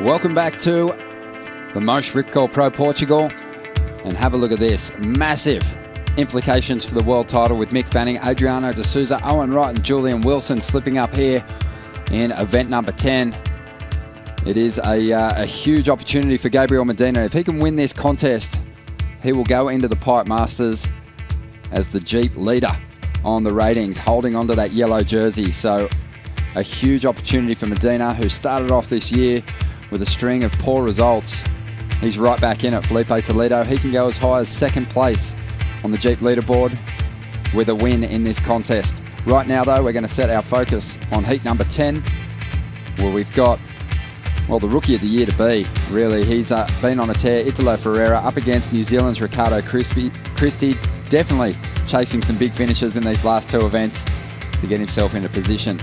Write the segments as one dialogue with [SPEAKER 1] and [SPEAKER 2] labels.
[SPEAKER 1] Welcome back to the Moche Rip Curl Pro Portugal, and have a look at this. Massive implications for the world title with Mick Fanning, Adriano de Souza, Owen Wright and Julian Wilson slipping up here in event number 10. It is a huge opportunity for Gabriel Medina. If he can win this contest, he will go into the Pipe Masters as the Jeep leader on the ratings, holding onto that yellow jersey. So a huge opportunity for Medina, who started off this year with a string of poor results. He's right back in at Felipe Toledo. He can go as high as second place on the Jeep leaderboard with a win in this contest. Right now, though, we're going to set our focus on heat number 10, where we've got, well, the rookie of the year to be, really. He's been on a tear. Italo Ferreira up against New Zealand's Ricardo Christie, definitely chasing some big finishes in these last two events to get himself into position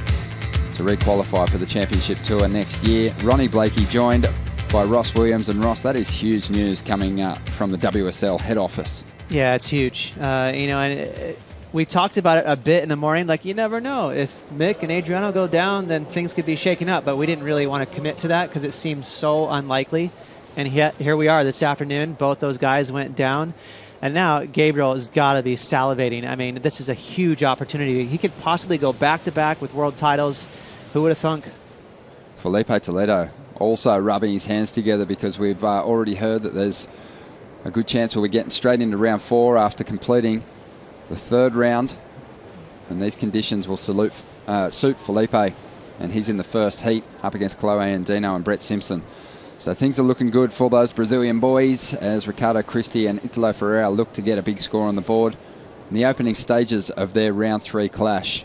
[SPEAKER 1] to re-qualify for the championship tour next year. Ronnie Blakey joined by Ross Williams, and Ross, that is huge news coming from the WSL head office.
[SPEAKER 2] Yeah, it's huge. You know, and we talked about it a bit in the morning. Like, you never know. If Mick and Adriano go down, then things could be shaken up. But we didn't really want to commit to that because it seemed so unlikely. And here we are this afternoon. Both those guys went down. And now Gabriel has got to be salivating. I mean, this is a huge opportunity. He could possibly go back-to-back with world titles. Who would have thunk?
[SPEAKER 1] Felipe Toledo also rubbing his hands together, because we've already heard that there's a good chance we'll be getting straight into round 4 after completing the third round. And these conditions will suit Felipe. And he's in the first heat up against Chloe Andino and Brett Simpson. So things are looking good for those Brazilian boys as Ricardo Christie and Italo Ferreira look to get a big score on the board in the opening stages of their round 3 clash.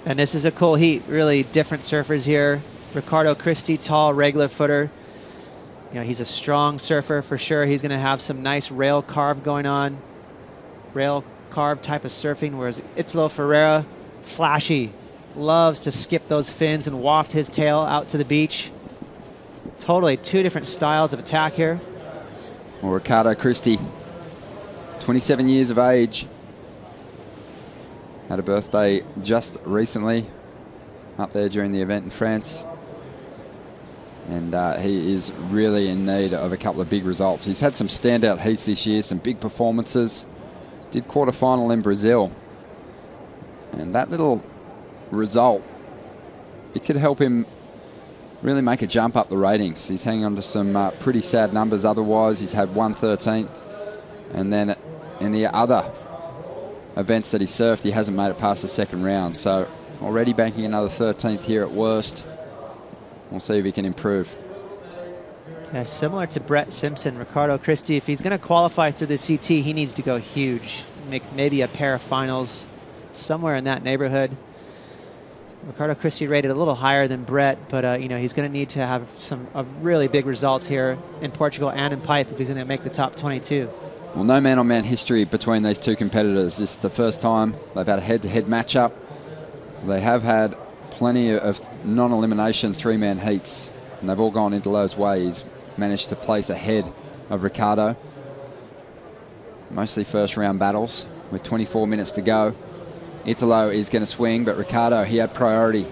[SPEAKER 2] And this is a cool heat. Really different surfers here. Ricardo Christie, tall, regular footer. You know, he's a strong surfer for sure. He's going to have some nice rail carve going on. Rail carve type of surfing, whereas Italo Ferreira, flashy. Loves to skip those fins and waft his tail out to the beach. Totally two different styles of attack here.
[SPEAKER 1] Well, Ricardo Christie, 27 years of age. Had a birthday just recently up there during the event in France. And he is really in need of a couple of big results. He's had some standout heats this year, some big performances. Did quarterfinal in Brazil. And that little result, it could help him really make a jump up the ratings. He's hanging on to some pretty sad numbers otherwise. He's had 1/13th. And then in the other events that he surfed, he hasn't made it past the second round. So already banking another 13th here at worst. We'll see if he can improve.
[SPEAKER 2] Yeah, similar to Brett Simpson, Ricardo Christie, if he's going to qualify through the CT, he needs to go huge. Make maybe a pair of finals, somewhere in that neighborhood. Ricardo Christie rated a little higher than Brett, but you know, he's going to need to have some really big results here in Portugal and in Pipe if he's going to make the top 22.
[SPEAKER 1] Well, no man-on-man history between these two competitors. This is the first time they've had a head-to-head matchup. They have had plenty of non-elimination 3-man heats, and they've all gone Italo's way. He's managed to place ahead of Ricardo. Mostly first-round battles with 24 minutes to go. Italo is going to swing, but Ricardo, he had priority.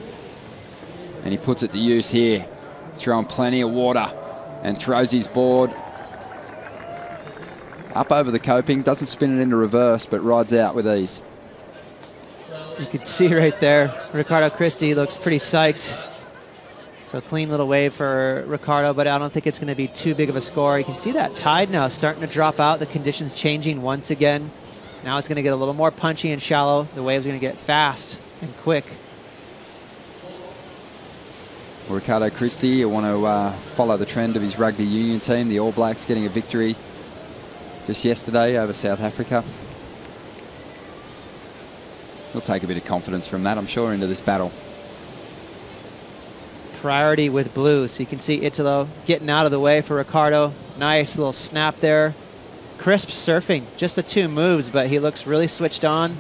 [SPEAKER 1] And he puts it to use here, throwing plenty of water, and throws his board up over the coping, doesn't spin it into reverse, but rides out with ease.
[SPEAKER 2] You can see right there, Ricardo Christie looks pretty psyched. So clean little wave for Ricardo, but I don't think it's going to be too big of a score. You can see that tide now starting to drop out. The conditions changing once again. Now it's going to get a little more punchy and shallow. The wave's going to get fast and quick.
[SPEAKER 1] Ricardo Christie, you want to follow the trend of his rugby union team, the All Blacks, getting a victory just yesterday over South Africa. He'll take a bit of confidence from that, I'm sure, into this battle.
[SPEAKER 2] Priority with blue, so you can see Italo getting out of the way for Ricardo. Nice little snap there. Crisp surfing, just the 2 moves, but he looks really switched on.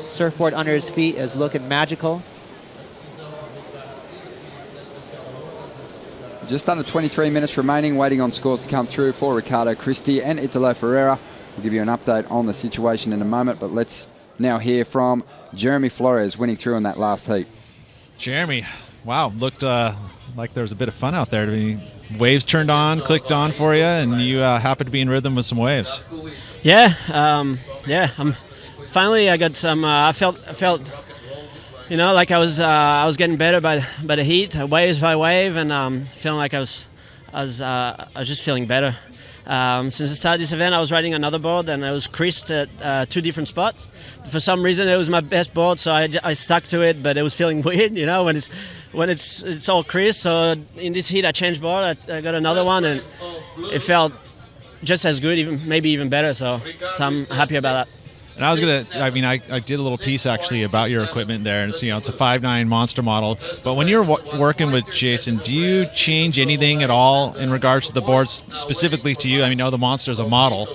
[SPEAKER 2] Surfboard under his feet is looking magical.
[SPEAKER 1] Just under 23 minutes remaining, waiting on scores to come through for Ricardo Christie and Italo Ferreira. We'll give you an update on the situation in a moment, but let's now hear from Jeremy Flores, winning through in that last heat.
[SPEAKER 3] Jeremy, Wow, looked like there was a bit of fun out there. Waves turned on, clicked on for you, and you happened to be in rhythm with some waves.
[SPEAKER 4] Yeah, finally I got some. I felt, like I was getting better by the heat, waves by wave, and feeling like I was just feeling better. Since I started this event, I was riding another board, and I was creased at 2 different spots. For some reason, it was my best board, so I stuck to it. But it was feeling weird, when it's all creased. So in this heat, I changed board. I got another one, and it felt just as good, maybe even better. So I'm happy about that.
[SPEAKER 3] And I did a little piece actually about your equipment there, and it's a 5.9 monster model. But when you're working with Jason, do you change anything at all in regards to the boards specifically to you? I know the monster's a model,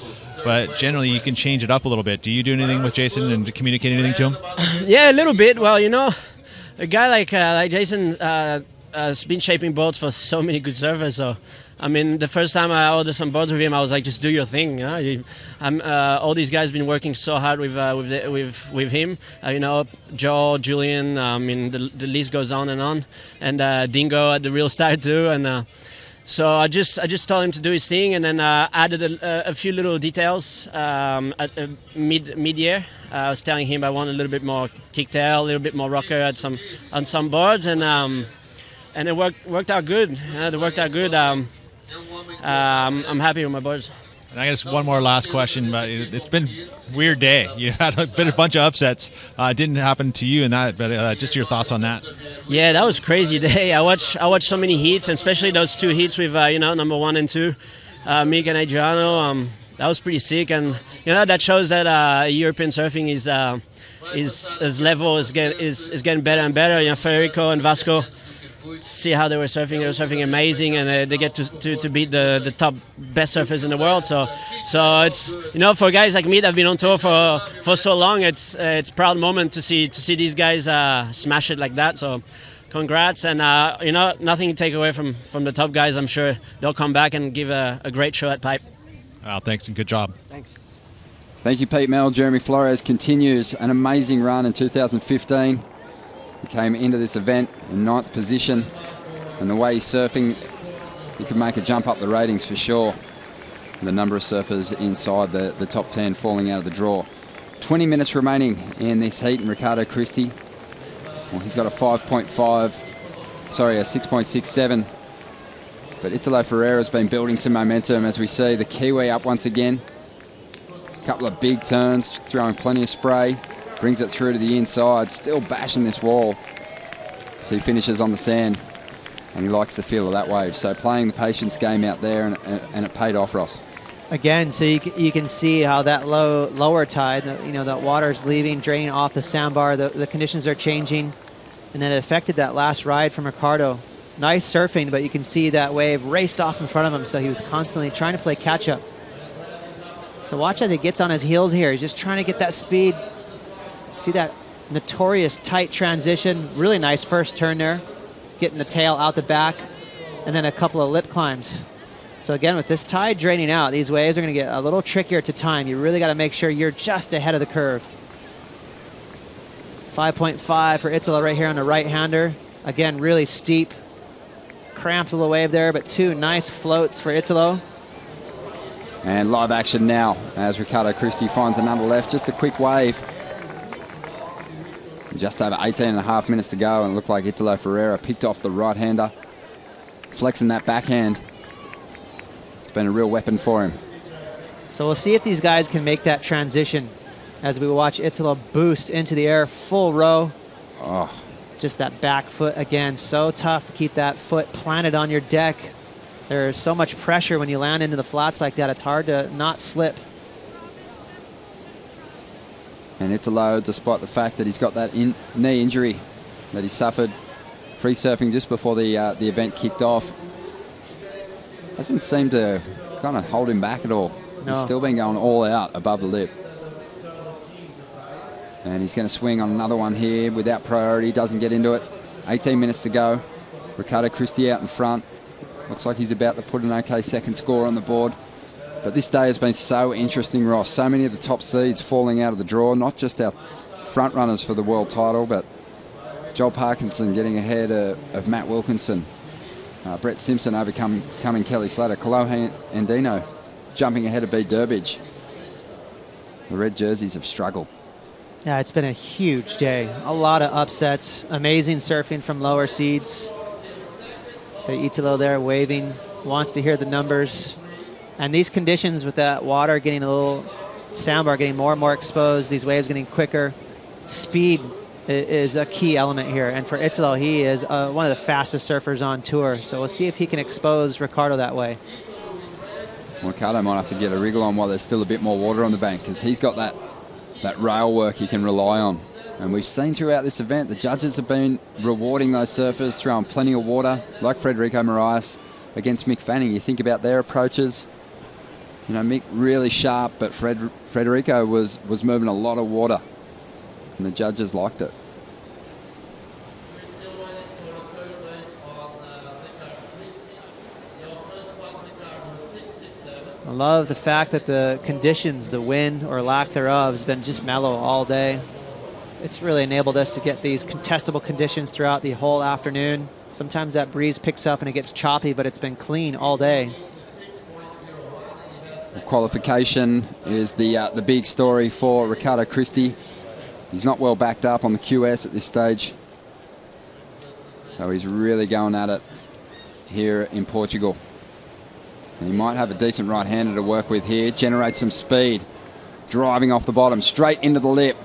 [SPEAKER 3] but generally you can change it up a little bit. Do you do anything with Jason and communicate anything to him?
[SPEAKER 4] Yeah, a little bit. Well, a guy like Jason has been shaping boards for so many good surfers. So, the first time I ordered some boards with him, I was like, just do your thing. All these guys have been working so hard with him. Joe, Julian, the list goes on. And Dingo at the real start too. And so I just told him to do his thing, and then added a few little details at mid-year. I was telling him I want a little bit more kicktail, a little bit more rocker on some boards, and it worked out good. It worked out good. I'm happy with my boards.
[SPEAKER 3] And I guess one more last question, but it's been a weird day. You had a bunch of upsets. Didn't happen to you in that, but just your thoughts on that.
[SPEAKER 4] Yeah, that was a crazy day. I watched so many heats, and especially those 2 heats with number 1 and 2, Mick and Adriano. That was pretty sick, and that shows that European surfing is level is getting better and better. Federico and Vasco, see how they were surfing. They were surfing amazing, and they get to beat the top best surfers in the world. So it's for guys like me that have been on tour for so long, it's a proud moment to see these guys smash it like that. So congrats, and nothing to take away from the top guys. I'm sure they'll come back and give a great show at Pipe.
[SPEAKER 3] Thanks and good job.
[SPEAKER 4] Thanks.
[SPEAKER 1] Thank you, Pete Mel. Jeremy Flores continues an amazing run in 2015. He came into this event in 9th position, and the way he's surfing, he could make a jump up the ratings for sure. The number of surfers inside the top 10 falling out of the draw. 20 minutes remaining in this heat, and Ricardo Christie, well, he's got a 6.67. But Italo Ferreira's been building some momentum, as we see the Kiwi up once again. A couple of big turns, throwing plenty of spray. Brings it through to the inside, still bashing this wall. So he finishes on the sand, and he likes the feel of that wave. So playing the patience game out there, and it paid off, Ross.
[SPEAKER 2] Again, so you can see how that lower tide, that water's leaving, draining off the sandbar. The conditions are changing, and then it affected that last ride from Ricardo. Nice surfing, but you can see that wave raced off in front of him, so he was constantly trying to play catch-up. So watch as he gets on his heels here. He's just trying to get that speed. See that notorious tight transition. Really nice first turn there. Getting the tail out the back, and then a couple of lip climbs. So again, with this tide draining out, these waves are going to get a little trickier to time. You really got to make sure you're just ahead of the curve. 5.5 for Italo right here on the right-hander. Again, really steep. Cramped little wave there, but 2 nice floats for Italo.
[SPEAKER 1] And live action now as Ricardo Christie finds another left. Just a quick wave. Just over 18.5 minutes to go, and it looked like Italo Ferreira picked off the right-hander, flexing that backhand. It's been a real weapon for him.
[SPEAKER 2] So we'll see if these guys can make that transition as we watch Italo boost into the air, full row.
[SPEAKER 1] Oh.
[SPEAKER 2] Just that back foot again, so tough to keep that foot planted on your deck. There's so much pressure when you land into the flats like that. It's hard to not slip.
[SPEAKER 1] And Italo, despite the fact that he's got that knee injury that he suffered free surfing just before the event kicked off, doesn't seem to kind of hold him back at all.
[SPEAKER 2] No.
[SPEAKER 1] He's still been going all out above the lip. And he's going to swing on another one here without priority. Doesn't get into it. 18 minutes to go. Ricardo Christie out in front. Looks like he's about to put an okay second score on the board. But this day has been so interesting, Ross. So many of the top seeds falling out of the draw. Not just our front runners for the world title, but Joel Parkinson getting ahead of Matt Wilkinson. Brett Simpson overcoming Kelly Slater. Kalohan Andino jumping ahead of B. Durbidge. The red jerseys have struggled.
[SPEAKER 2] Yeah, it's been a huge day. A lot of upsets. Amazing surfing from lower seeds. So Italo there waving, wants to hear the numbers. And these conditions with that water getting a little, soundbar getting more and more exposed, these waves getting quicker. Speed is a key element here. And for Italo, he is one of the fastest surfers on tour. So we'll see if he can expose Ricardo that way.
[SPEAKER 1] Ricardo might have to get a wriggle on while there's still a bit more water on the bank, because he's got that rail work he can rely on. And we've seen throughout this event, the judges have been rewarding those surfers, throwing plenty of water, like Federico Moraes against Mick Fanning. You think about their approaches. You know, Mick really sharp, but Federico was moving a lot of water, and the judges liked it.
[SPEAKER 2] I love the fact that the conditions, the wind or lack thereof, has been just mellow all day. It's really enabled us to get these contestable conditions throughout the whole afternoon. Sometimes that breeze picks up and it gets choppy, but it's been clean all day.
[SPEAKER 1] The qualification is the big story for Ricardo Christie. He's not well backed up on the QS at this stage, so he's really going at it here in Portugal. And he might have a decent right-hander to work with here. Generates some speed. Driving off the bottom, straight into the lip.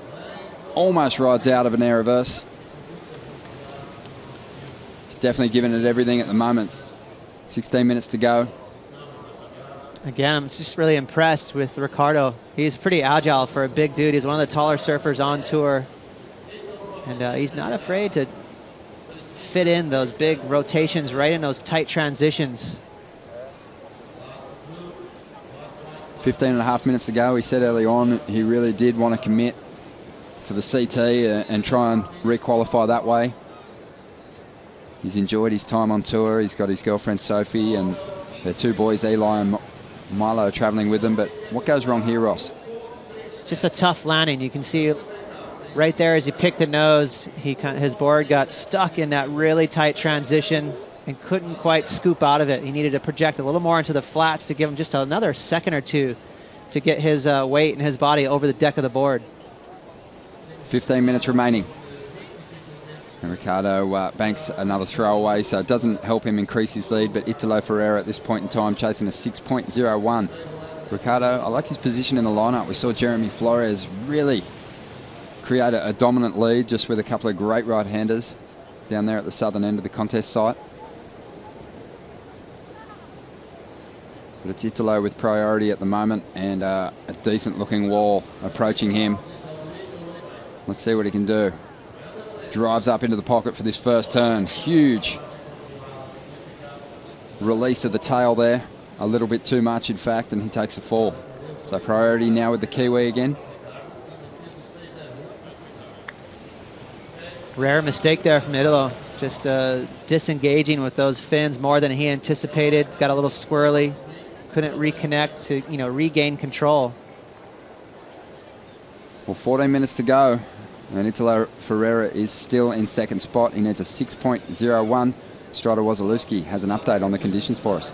[SPEAKER 1] Almost rides out of an air reverse. He's definitely giving it everything at the moment. 16 minutes to go.
[SPEAKER 2] Again, I'm just really impressed with Ricardo. He's pretty agile for a big dude. He's one of the taller surfers on tour. And he's not afraid to fit in those big rotations right in those tight transitions.
[SPEAKER 1] 15 and a half minutes to go. He said early on he really did want to commit to the CT and try and requalify that way. He's enjoyed his time on tour. He's got his girlfriend Sophie and their two boys, Eli and Milo, traveling with them. But what goes wrong here, Ross?
[SPEAKER 2] Just a tough landing. You can see right there as he picked the nose, his board got stuck in that really tight transition and couldn't quite scoop out of it. He needed to project a little more into the flats to give him just another second or two to get his weight and his body over the deck of the board. 15
[SPEAKER 1] minutes remaining. And Ricardo banks another throwaway, so it doesn't help him increase his lead, but Italo Ferreira at this point in time chasing a 6.01. Ricardo, I like his position in the lineup. We saw Jeremy Flores really create a dominant lead just with a couple of great right-handers down there at the southern end of the contest site. But it's Italo with priority at the moment, and a decent-looking wall approaching him. Let's see what he can do. Drives up into the pocket for this first turn. Huge release of the tail there. A little bit too much, in fact, and he takes a fall. So priority now with the Kiwi again.
[SPEAKER 2] Rare mistake there from Italo. Just disengaging with those fins more than he anticipated. Got a little squirrely. Couldn't reconnect to regain control.
[SPEAKER 1] Well, 14 minutes to go, and Italo Ferreira is still in second spot. He needs a 6.01. Strider Wazalewski has an update on the conditions for us.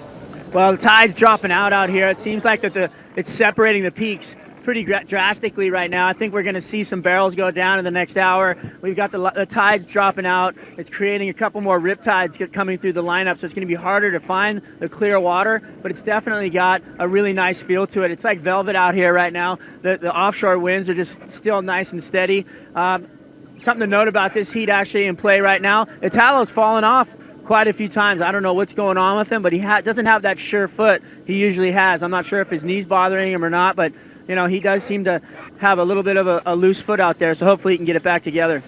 [SPEAKER 5] Well, the tide's dropping out here. It seems like that it's separating the peaks pretty drastically right now. I think we're going to see some barrels go down in the next hour. We've got the tides dropping out. It's creating a couple more rip tides coming through the lineup, so it's going to be harder to find the clear water, but it's definitely got a really nice feel to it. It's like velvet out here right now. The offshore winds are just still nice and steady. Something to note about this heat actually in play right now, Italo's fallen off quite a few times. I don't know what's going on with him, but he doesn't have that sure foot he usually has. I'm not sure if his knee's bothering him or not, but he does seem to have a little bit of a loose foot out there, so hopefully he can get it back together.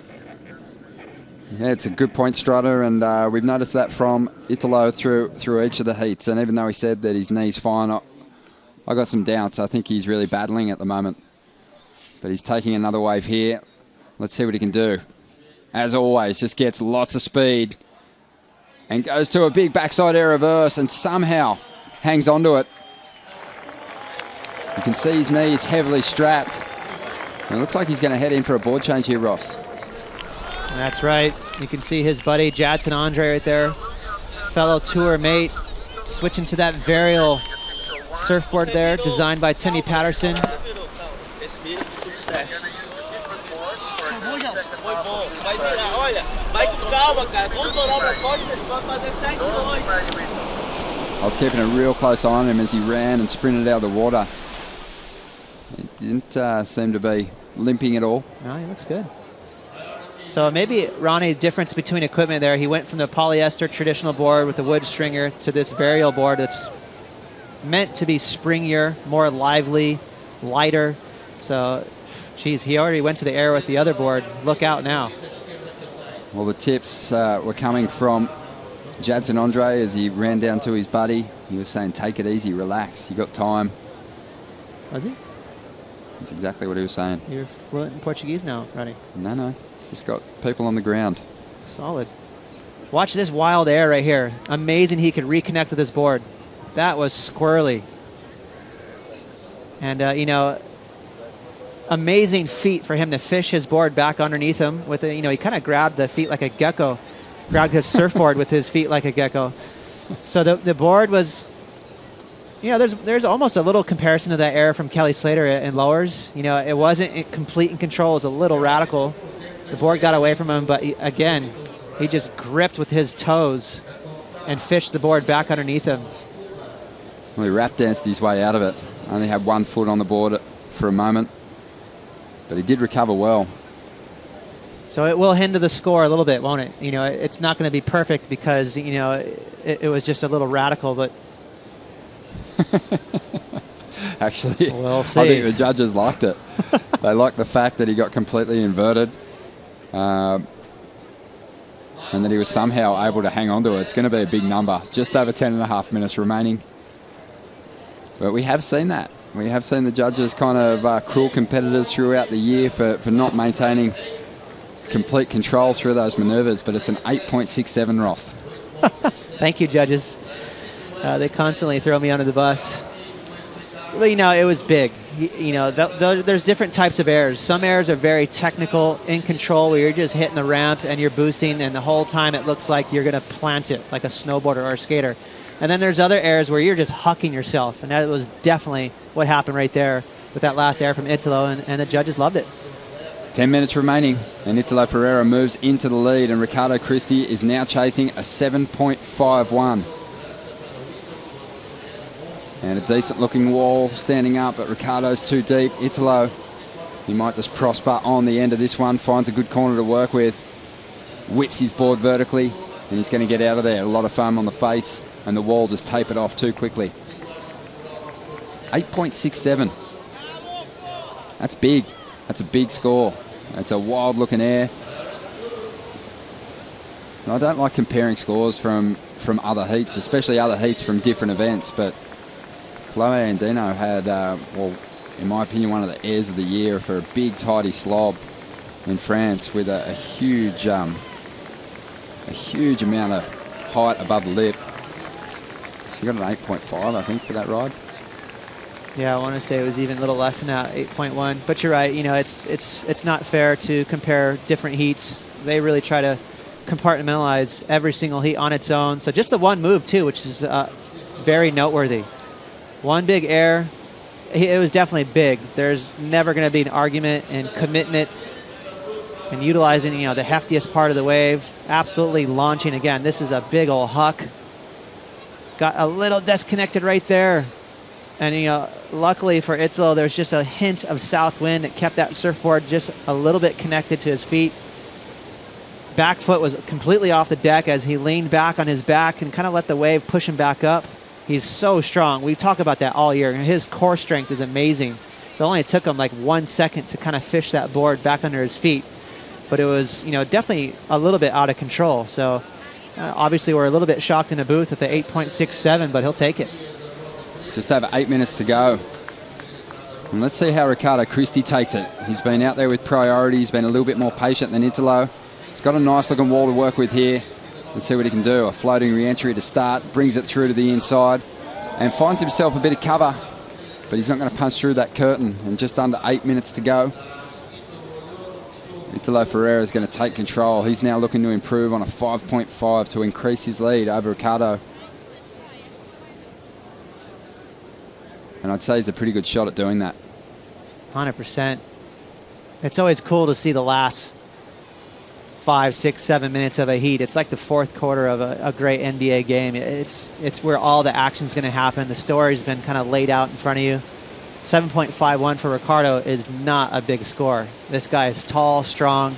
[SPEAKER 1] Yeah, it's a good point, Strider, and we've noticed that from Italo through each of the heats, and even though he said that his knee's fine, I got some doubts. I think he's really battling at the moment. But he's taking another wave here. Let's see what he can do. As always, just gets lots of speed and goes to a big backside air reverse and somehow hangs onto it. You can see his knee is heavily strapped. And it looks like he's going to head in for a board change here, Ross.
[SPEAKER 2] That's right. You can see his buddy Jadson Andre right there, fellow tour mate, switching to that varial surfboard there, designed by Timmy Patterson.
[SPEAKER 1] I was keeping a real close eye on him as he ran and sprinted out of the water. It didn't seem to be limping at all.
[SPEAKER 2] No, he looks good. So maybe, Ronnie, difference between equipment there. He went from the polyester traditional board with the wood stringer to this varial board that's meant to be springier, more lively, lighter. So, geez, he already went to the air with the other board. Look out now.
[SPEAKER 1] Well, the tips were coming from Jadson Andre as he ran down to his buddy. He was saying, take it easy, relax, you got time.
[SPEAKER 2] Was he?
[SPEAKER 1] That's exactly what he was saying.
[SPEAKER 2] You're fluent in Portuguese now, Ronnie.
[SPEAKER 1] No. Just got people on the ground.
[SPEAKER 2] Solid. Watch this wild air right here. Amazing he could reconnect with his board. That was squirrely. And, you know, amazing feat for him to fish his board back underneath him. With a, you know, he kind of grabbed the feet like a gecko. Grabbed his surfboard with his feet like a gecko. So the board was, you know, there's almost a little comparison to that air from Kelly Slater in lowers. You know, it wasn't complete in control. It was a little radical. The board got away from him, but again, he just gripped with his toes and fished the board back underneath him.
[SPEAKER 1] Well, he rap danced his way out of it. Only had 1 foot on the board for a moment, but he did recover well.
[SPEAKER 2] So it will hinder the score a little bit, won't it? You know, it's not going to be perfect because, you know, it was just a little radical, but...
[SPEAKER 1] Actually,
[SPEAKER 2] we'll see.
[SPEAKER 1] I think the judges liked it. They liked the fact that he got completely inverted. And that he was somehow able to hang on to it. It's going to be a big number. Just over 10.5 minutes remaining. But we have seen that. We have seen the judges kind of cruel competitors throughout the year for not maintaining complete control through those manoeuvres. But it's an 8.67, Ross.
[SPEAKER 2] Thank you, judges. They constantly throw me under the bus. But, you know, it was big. You know, there's different types of airs. Some airs are very technical, in control, where you're just hitting the ramp and you're boosting, and the whole time it looks like you're going to plant it like a snowboarder or a skater. And then there's other airs where you're just hucking yourself, and that was definitely what happened right there with that last air from Italo, and the judges loved it.
[SPEAKER 1] 10 minutes remaining, and Italo Ferreira moves into the lead, and Ricardo Christie is now chasing a 7.51. And a decent-looking wall standing up, but Ricardo's too deep. Italo, he might just prosper on the end of this one, finds a good corner to work with, whips his board vertically, and he's going to get out of there. A lot of foam on the face, and the wall just tapered off too quickly. 8.67. That's big. That's a big score. That's a wild-looking air. And I don't like comparing scores from other heats, especially other heats from different events, but Chloe Andino had, well, in my opinion, one of the airs of the year for a big, tidy slob in France with a huge amount of height above the lip. You got an 8.5, I think, for that ride.
[SPEAKER 2] Yeah, I want to say it was even a little less than that, 8.1. But you're right. You know, it's not fair to compare different heats. They really try to compartmentalize every single heat on its own. So just the one move too, which is very noteworthy. One big air. It was definitely big. There's never going to be an argument in commitment and utilizing, you know, the heftiest part of the wave. Absolutely launching again. This is a big old huck. Got a little disconnected right there. And, you know, luckily for Italo, there's just a hint of south wind that kept that surfboard just a little bit connected to his feet. Back foot was completely off the deck as he leaned back on his back and kind of let the wave push him back up. He's so strong. We talk about that all year. His core strength is amazing. So it only took him like 1 second to kind of fish that board back under his feet. But it was, you know, definitely a little bit out of control. So obviously we're a little bit shocked in the booth at the 8.67, but he'll take it.
[SPEAKER 1] Just over 8 minutes to go. And let's see how Ricardo Christie takes it. He's been out there with priority. He's been a little bit more patient than Italo. He's got a nice looking wall to work with here. Let's see what he can do. A floating re-entry to start, brings it through to the inside and finds himself a bit of cover, but he's not going to punch through that curtain. And just under 8 minutes to go. Italo Ferreira is going to take control. He's now looking to improve on a 5.5 to increase his lead over Ricardo. And I'd say he's a pretty good shot at doing that.
[SPEAKER 2] 100%. It's always cool to see the last 5, 6, 7 minutes of a heat. It's like the fourth quarter of a great NBA game. It's where all the action's going to happen. The story's been kind of laid out in front of you. 7.51 for Ricardo is not a big score. This guy is tall, strong.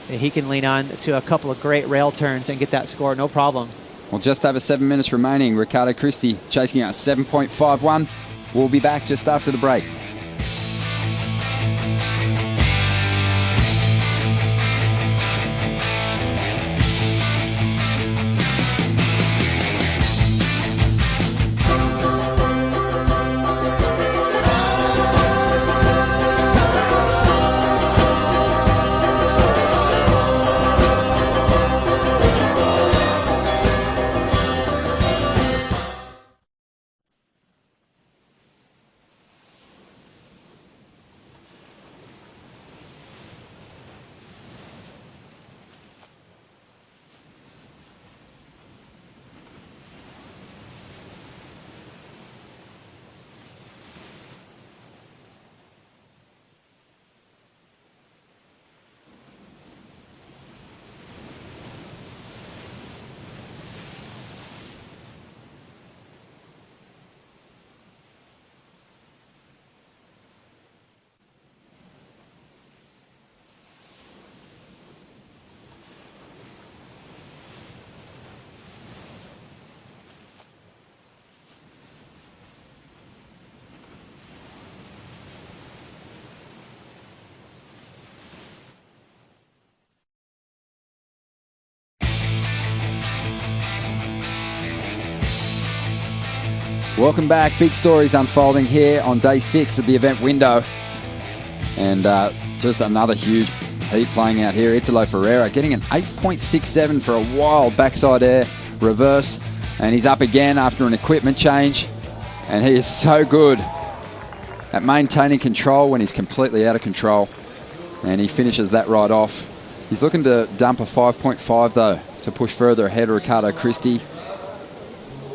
[SPEAKER 2] He can lean on to a couple of great rail turns and get that score, no problem.
[SPEAKER 1] Well, just over 7 minutes remaining. Ricardo Christie chasing out 7.51. We'll be back just after the break. Welcome back. Big stories unfolding here on day 6 of the event window. And just another huge heat playing out here. Italo Ferreira getting an 8.67 for a wild backside air reverse. And he's up again after an equipment change. And he is so good at maintaining control when he's completely out of control. And he finishes that right off. He's looking to dump a 5.5 though to push further ahead of Ricardo Christie.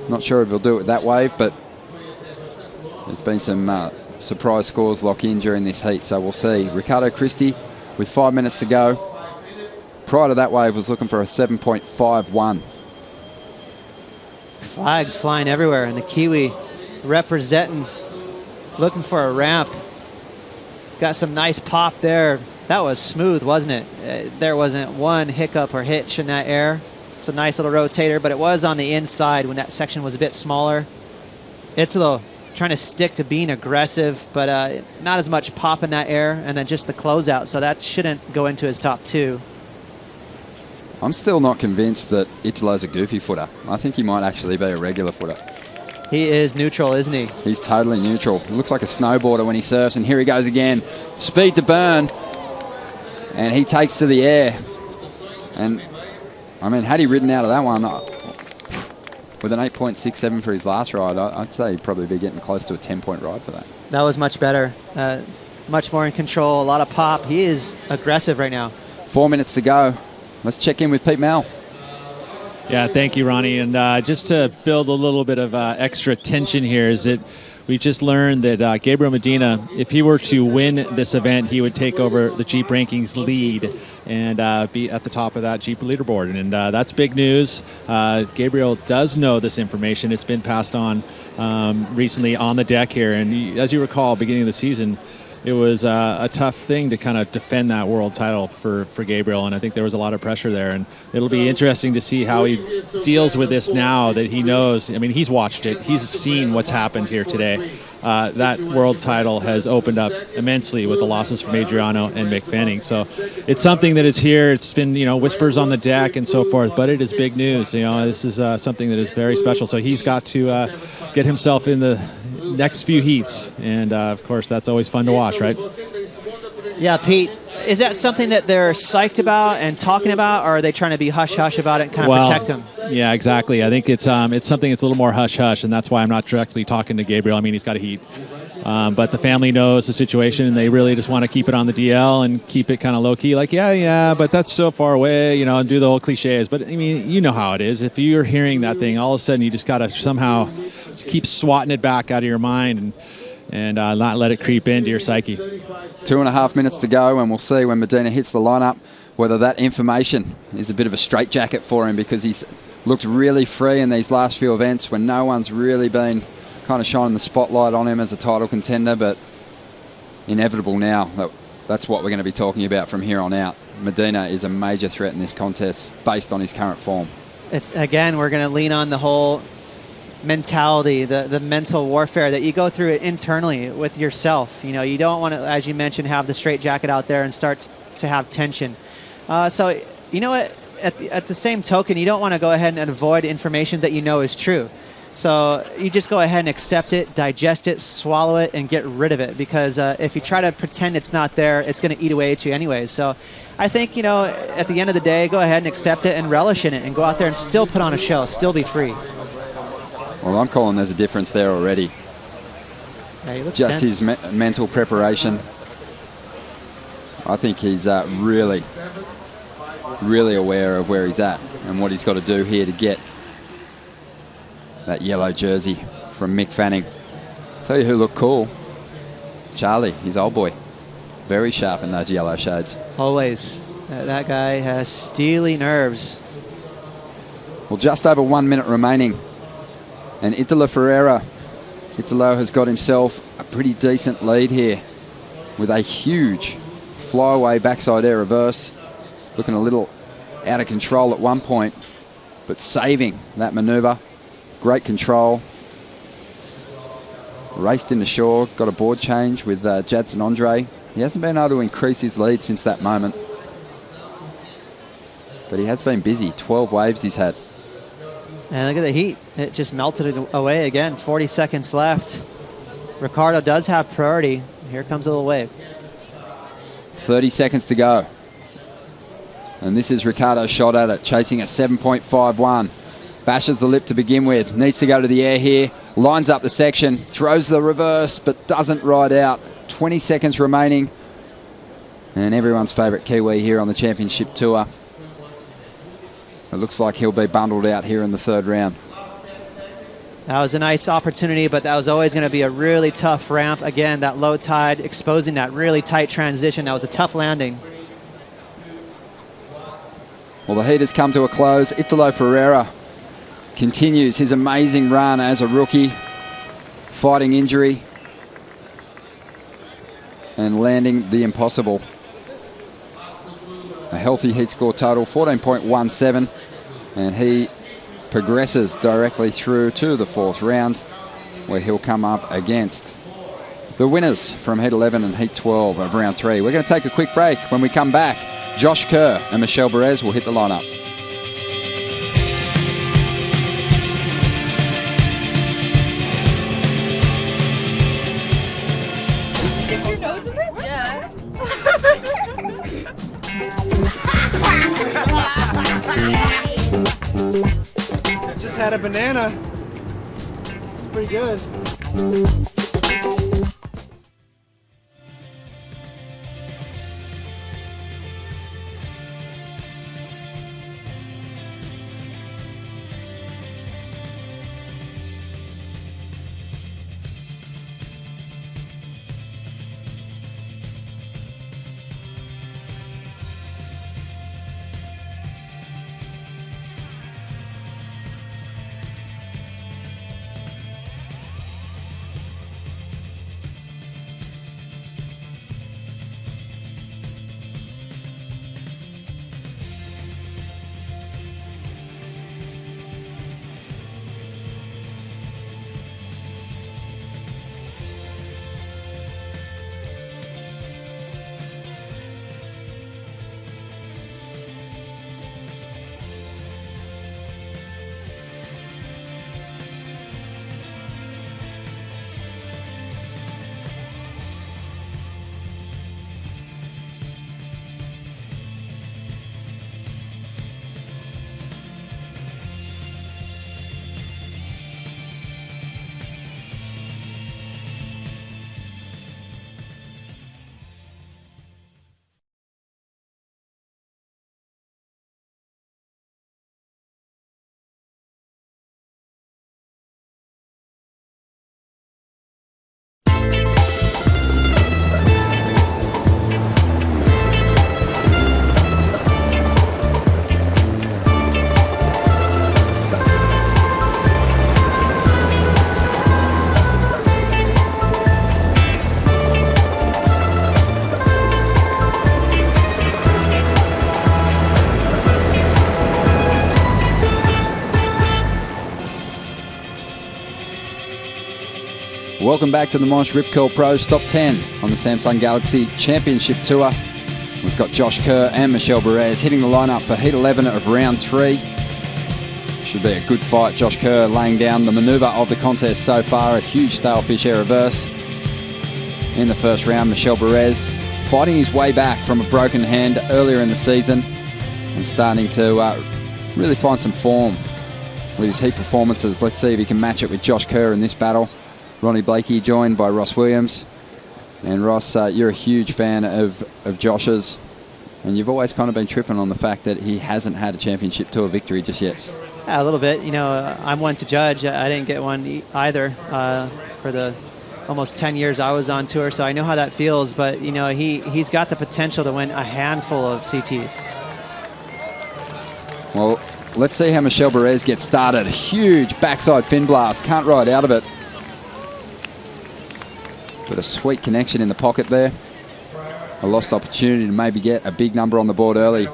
[SPEAKER 1] Not sure if he'll do it that wave, but there's been some surprise scores lock in during this heat, so we'll see. Ricardo Christie with 5 minutes to go. Prior to that wave was looking for a 7.51.
[SPEAKER 2] Flags flying everywhere, and the Kiwi representing, looking for a ramp. Got some nice pop there. That was smooth, wasn't it? There wasn't one hiccup or hitch in that air. It's a nice little rotator, but it was on the inside when that section was a bit smaller. Italo trying to stick to being aggressive, but not as much pop in that air, and then just the closeout, so that shouldn't go into his top 2.
[SPEAKER 1] I'm still not convinced that Italo's a goofy footer. I think he might actually be a regular footer.
[SPEAKER 2] He is neutral, isn't he?
[SPEAKER 1] He's totally neutral. He looks like a snowboarder when he surfs, and here he goes again. Speed to burn, and he takes to the air. And I mean, had he ridden out of that one with an 8.67 for his last ride, I'd say he'd probably be getting close to a 10-point ride for that.
[SPEAKER 2] That was much better. Much more in control, a lot of pop. He is aggressive right now.
[SPEAKER 1] 4 minutes to go. Let's check in with Pete Mel.
[SPEAKER 3] Yeah, thank you, Ronnie. And just to build a little bit of extra tension here is that we just learned that Gabriel Medina, if he were to win this event, he would take over the Jeep Rankings lead and be at the top of that Jeep leaderboard. And that's big news. Gabriel does know this information. It's been passed on recently on the deck here. And as you recall, beginning of the season, it was a tough thing to kind of defend that world title for Gabriel, and I think there was a lot of pressure there. And it'll be interesting to see how he deals with this now that he knows. I mean, he's watched it. He's seen what's happened here today. That world title has opened up immensely with the losses from Adriano and Mick Fanning. So it's something that is here. It's been, whispers on the deck and so forth, but it is big news. This is something that is very special. So he's got to get himself in the next few heats, and of course that's always fun to watch, right?
[SPEAKER 2] Yeah, Pete, is that something that they're psyched about and talking about, or are they trying to be hush-hush about it and kind of protect him?
[SPEAKER 3] Yeah, exactly. I think it's something that's a little more hush-hush, and that's why I'm not directly talking to Gabriel. I mean, he's got a heat But the family knows the situation, and they really just want to keep it on the DL and keep it kind of low key. Like, yeah, but that's so far away, and do the whole cliches. But I mean, you know how it is. If you're hearing that thing, all of a sudden you just got to somehow just keep swatting it back out of your mind and not let it creep into your psyche.
[SPEAKER 1] 2.5 minutes to go, and we'll see when Medina hits the lineup whether that information is a bit of a straitjacket for him, because he's looked really free in these last few events when no one's really been kind of shining the spotlight on him as a title contender. But inevitable now. That's what we're going to be talking about from here on out. Medina is a major threat in this contest based on his current form.
[SPEAKER 2] Again, we're going to lean on the whole mentality, the mental warfare that you go through internally with yourself. You don't want to, as you mentioned, have the straitjacket out there and start to have tension. So, you know what? At the same token, you don't want to go ahead and avoid information that you know is true. So you just go ahead and accept it, digest it, swallow it, and get rid of it. Because if you try to pretend it's not there, it's going to eat away at you anyways. So I think, at the end of the day, go ahead and accept it and relish in it and go out there and still put on a show, still be free.
[SPEAKER 1] Well, I'm calling there's a difference there already.
[SPEAKER 2] Yeah, he looks
[SPEAKER 1] just
[SPEAKER 2] tense.
[SPEAKER 1] his mental preparation. I think he's really aware of where he's at and what he's got to do here to get that yellow jersey from Mick Fanning. Tell you who looked cool. Charlie, his old boy. Very sharp in those yellow shades.
[SPEAKER 2] Always. That guy has steely nerves.
[SPEAKER 1] Well, just over 1 minute remaining. And Italo has got himself a pretty decent lead here with a huge flyaway backside air reverse. Looking a little out of control at one point, but saving that maneuver. Great control. Raced into shore, got a board change with Jadson Andre. He hasn't been able to increase his lead since that moment. But he has been busy. 12 waves he's had.
[SPEAKER 2] And look at the heat. It just melted it away again. 40 seconds left. Ricardo does have priority. Here comes a little wave.
[SPEAKER 1] 30 seconds to go. And this is Ricardo's shot at it, chasing a 7.51. Bashes the lip to begin with. Needs to go to the air here. Lines up the section. Throws the reverse, but doesn't ride out. 20 seconds remaining. And everyone's favourite Kiwi here on the championship tour. It looks like he'll be bundled out here in the third round.
[SPEAKER 2] That was a nice opportunity, but that was always going to be a really tough ramp. Again, that low tide exposing that really tight transition. That was a tough landing.
[SPEAKER 1] Well, the heat has come to a close. Italo Ferreira continues his amazing run as a rookie, fighting injury and landing the impossible. A healthy heat score total, 14.17, and he progresses directly through to the fourth round, where he'll come up against the winners from Heat 11 and Heat 12 of round 3. We're going to take a quick break. When we come back, Josh Kerr and Michelle Bourez will hit the lineup.
[SPEAKER 6] Stick your nose in this? Yeah.
[SPEAKER 7] Just had a banana. It's pretty good.
[SPEAKER 1] Welcome back to the Moche Rip Curl Pro Top 10 on the Samsung Galaxy Championship Tour. We've got Josh Kerr and Michel Bourez hitting the lineup for Heat 11 of Round 3. Should be a good fight. Josh Kerr laying down the manoeuvre of the contest so far, a huge stalefish air reverse. In the first round, Michel Bourez fighting his way back from a broken hand earlier in the season and starting to really find some form with his heat performances. Let's see if he can match it with Josh Kerr in this battle. Ronnie Blakey joined by Ross Williams. And Ross, you're a huge fan of Josh's, and you've always kind of been tripping on the fact that he hasn't had a championship tour victory just yet.
[SPEAKER 2] Yeah, a little bit. You know, I'm one to judge. I didn't get one either for the almost 10 years I was on tour, so I know how that feels. But, you know, he's got the potential to win a handful of CTs.
[SPEAKER 1] Well, let's see how Michel Bourez gets started. Huge backside fin blast. Can't ride out of it. But a sweet connection in the pocket there. A lost opportunity to maybe get a big number on the board early.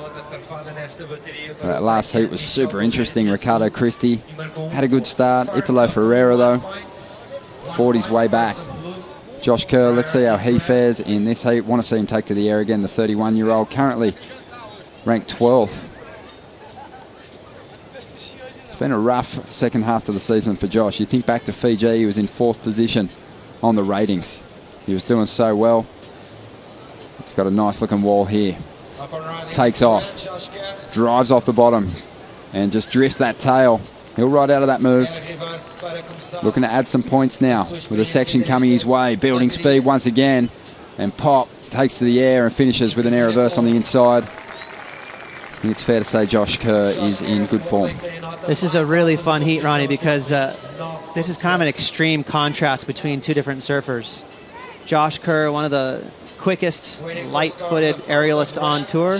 [SPEAKER 1] That last heat was super interesting. Ricardo Christie had a good start. Italo Ferreira, though, fought his way back. Josh Kerr, let's see how he fares in this heat. Want to see him take to the air again, the 31-year-old, currently ranked 12th. It's been a rough second half to the season for Josh. You think back to Fiji, he was in 4th position on the ratings. He was doing so well. It's got a nice looking wall here. Takes off, drives off the bottom, and just drifts that tail. He'll ride out of that move. Looking to add some points now with a section coming his way. Building speed once again, and pop takes to the air and finishes with an air reverse on the inside. I think it's fair to say Josh Kerr is in good form.
[SPEAKER 2] This is a really fun heat, Ronnie, because this is kind of an extreme contrast between two different surfers. Josh Kerr, one of the quickest, light-footed aerialists on tour,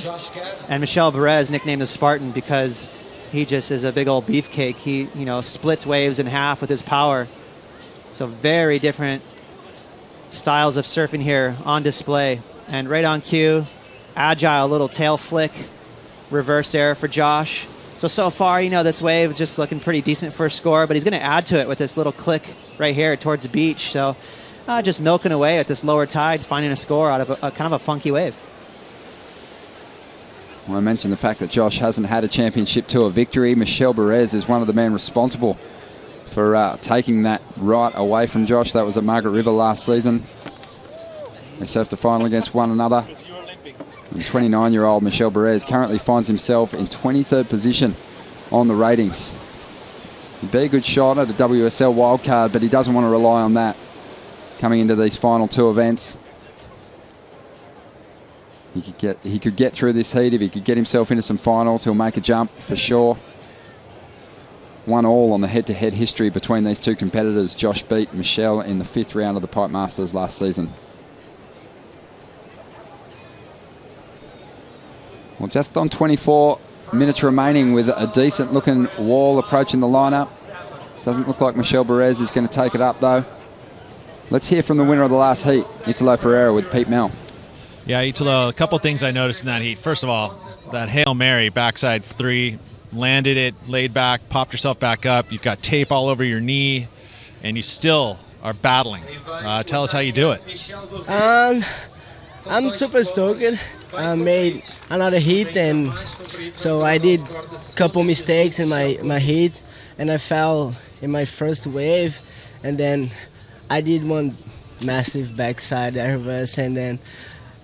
[SPEAKER 2] and Michel Bourez, nicknamed the Spartan because he just is a big old beefcake. He, you know, splits waves in half with his power. So very different styles of surfing here on display. And right on cue, agile little tail flick, reverse air for Josh. So far, you know, this wave just looking pretty decent for a score, but he's going to add to it with this little click right here towards the beach. So just milking away at this lower tide, finding a score out of a kind of a funky wave.
[SPEAKER 1] Well, I mentioned the fact that Josh hasn't had a championship tour victory. Michel Bourez is one of the men responsible for taking that right away from Josh. That was at Margaret River last season. They surfed the final against one another. And 29-year-old Michel Bourez currently finds himself in 23rd position on the ratings. He'd be a good shot at a WSL wildcard, but he doesn't want to rely on that coming into these final two events. He could get through this heat. If he could get himself into some finals, he'll make a jump for sure. 1-1 on the head-to-head history between these two competitors. Josh beat Michel in the 5th round of the Pipe Masters last season. Well, just on 24 minutes remaining with a decent-looking wall approaching the lineup. Doesn't look like Michel Bourez is going to take it up, though. Let's hear from the winner of the last heat, Italo Ferreira with Pete Mel.
[SPEAKER 3] Yeah, Italo, a couple things I noticed in that heat. First of all, that Hail Mary backside 3, landed it, laid back, popped yourself back up. You've got tape all over your knee, and you still are battling. Tell us how you do it.
[SPEAKER 8] I'm super stoked. I made another heat, and so I did a couple mistakes in my heat, and I fell in my first wave, and then I did one massive backside air reverse, and then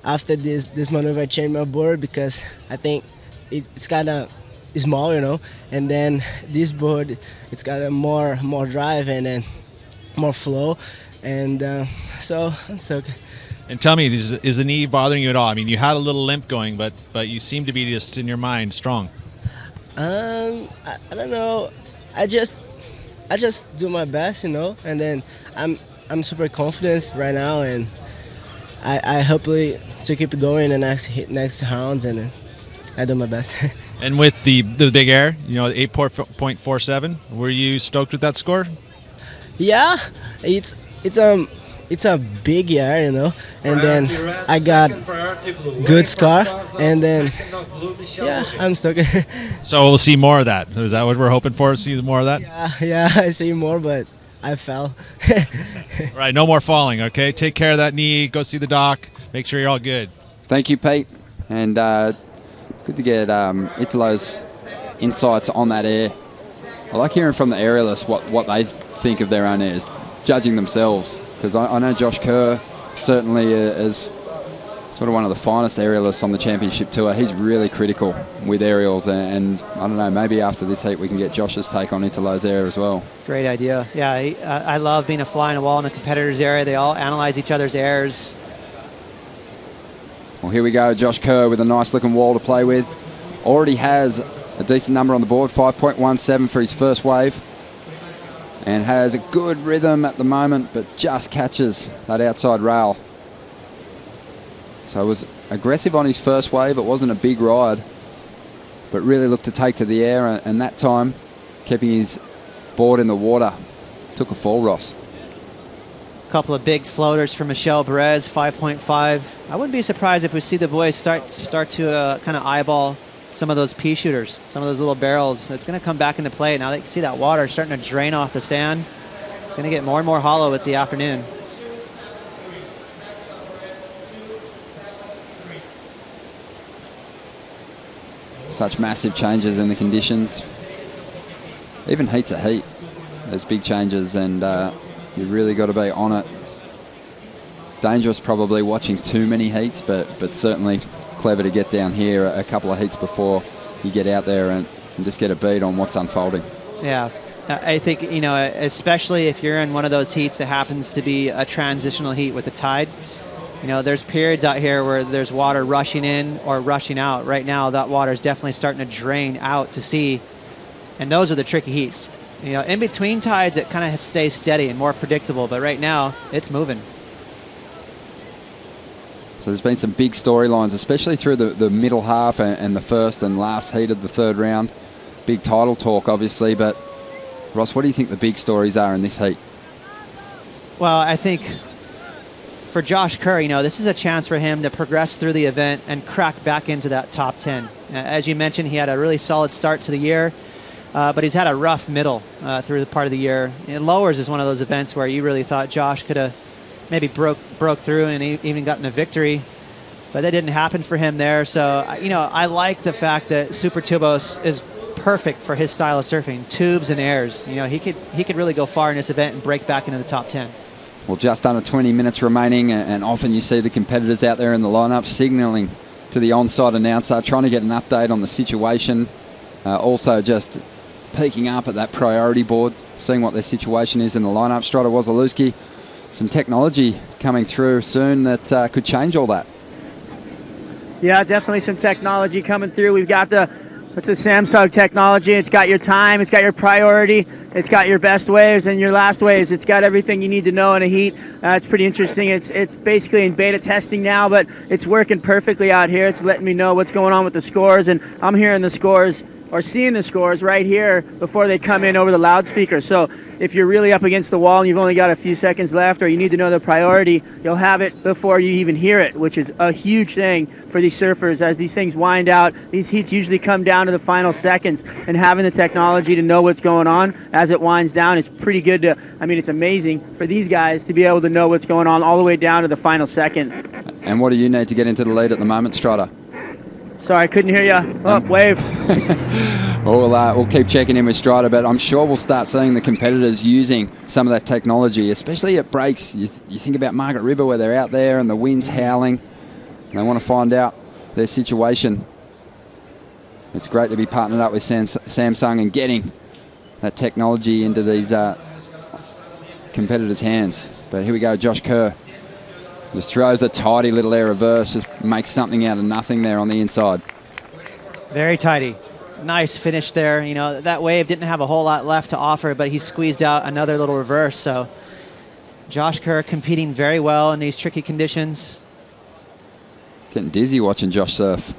[SPEAKER 8] after this maneuver I changed my board because I think it's kind of small, you know, and then this board, it's got a more drive and then more flow, and so I'm stoked.
[SPEAKER 3] And tell me, is the knee bothering you at all? I mean, you had a little limp going, but you seem to be just in your mind strong.
[SPEAKER 8] I don't know. I just do my best, you know, and then I'm super confident right now, and I hopefully to keep it going in the next rounds, and then I do my best.
[SPEAKER 3] And with the big air, you know, 8.47, were you stoked with that score?
[SPEAKER 8] Yeah, it's a big air, you know, and then I got good score, and then yeah, I'm stoked.
[SPEAKER 3] So we'll see more of that. Is that what we're hoping for? See more of that?
[SPEAKER 8] Yeah, I see more, but I fell.
[SPEAKER 3] All right, no more falling, okay? Take care of that knee. Go see the doc. Make sure you're all good.
[SPEAKER 1] Thank you, Pete. And good to get Italo's insights on that air. I like hearing from the aerialists what they think of their own airs, judging themselves. Because I know Josh Kerr certainly is sort of one of the finest aerialists on the championship tour. He's really critical with aerials, and I don't know, maybe after this heat we can get Josh's take on Italo's air as well.
[SPEAKER 2] Great idea. Yeah, I love being a fly on the wall in a competitor's area. They all analyze each other's airs.
[SPEAKER 1] Well, here we go, Josh Kerr with a nice looking wall to play with. Already has a decent number on the board, 5.17 for his first wave. And has a good rhythm at the moment, but just catches that outside rail. So it was aggressive on his first wave. It wasn't a big ride, but really looked to take to the air, and that time keeping his board in the water. Took a fall, Ross.
[SPEAKER 2] A couple of big floaters for Michel Bourez, 5.5. I wouldn't be surprised if we see the boys start to kind of eyeball some of those pea shooters, some of those little barrels. It's going to come back into play. Now that you can see that water starting to drain off the sand, it's going to get more and more hollow with the afternoon.
[SPEAKER 1] Such massive changes in the conditions. Even heat's a heat. There's big changes, and you really got to be on it. Dangerous probably watching too many heats, but certainly clever to get down here a couple of heats before you get out there and just get a beat on what's unfolding.
[SPEAKER 2] Yeah, I think, you know, especially if you're in one of those heats that happens to be a transitional heat with the tide, you know, there's periods out here where there's water rushing in or rushing out. Right now, that water is definitely starting to drain out to sea, and those are the tricky heats. You know, in between tides, it kind of stays steady and more predictable, but right now, it's moving.
[SPEAKER 1] So there's been some big storylines, especially through the middle half and the first and last heat of the third round. Big title talk, obviously, but Ross, what do you think the big stories are in this heat?
[SPEAKER 2] Well, I think for Josh Kerr, you know, this is a chance for him to progress through the event and crack back into that top 10. As you mentioned, he had a really solid start to the year, but he's had a rough middle through the part of the year. And Lowers is one of those events where you really thought Josh could have maybe broke through and even gotten a victory, but that didn't happen for him there. So, you know, I like the fact that Super Tubos is perfect for his style of surfing, tubes and airs. You know, he could really go far in this event and break back into the top 10.
[SPEAKER 1] Well, just under 20 minutes remaining, and often you see the competitors out there in the lineup signaling to the on-site announcer, trying to get an update on the situation. Also just peeking up at that priority board, seeing what their situation is in the lineup. Strada Wasilewski, some technology coming through soon that could change all that.
[SPEAKER 5] Yeah, definitely some technology coming through. We've got the Samsung technology. It's got your time, it's got your priority, it's got your best waves and your last waves. It's got everything you need to know in a heat. It's pretty interesting. It's basically in beta testing now, but it's working perfectly out here. It's letting me know what's going on with the scores, and I'm hearing the scores or seeing the scores right here before they come in over the loudspeaker. So if you're really up against the wall and you've only got a few seconds left, or you need to know the priority, you'll have it before you even hear it, which is a huge thing for these surfers as these things wind out. These heats usually come down to the final seconds, and having the technology to know what's going on as it winds down is pretty good to, I mean, it's amazing for these guys to be able to know what's going on all the way down to the final second.
[SPEAKER 1] And what do you need to get into the lead at the moment, Strada?
[SPEAKER 5] Sorry, I couldn't hear you. Oh, wave.
[SPEAKER 1] We'll keep checking in with Strada, but I'm sure we'll start seeing the competitors using some of that technology, especially at breaks. You think about Margaret River where they're out there and the wind's howling. And they want to find out their situation. It's great to be partnered up with Samsung and getting that technology into these competitors' hands. But here we go, Josh Kerr. Just throws a tidy little air reverse, just makes something out of nothing there on the inside.
[SPEAKER 2] Very tidy. Nice finish there. You know, that wave didn't have a whole lot left to offer, but he squeezed out another little reverse. So Josh Kerr competing very well in these tricky conditions.
[SPEAKER 1] Getting dizzy watching Josh surf.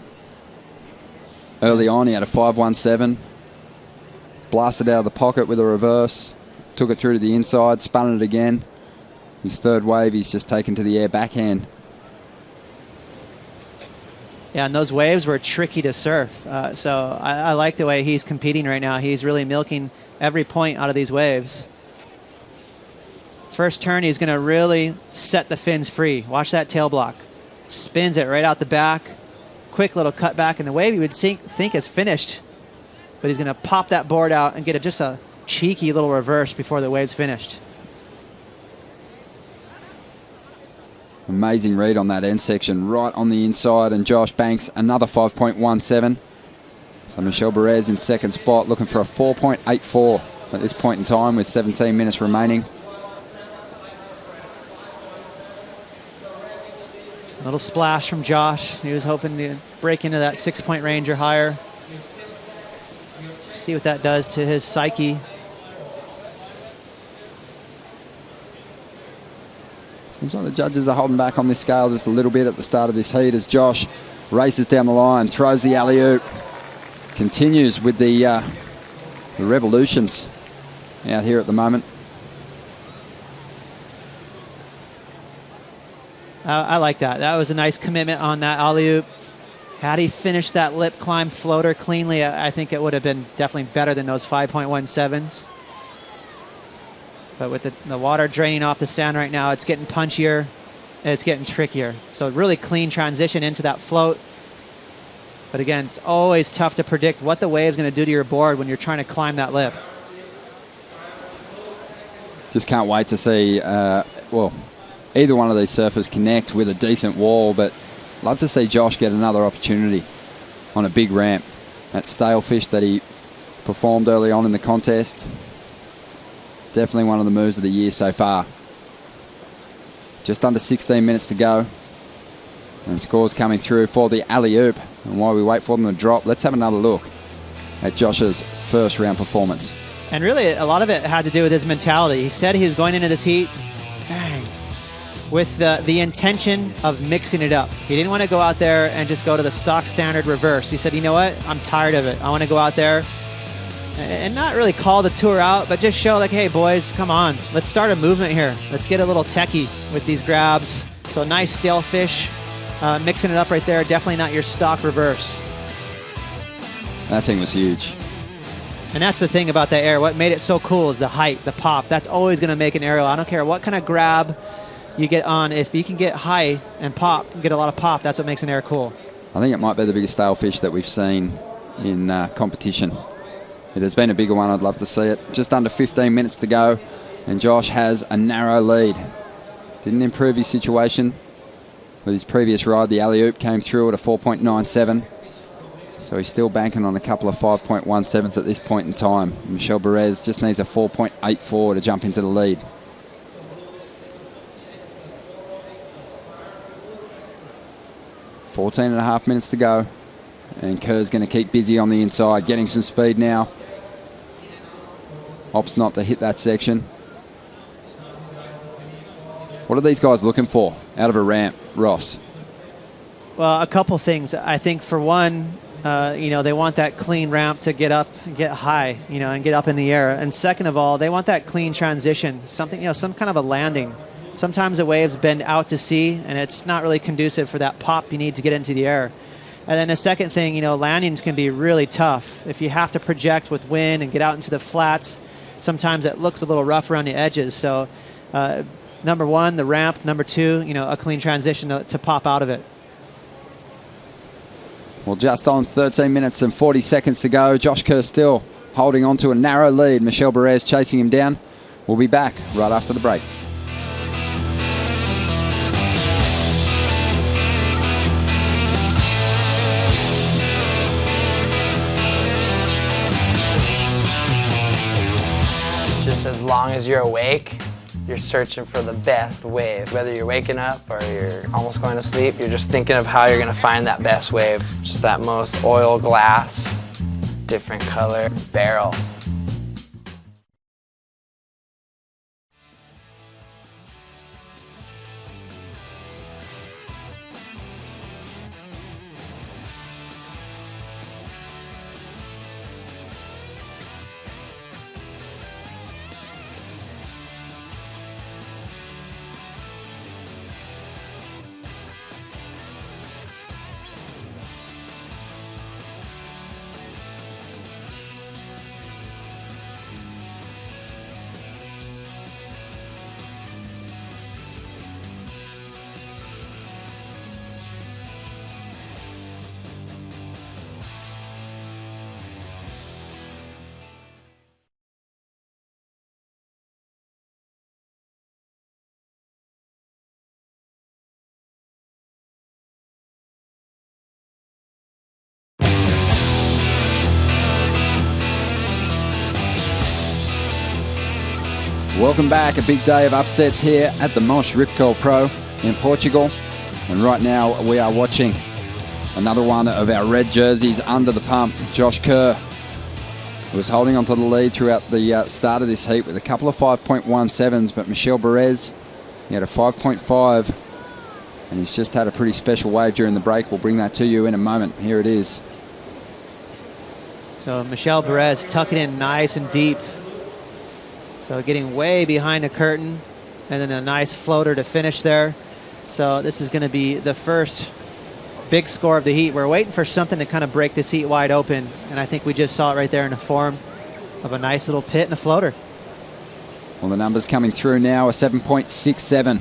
[SPEAKER 1] Early on, he had a 5.17. Blasted out of the pocket with a reverse. Took it through to the inside, spun it again. His third wave, he's just taken to the air backhand.
[SPEAKER 2] Yeah, and those waves were tricky to surf. So I like the way he's competing right now. He's really milking every point out of these waves. First turn, he's going to really set the fins free. Watch that tail block. Spins it right out the back. Quick little cut back, and the wave you would think is finished. But he's going to pop that board out and get just a cheeky little reverse before the wave's finished.
[SPEAKER 1] Amazing read on that end section, right on the inside, and Josh banks another 5.17. So Michel Bourez in second spot, looking for a 4.84 at this point in time with 17 minutes remaining.
[SPEAKER 2] A little splash from Josh. He was hoping to break into that 6-point range or higher. See what that does to his psyche.
[SPEAKER 1] Seems like the judges are holding back on this scale just a little bit at the start of this heat as Josh races down the line, throws the alley-oop, continues with the revolutions out here at the moment.
[SPEAKER 2] I like that. That was a nice commitment on that alley-oop. Had he finished that lip climb floater cleanly, I think it would have been definitely better than those 5.17s. But with the water draining off the sand right now, it's getting punchier, and it's getting trickier. So really clean transition into that float. But again, it's always tough to predict what the wave's going to do to your board when you're trying to climb that lip.
[SPEAKER 1] Just can't wait to see, well, either one of these surfers connect with a decent wall, but love to see Josh get another opportunity on a big ramp. That stalefish that he performed early on in the contest. Definitely one of the moves of the year so far. Just under 16 minutes to go. And scores coming through for the alley-oop. And while we wait for them to drop, let's have another look at Josh's first round performance.
[SPEAKER 2] And really, a lot of it had to do with his mentality. He said he was going into this heat, bang, with the intention of mixing it up. He didn't want to go out there and just go to the stock standard reverse. He said, you know what, I'm tired of it. I want to go out there and not really call the tour out, but just show like, hey boys, come on, let's start a movement here. Let's get a little techie with these grabs. So nice stale fish, mixing it up right there. Definitely not your stock reverse.
[SPEAKER 1] That thing was huge.
[SPEAKER 2] And that's the thing about that air. What made it so cool is the height, the pop. That's always going to make an aerial. I don't care what kind of grab you get on. If you can get high and pop, get a lot of pop, that's what makes an air cool.
[SPEAKER 1] I think it might be the biggest stale fish that we've seen in competition. It has been a bigger one. I'd love to see it. Just under 15 minutes to go, and Josh has a narrow lead. Didn't improve his situation with his previous ride. The alley-oop came through at a 4.97. So he's still banking on a couple of 5.17s at this point in time. Michel Bourez just needs a 4.84 to jump into the lead. .14.5 minutes to go. And Kerr's going to keep busy on the inside, getting some speed now. Opts not to hit that section. What are these guys looking for out of a ramp, Ross?
[SPEAKER 2] Well, a couple things. I think for one, they want that clean ramp to get up and get high, and get up in the air. And second of all, they want that clean transition, something, some kind of a landing. Sometimes the waves bend out to sea, and it's not really conducive for that pop you need to get into the air. And then the second thing, landings can be really tough. If you have to project with wind and get out into the flats, sometimes it looks a little rough around the edges. So number one, the ramp. Number two, a clean transition to pop out of it.
[SPEAKER 1] Well, just on 13 minutes and 40 seconds to go. Josh Kerr still holding on to a narrow lead. Michel Bourez chasing him down. We'll be back right after the break.
[SPEAKER 9] Just as long as you're awake, you're searching for the best wave. Whether you're waking up or you're almost going to sleep, you're just thinking of how you're going to find that best wave. Just that most oil glass, different color barrel.
[SPEAKER 1] Welcome back. A big day of upsets here at the Moche Rip Curl Pro in Portugal. And right now we are watching another one of our red jerseys under the pump, Josh Kerr, who was holding onto the lead throughout the start of this heat with a couple of 5.17s, but Michel Bourez, he had a 5.5, and he's just had a pretty special wave during the break. We'll bring that to you in a moment. Here it is.
[SPEAKER 2] So Michel Bourez tucking in nice and deep. So getting way behind the curtain, and then a nice floater to finish there. So this is going to be the first big score of the heat. We're waiting for something to kind of break this heat wide open, and I think we just saw it right there in the form of a nice little pit and a floater.
[SPEAKER 1] Well, the numbers coming through now, a 7.67,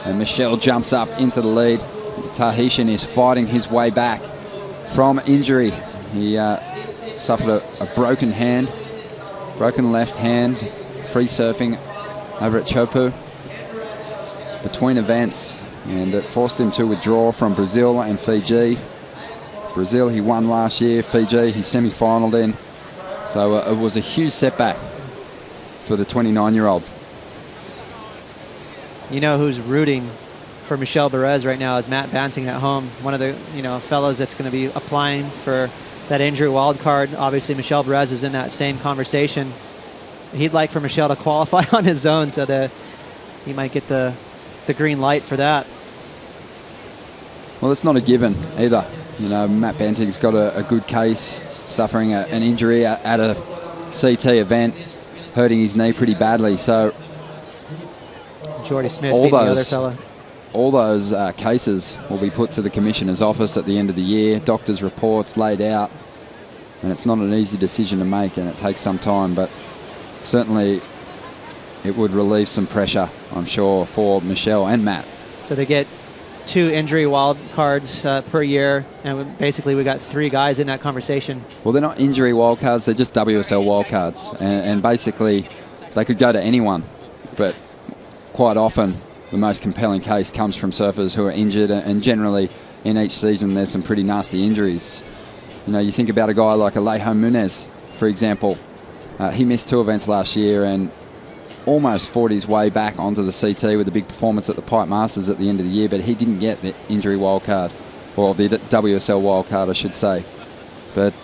[SPEAKER 1] and Michel jumps up into the lead. The Tahitian is fighting his way back from injury. He suffered a broken hand, broken left hand, free surfing over at Chopu between events, and it forced him to withdraw from Brazil and Fiji. Brazil he won last year, Fiji he semi-finaled in, so it was a huge setback for the 29-year-old.
[SPEAKER 2] You know who's rooting for Michel Bourez right now is Matt Banting at home, one of the fellows that's going to be applying for that injury wild card. Obviously Michel Bourez is in that same conversation. He'd like for Michel to qualify on his own so that he might get the green light for that.
[SPEAKER 1] Well, it's not a given either. You know, Matt Banting's got a good case, suffering an injury at a CT event, hurting his knee pretty badly. So
[SPEAKER 2] Jordy Smith being the other fella.
[SPEAKER 1] All those cases will be put to the Commissioner's office at the end of the year. Doctors' reports laid out, and it's not an easy decision to make, and it takes some time, but certainly it would relieve some pressure, I'm sure, for Michel and Matt.
[SPEAKER 2] So they get 2 injury wild cards per year, and basically we got 3 guys in that conversation.
[SPEAKER 1] Well, they're not injury wild cards, they're just WSL wild cards, and basically they could go to anyone, but quite often the most compelling case comes from surfers who are injured, and generally in each season there's some pretty nasty injuries. You know, you think about a guy like Alejo Munez, for example. He missed 2 events last year and almost fought his way back onto the CT with a big performance at the Pipe Masters at the end of the year, but he didn't get the injury wild card, or the WSL wild card, I should say. But,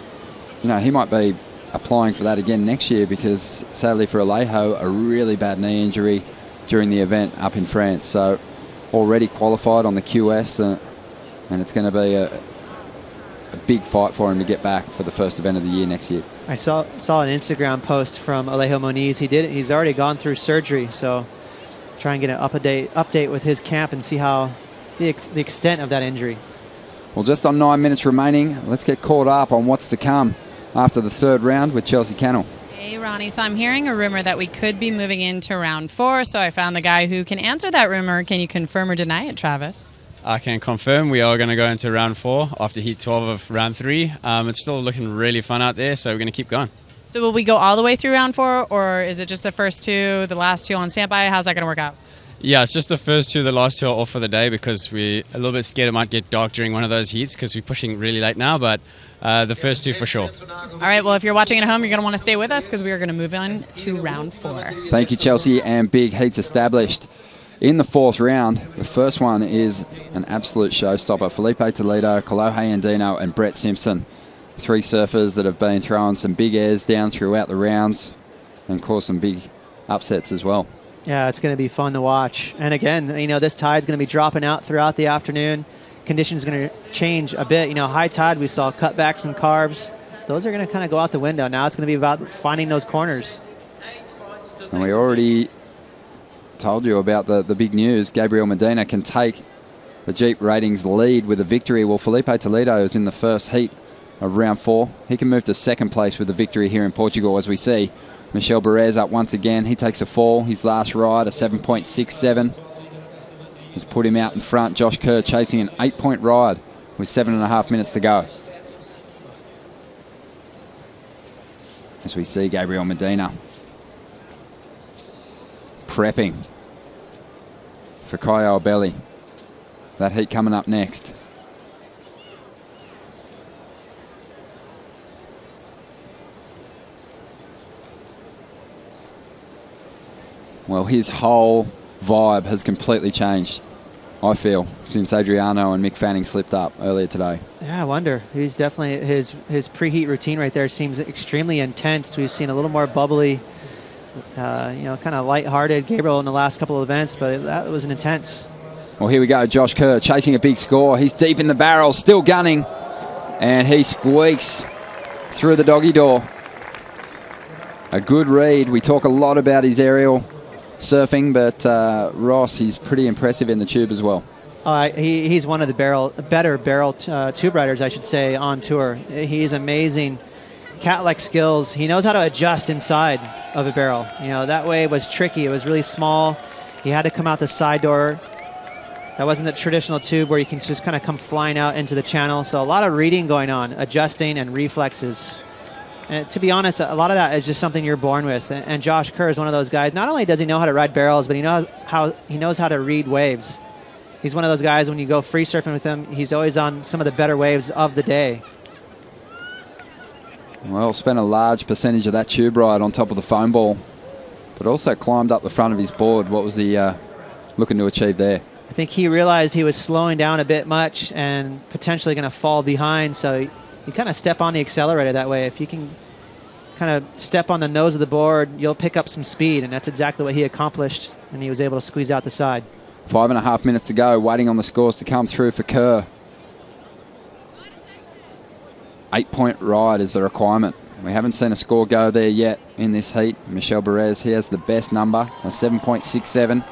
[SPEAKER 1] you know, he might be applying for that again next year because, sadly for Alejo, a really bad knee injury during the event up in France. So already qualified on the QS, and it's going to be a big fight for him to get back for the first event of the year next year.
[SPEAKER 2] I saw an Instagram post from Alejo Moniz. He's already gone through surgery, so try and get an update with his camp and see how the extent of that injury.
[SPEAKER 1] Well, just on 9 minutes remaining, let's get caught up on what's to come after the 3rd round with Chelsea Cannell.
[SPEAKER 6] Hey, Ronnie. So I'm hearing a rumor that we could be moving into round 4, so I found the guy who can answer that rumor. Can you confirm or deny it, Travis?
[SPEAKER 10] I can confirm we are going to go into round 4 after heat 12 of round 3. It's still looking really fun out there, so we're going to keep going.
[SPEAKER 6] So will we go all the way through round 4, or is it just the first 2, the last 2 on standby? How's that going to work out?
[SPEAKER 10] Yeah, it's just the first 2, the last 2 are off for the day because we're a little bit scared it might get dark during one of those heats because we're pushing really late now, but the first 2 for sure.
[SPEAKER 6] All right, well, if you're watching at home, you're going to want to stay with us because we are going to move on to round 4.
[SPEAKER 1] Thank you, Chelsea, and big heats established. In the 4th round, the first one is an absolute showstopper. Felipe Toledo, Kolohe Andino, and Brett Simpson. 3 surfers that have been throwing some big airs down throughout the rounds and caused some big upsets as well.
[SPEAKER 2] Yeah, it's going to be fun to watch. And again, you know, this tide's going to be dropping out throughout the afternoon. Conditions going to change a bit. You know, high tide, we saw cutbacks and carves. Those are going to kind of go out the window. Now it's going to be about finding those corners.
[SPEAKER 1] And we already told you about the big news. Gabriel Medina can take the Jeep ratings lead with a victory. Well, Felipe Toledo is in the first heat of round 4. He can move to 2nd place with a victory here in Portugal, as we see Michel Bourez up once again. He takes a fall. His last ride, a 7.67, has put him out in front. Josh Kerr chasing an 8-point ride with 7.5 minutes to go. As we see Gabriel Medina prepping for Caio Belli. That heat coming up next. Well, his whole vibe has completely changed, I feel, since Adriano and Mick Fanning slipped up earlier today.
[SPEAKER 2] Yeah, I wonder. He's definitely, his preheat routine right there seems extremely intense. We've seen a little more bubbly, kind of lighthearted Gabriel in the last couple of events, but that was an intense.
[SPEAKER 1] Well, here we go. Josh Kerr chasing a big score. He's deep in the barrel, still gunning, and he squeaks through the doggy door. A good read. We talk a lot about his aerial surfing, but Ross, he's pretty impressive in the tube as well.
[SPEAKER 2] He's one of the better barrel tube riders, I should say, on tour. He's amazing. Cat-like skills. He knows how to adjust inside of a barrel. That wave was tricky. It was really small. He had to come out the side door. That wasn't the traditional tube where you can just kind of come flying out into the channel. So a lot of reading going on, adjusting and reflexes. And to be honest, a lot of that is just something you're born with. And Josh Kerr is one of those guys. Not only does he know how to ride barrels, but he knows how to read waves. He's one of those guys, when you go free surfing with him, he's always on some of the better waves of the day.
[SPEAKER 1] Well, spent a large percentage of that tube ride on top of the foam ball, but also climbed up the front of his board. What was he looking to achieve there?
[SPEAKER 2] I think he realized he was slowing down a bit much and potentially going to fall behind, so you kind of step on the accelerator that way. If you can kind of step on the nose of the board, you'll pick up some speed, and that's exactly what he accomplished, and he was able to squeeze out the side.
[SPEAKER 1] 5.5 minutes to go, waiting on the scores to come through for Kerr. 8-point ride is the requirement. We haven't seen a score go there yet in this heat. Michel Bourez, he has the best number, a 7.67.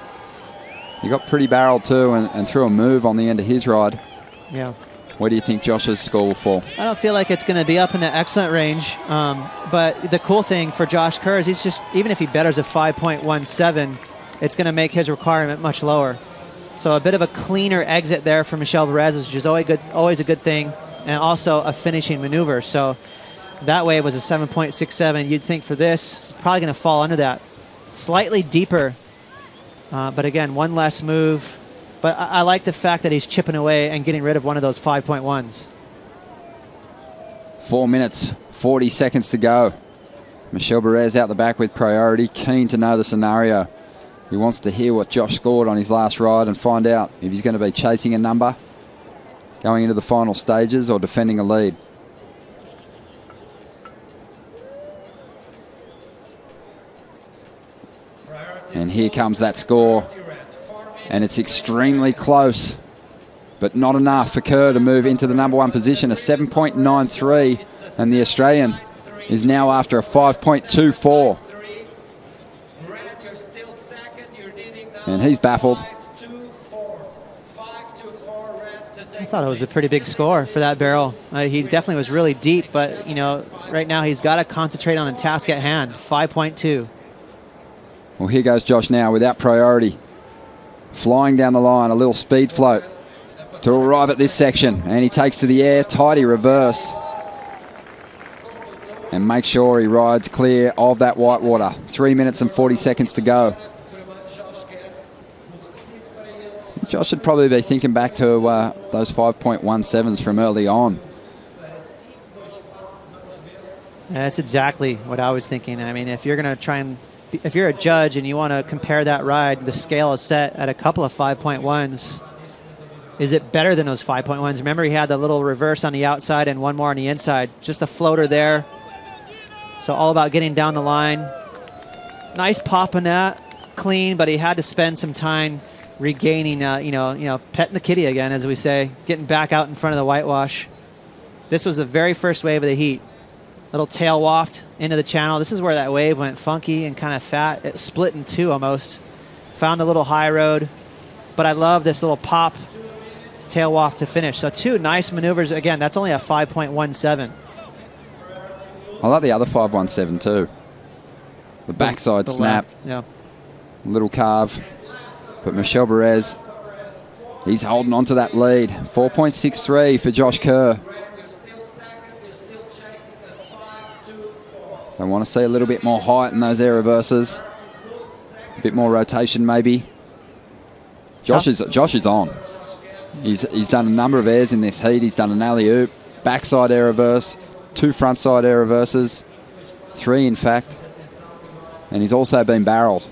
[SPEAKER 1] He got pretty barreled too and threw a move on the end of his ride.
[SPEAKER 2] Yeah.
[SPEAKER 1] Where do you think Josh's score will fall?
[SPEAKER 2] I don't feel like it's going to be up in the excellent range. But the cool thing for Josh Kerr is he's just, even if he betters a 5.17, it's going to make his requirement much lower. So a bit of a cleaner exit there for Michel Bourez, which is always a good thing, and also a finishing maneuver. So that wave was a 7.67. You'd think for this, it's probably going to fall under that. Slightly deeper, but again, one less move. But I like the fact that he's chipping away and getting rid of one of those 5.1s.
[SPEAKER 1] 4 minutes, 40 seconds to go. Michel Bourez out the back with priority, keen to know the scenario. He wants to hear what Josh scored on his last ride and find out if he's going to be chasing a number, going into the final stages, or defending a lead. And here comes that score. And it's extremely close, but not enough for Kerr to move into the number one position, a 7.93. And the Australian is now after a 5.24. And he's baffled.
[SPEAKER 2] I thought it was a pretty big score for that barrel. He definitely was really deep, but right now he's got to concentrate on the task at hand. 5.2.
[SPEAKER 1] Well, here goes Josh now without priority. Flying down the line, a little speed float to arrive at this section. And he takes to the air, tidy reverse. And make sure he rides clear of that white water. 3 minutes and 40 seconds to go. Josh should probably be thinking back to those 5.17s from early on.
[SPEAKER 2] That's exactly what I was thinking. I mean, if you're going to try and, if you're a judge and you want to compare that ride, the scale is set at a couple of 5.1s. Is it better than those 5.1s? Remember, he had the little reverse on the outside and one more on the inside. Just a floater there. So all about getting down the line. Nice pop in that, clean, but he had to spend some time regaining, petting the kitty again, as we say, getting back out in front of the whitewash. This was the very first wave of the heat. Little tail waft into the channel. This is where that wave went funky and kind of fat. It split in two almost. Found a little high road. But I love this little pop tail waft to finish. So two nice maneuvers. Again, that's only a 5.17.
[SPEAKER 1] I like the other 5.17 too. The backside snap.
[SPEAKER 2] Left, yeah.
[SPEAKER 1] Little carve. But Michel Bourez, he's holding on to that lead. 4.63 for Josh Kerr. They want to see a little bit more height in those air reverses. A bit more rotation maybe. Josh is on. He's done a number of airs in this heat. He's done an alley-oop, backside air reverse, 2 frontside air reverses, 3 in fact. And he's also been barreled.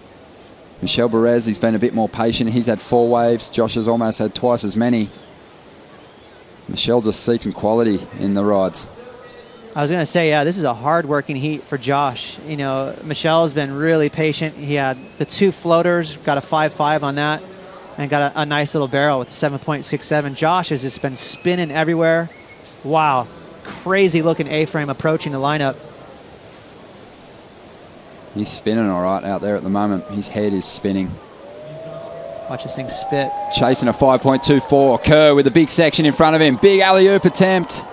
[SPEAKER 1] Michel Bourez, he's been a bit more patient. He's had 4 waves. Josh has almost had twice as many. Michel just seeking quality in the rides.
[SPEAKER 2] I was going to say, yeah, this is a hard-working heat for Josh. You know, Michel's been really patient. He had the 2 floaters, got a 5.5 on that, and got a nice little barrel with a 7.67. Josh has just been spinning everywhere. Wow, crazy-looking A-frame approaching the lineup.
[SPEAKER 1] He's spinning all right out there at the moment. His head is spinning.
[SPEAKER 2] Watch this thing spit.
[SPEAKER 1] Chasing a 5.24. Kerr with a big section in front of him. Big alley-oop attempt.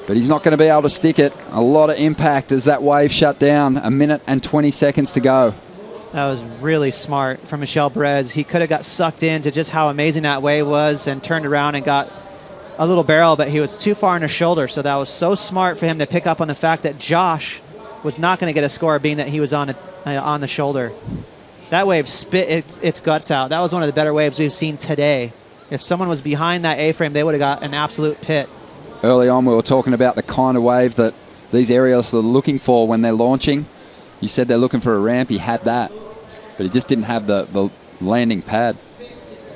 [SPEAKER 1] But he's not going to be able to stick it. A lot of impact as that wave shut down. 1 minute and 20 seconds to go.
[SPEAKER 2] That was really smart from Michel Bourez. He could have got sucked into just how amazing that wave was and turned around and got a little barrel, but he was too far on his shoulder. So that was so smart for him to pick up on the fact that Josh was not going to get a score, being that he was on the shoulder. That wave spit its guts out. That was one of the better waves we've seen today. If someone was behind that A-frame, they would have got an absolute pit.
[SPEAKER 1] Early on, we were talking about the kind of wave that these aerialists are looking for when they're launching. You said they're looking for a ramp. He had that, but he just didn't have the landing pad.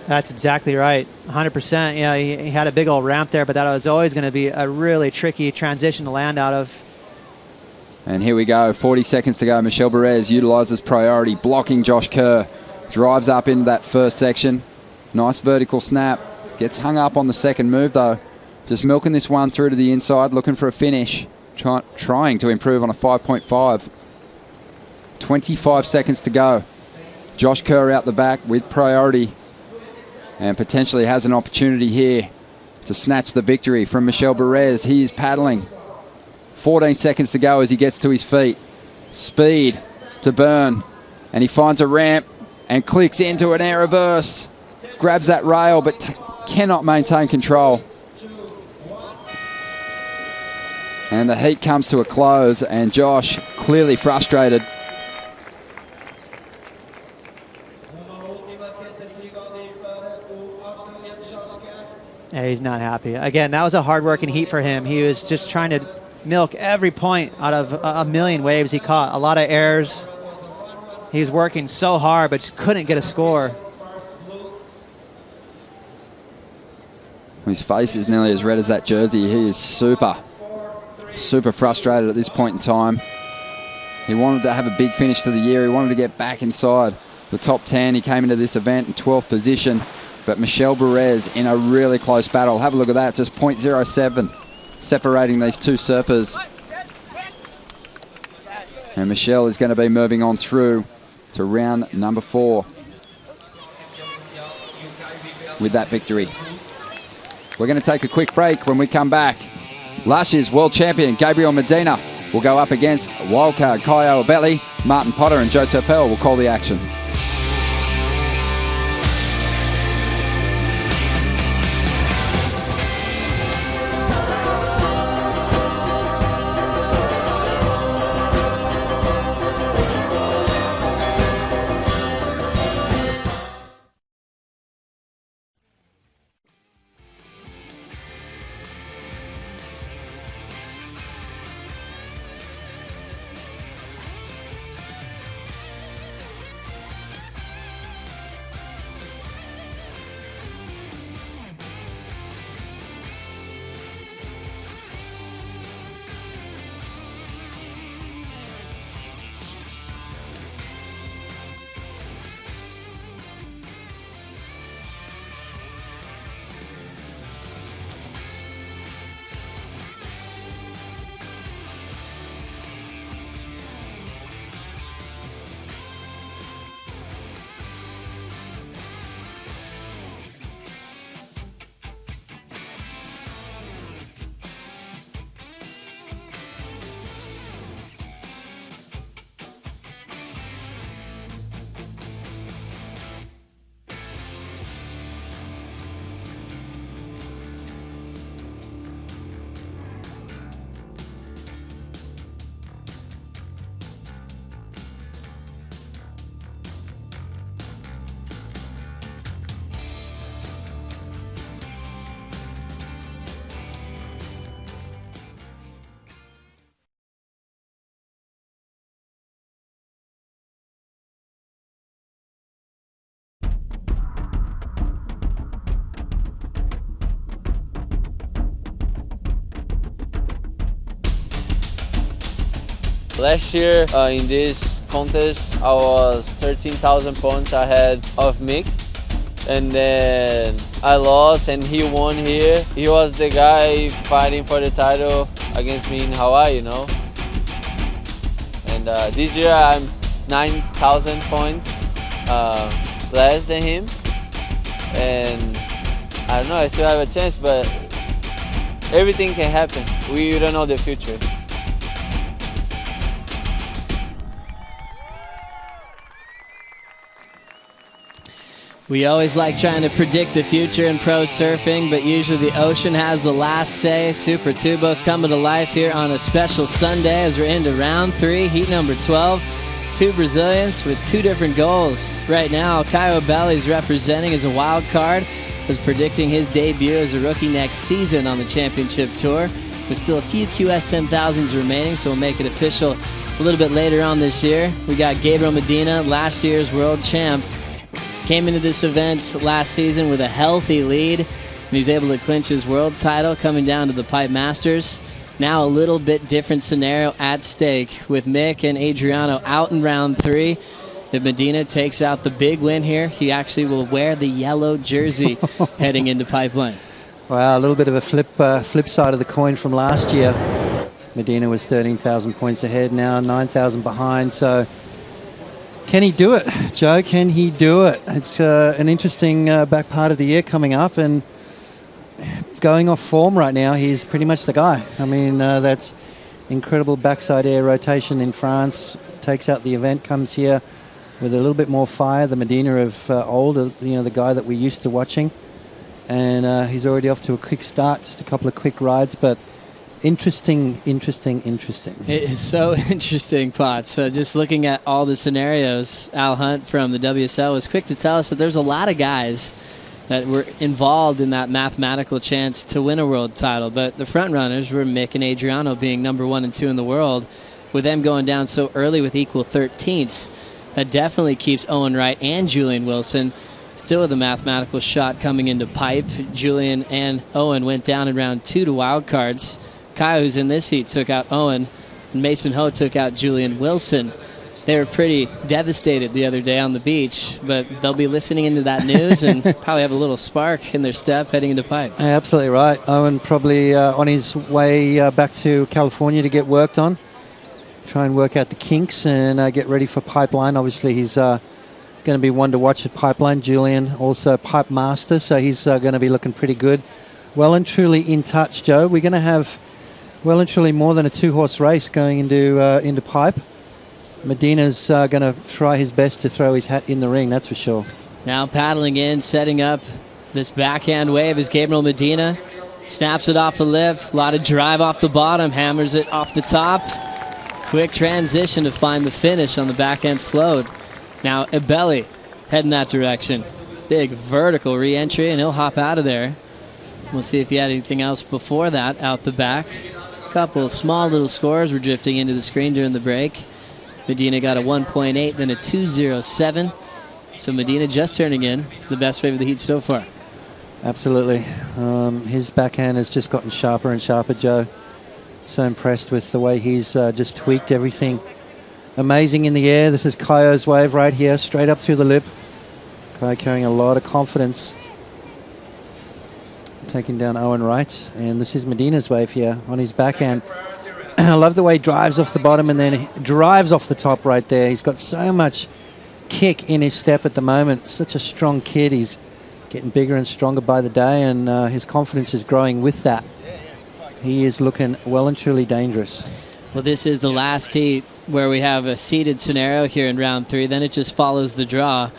[SPEAKER 2] That's exactly right. 100%. Yeah, he had a big old ramp there, but that was always going to be a really tricky transition to land out of.
[SPEAKER 1] And here we go, 40 seconds to go. Michel Bourez utilises priority, blocking Josh Kerr. Drives up into that first section. Nice vertical snap. Gets hung up on the second move, though. Just milking this one through to the inside, looking for a finish. Trying to improve on a 5.5. 25 seconds to go. Josh Kerr out the back with priority. And potentially has an opportunity here to snatch the victory from Michel Bourez. He is paddling. 14 seconds to go as he gets to his feet. Speed to burn. And he finds a ramp and clicks into an air reverse. Grabs that rail but cannot maintain control. And the heat comes to a close, and Josh clearly frustrated.
[SPEAKER 2] Yeah, he's not happy. Again, that was a hard-working heat for him. He was just trying to milk every point out of a million waves he caught. A lot of airs. He was working so hard, but just couldn't get a score.
[SPEAKER 1] His face is nearly as red as that jersey. He is super frustrated at this point in time. He wanted to have a big finish to the year. He wanted to get back inside the top 10. He came into this event in 12th position. But Michel Bourez in a really close battle. Have a look at that, just 0.07 separating these two surfers. And Michel is going to be moving on through to round number 4 with that victory. We're going to take a quick break. When we come back, last year's world champion Gabriel Medina will go up against wildcard Kaio Abelli. Martin Potter and Joe Turpel will call the action.
[SPEAKER 11] Last year in this contest, I was 13,000 points ahead of Mick. And then I lost and he won here. He was the guy fighting for the title against me in Hawaii, you know. And this year I'm 9,000 points less than him. And I don't know, I still have a chance, but everything can happen. We don't know the future.
[SPEAKER 12] We always like trying to predict the future in pro surfing, but usually the ocean has the last say. Super Tubos coming to life here on a special Sunday as we're into round 3, heat number 12. 2 Brazilians with 2 different goals. Right now, Caio Belli's representing as a wild card, was predicting his debut as a rookie next season on the championship tour. With still a few QS 10,000s remaining, so we'll make it official a little bit later on this year. We got Gabriel Medina, last year's world champ. Came into this event last season with a healthy lead, and he's able to clinch his world title coming down to the Pipe Masters. Now a little bit different scenario at stake with Mick and Adriano out in round 3. If Medina takes out the big win here, he actually will wear the yellow jersey heading into Pipeline.
[SPEAKER 13] Wow, a little bit of a flip side of the coin from last year. Medina was 13,000 points ahead, now 9,000 behind, so can he do it, Joe? Can he do it? It's an interesting back part of the year coming up, and going off form right now, he's pretty much the guy. I mean, that's incredible backside air rotation in France, takes out the event, comes here with a little bit more fire, the Medina of old, the guy that we're used to watching. And he's already off to a quick start, just a couple of quick rides, but interesting. It
[SPEAKER 12] is so interesting, Potts. So just looking at all the scenarios, Al Hunt from the WSL was quick to tell us that there's a lot of guys that were involved in that mathematical chance to win a world title. But the front runners were Mick and Adriano being number 1 and 2 in the world. With them going down so early with equal 13ths, that definitely keeps Owen Wright and Julian Wilson still with a mathematical shot coming into Pipe. Julian and Owen went down in round 2 to wild cards. Caio, who's in this heat, took out Owen, and Mason Ho took out Julian Wilson. They were pretty devastated the other day on the beach, but they'll be listening into that news and probably have a little spark in their step heading into Pipe.
[SPEAKER 13] Absolutely right. Owen probably on his way back to California to get worked on. Try and work out the kinks and get ready for Pipeline. Obviously, he's going to be one to watch at Pipeline. Julian, also Pipe Master, so he's going to be looking pretty good. Well and truly in touch, Joe. We're going to have well and truly more than a 2-horse race going into Pipe. Medina's going to try his best to throw his hat in the ring, that's for sure.
[SPEAKER 12] Now paddling in, setting up this backhand wave is Gabriel Medina. Snaps it off the lip, a lot of drive off the bottom, hammers it off the top. Quick transition to find the finish on the backhand float. Now Ebeli heading that direction. Big vertical re-entry, and he'll hop out of there. We'll see if he had anything else before that out the back. A couple small little scores were drifting into the screen during the break. Medina got a 1.8, then a 2.07. So Medina just turning in the best wave of the heat so far.
[SPEAKER 13] Absolutely. His backhand has just gotten sharper and sharper, Joe. So impressed with the way he's just tweaked everything. Amazing in the air. This is Caio's wave right here, straight up through the lip. Caio carrying a lot of confidence. Taking down Owen Wright. And this is Medina's wave here on his backhand. I love the way he drives off the bottom and then he drives off the top right there. He's got so much kick in his step at the moment. Such a strong kid. He's getting bigger and stronger by the day, and his confidence is growing with that. He is looking well and truly dangerous.
[SPEAKER 12] Well, this is the last heat where we have a seeded scenario here in round 3. Then it just follows the draw.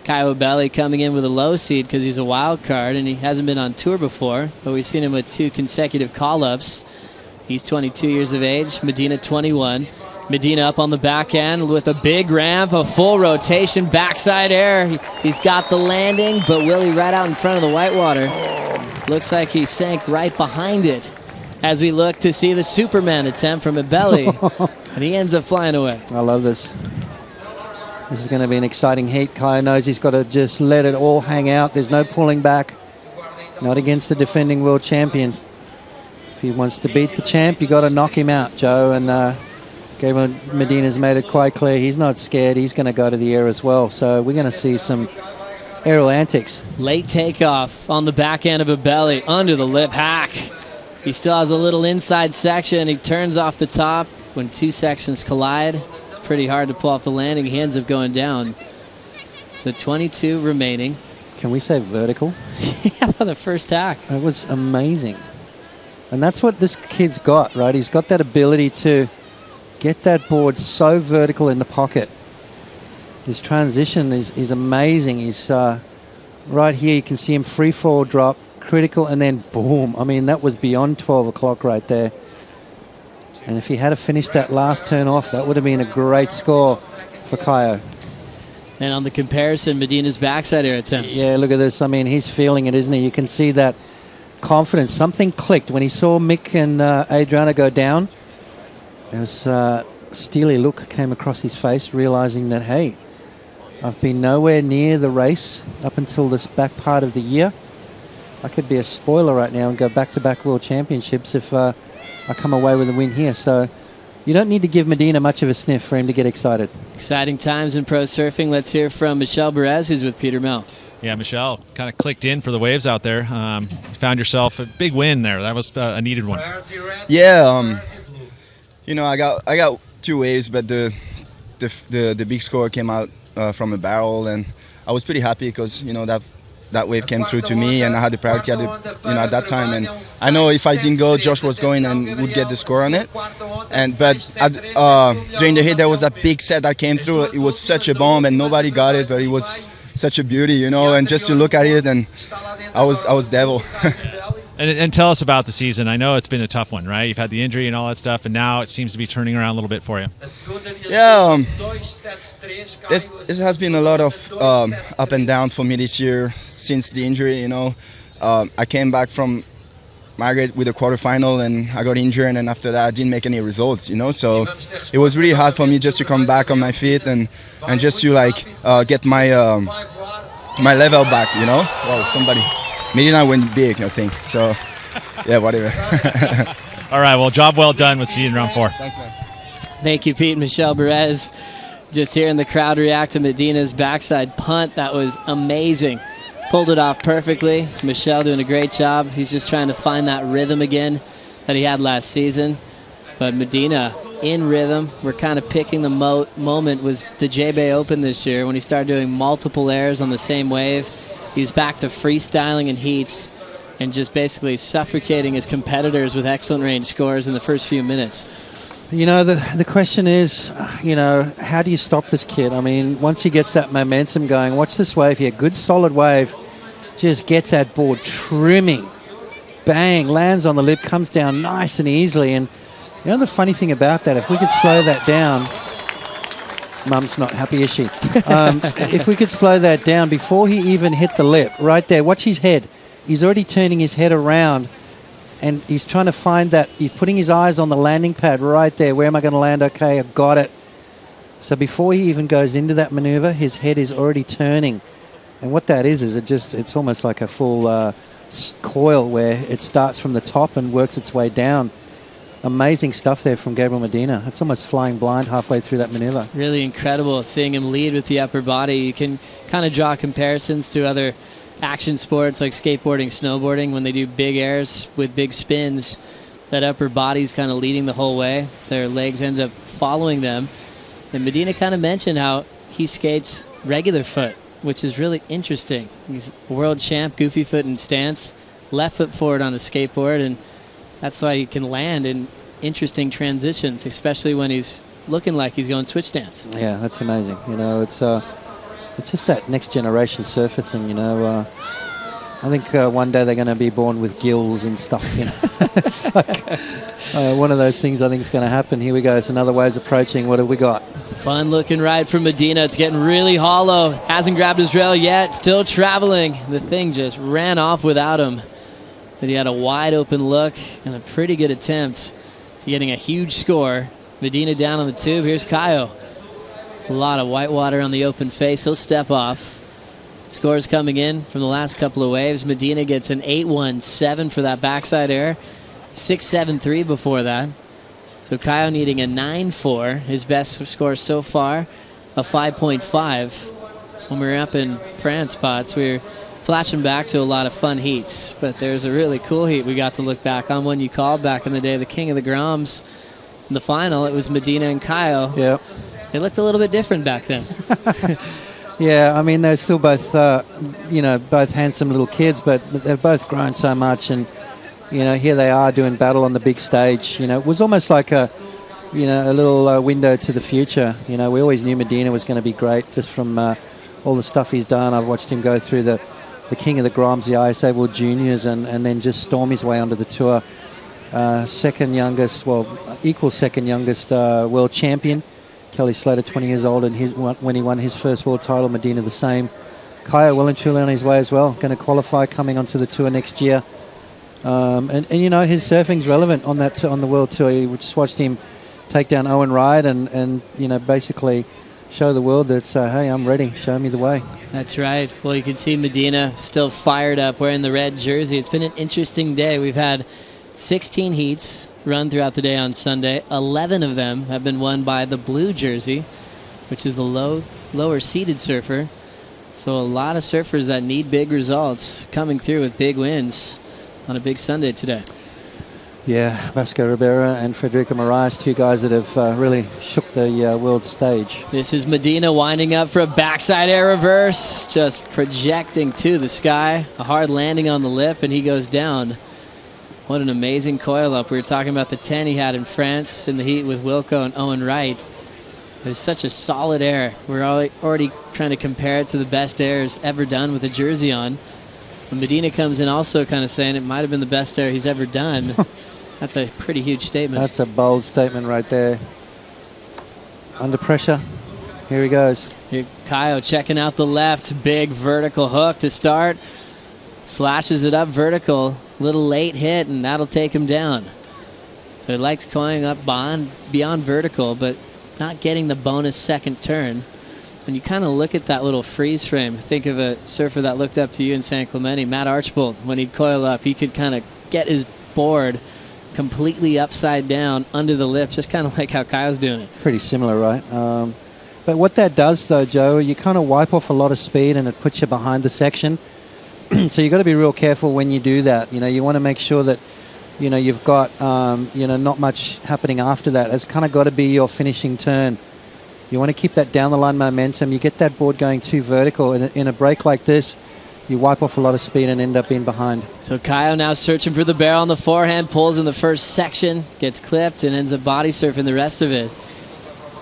[SPEAKER 12] Caio Belli coming in with a low seed because he's a wild card and he hasn't been on tour before, but we've seen him with 2 consecutive call-ups. He's 22 years of age, Medina 21. Medina up on the backhand with a big ramp, a full rotation, backside air. He's got the landing, but will he right out in front of the whitewater? Looks like he sank right behind it as we look to see the Superman attempt from Ebeli, and he ends up flying away.
[SPEAKER 13] I love this. This is going to be an exciting heat. Caio knows he's got to just let it all hang out. There's no pulling back. Not against the defending world champion. If he wants to beat the champ, you got to knock him out, Joe. And Gabriel Medina's made it quite clear he's not scared. He's going to go to the air as well. So we're going to see some aerial antics.
[SPEAKER 12] Late takeoff on the back end of a belly, under the lip hack. He still has a little inside section. He turns off the top. When two sections collide, it's pretty hard to pull off the landing. He ends up going down. So 22 remaining.
[SPEAKER 13] Can we say vertical?
[SPEAKER 12] Yeah, the first hack.
[SPEAKER 13] That was amazing. And that's what this kid's got, right? He's got that ability to get that board so vertical in the pocket. His transition is amazing. He's right here. You can see him free fall drop, critical, and then boom. I mean, that was beyond 12 o'clock right there. And if he had to finish that last turn off, that would have been a great score for Kaio.
[SPEAKER 12] And on the comparison, Medina's backside air attempt.
[SPEAKER 13] Yeah, look at this. I mean, he's feeling it, isn't he? You can see that confidence. Something clicked when he saw Mick and Adriano go down. There was a steely look came across his face, realizing that, hey, I've been nowhere near the race up until this back part of the year. I could be a spoiler right now and go back-to-back World Championships if I come away with a win here. So you don't need to give Medina much of a sniff for him to get excited.
[SPEAKER 12] Exciting times in pro surfing. Let's hear from Michel Bourez, who's with Peter Mel.
[SPEAKER 3] Yeah, Michel kind of clicked in for the waves out there. Found yourself a big win there. That was a needed one.
[SPEAKER 14] Yeah, you know, I got two waves, but the big score came out from a barrel, and I was pretty happy because, you know, that wave came through to me, and I had the priority at that time. And I know if I didn't go, Josh was going and would get the score on it. But during the hit, there was that big set that came through. It was such a bomb, and nobody got it, but it was such a beauty, you know. And just to look at it, and I was devil.
[SPEAKER 3] And tell us about the season. I know it's been a tough one, right? You've had the injury and all that stuff, and now it seems to be turning around a little bit for you.
[SPEAKER 14] Yeah, this has been a lot of up and down for me this year since the injury, you know. I came back from Margaret with a quarterfinal, and I got injured, and after that I didn't make any results, you know. So it was really hard for me just to come back on my feet and just to like get my my level back, you know. Wow, somebody. Medina went big, I think. So, yeah, whatever.
[SPEAKER 3] All right, well, job well done. We'll see you in round 4.
[SPEAKER 14] Thanks, man.
[SPEAKER 12] Thank you, Pete. Michel Bourez. Just hearing the crowd react to Medina's backside punt. That was amazing. Pulled it off perfectly. Michel doing a great job. He's just trying to find that rhythm again that he had last season. But Medina in rhythm. We're kind of picking the moment was the J-Bay Open this year when he started doing multiple airs on the same wave. He was back to freestyling in heats and just basically suffocating his competitors with excellent range scores in the first few minutes.
[SPEAKER 13] You know, the question is, you know, how do you stop this kid? I mean, once he gets that momentum going, watch this wave here. Good solid wave. Just gets that board trimming. Bang, lands on the lip, comes down nice and easily. And you know the funny thing about that, if we could slow that down, Mum's not happy, is she? If we could slow that down before he even hit the lip, right there, watch his head. He's already turning his head around, and he's trying to find that. He's putting his eyes on the landing pad right there. Where am I going to land? Okay, I've got it. So before he even goes into that maneuver, his head is already turning. And what that is it's almost like a full coil where it starts from the top and works its way down. Amazing stuff there from Gabriel Medina. It's almost flying blind halfway through that maneuver.
[SPEAKER 12] Really incredible seeing him lead with the upper body. You can kind of draw comparisons to other action sports like skateboarding, snowboarding. When they do big airs with big spins, that upper body's kind of leading the whole way. Their legs end up following them. And Medina kind of mentioned how he skates regular foot, which is really interesting. He's a world champ, goofy foot and stance, left foot forward on a skateboard, and that's why he can land in interesting transitions, especially when he's looking like he's going switch stance.
[SPEAKER 13] Yeah, that's amazing. You know, it's just that next generation surfer thing. You know, I think one day they're going to be born with gills and stuff. You know, it's like one of those things. I think is going to happen. Here we go. It's another wave's approaching. What have we got?
[SPEAKER 12] Fun looking ride from Medina. It's getting really hollow. Hasn't grabbed his rail yet. Still traveling. The thing just ran off without him. But he had a wide open look and a pretty good attempt to getting a huge score. Medina down on the tube. Here's Kaio. A lot of white water on the open face. He'll step off. Scores coming in from the last couple of waves. Medina gets an 8.17 for that backside air. 6.73 before that. So Caio needing a 9.4. His best score so far, a 5.5. When we were up in France, Potts, we were flashing back to a lot of fun heats. But there's a really cool heat we got to look back on, one you called back in the day, the King of the Groms. In the final, it was Medina and Caio.
[SPEAKER 13] Yep.
[SPEAKER 12] They looked a little bit different back then.
[SPEAKER 13] Yeah, I mean, they're still both, both handsome little kids, but they've both grown so much. And, here they are doing battle on the big stage. It was almost like a little window to the future. We always knew Medina was going to be great just from all the stuff he's done. I've watched him go through the King of the Groms, the ISA World Juniors, and then just storm his way onto the tour. Equal second youngest world champion. Kelly Slater, 20 years old, and when he won his first world title, Medina the same. Caio well and truly on his way as well, going to qualify, coming onto the tour next year. His surfing's relevant on the world tour. We just watched him take down Owen Wright and basically show the world that, hey, I'm ready, show me the way.
[SPEAKER 12] That's right. Well, you can see Medina still fired up, wearing the red jersey. It's been an interesting day. We've had 16 heats run throughout the day on Sunday. 11 of them have been won by the blue jersey, which is the lower seeded surfer. So a lot of surfers that need big results coming through with big wins on a big Sunday today.
[SPEAKER 13] Yeah, Vasco Ribera and Federico Moraes, two guys that have really shook the world stage.
[SPEAKER 12] This is Medina winding up for a backside air reverse, just projecting to the sky. A hard landing on the lip, and he goes down. What an amazing coil up. We were talking about the 10 he had in France in the heat with Wilco and Owen Wright. It was such a solid air. We're already trying to compare it to the best airs ever done with a jersey on. When Medina comes in also kind of saying it might have been the best air he's ever done. That's a pretty huge statement.
[SPEAKER 13] That's a bold statement right there. Under pressure. Here he goes.
[SPEAKER 12] Here, Caio checking out the left. Big vertical hook to start. Slashes it up vertical. Little late hit, and that'll take him down. So he likes going up beyond vertical, but not getting the bonus second turn. When you kind of look at that little freeze frame, think of a surfer that looked up to you in San Clemente, Matt Archbold. When he'd coil up, he could kind of get his board completely upside down under the lip, just kind of like how Caio's doing it.
[SPEAKER 13] Pretty similar, right? But what that does, though, Joe, you kind of wipe off a lot of speed, and it puts you behind the section. So you've got to be real careful when you do that. You want to make sure that, you've got, not much happening after that. It's kind of got to be your finishing turn. You want to keep that down the line momentum. You get that board going too vertical. In a break like this, you wipe off a lot of speed and end up being behind.
[SPEAKER 12] So Caio now searching for the barrel on the forehand, pulls in the first section, gets clipped, and ends up body surfing the rest of it.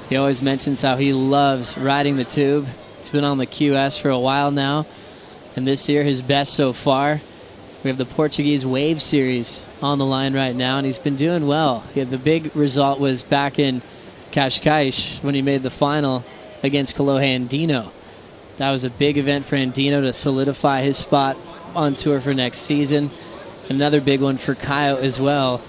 [SPEAKER 12] He always mentions how he loves riding the tube. He's been on the QS for a while now. And this year, his best so far. We have the Portuguese Wave Series on the line right now, and he's been doing well. The big result was back in Cascais when he made the final against Kolohe Andino. That was a big event for Andino to solidify his spot on tour for next season. Another big one for Caio as well,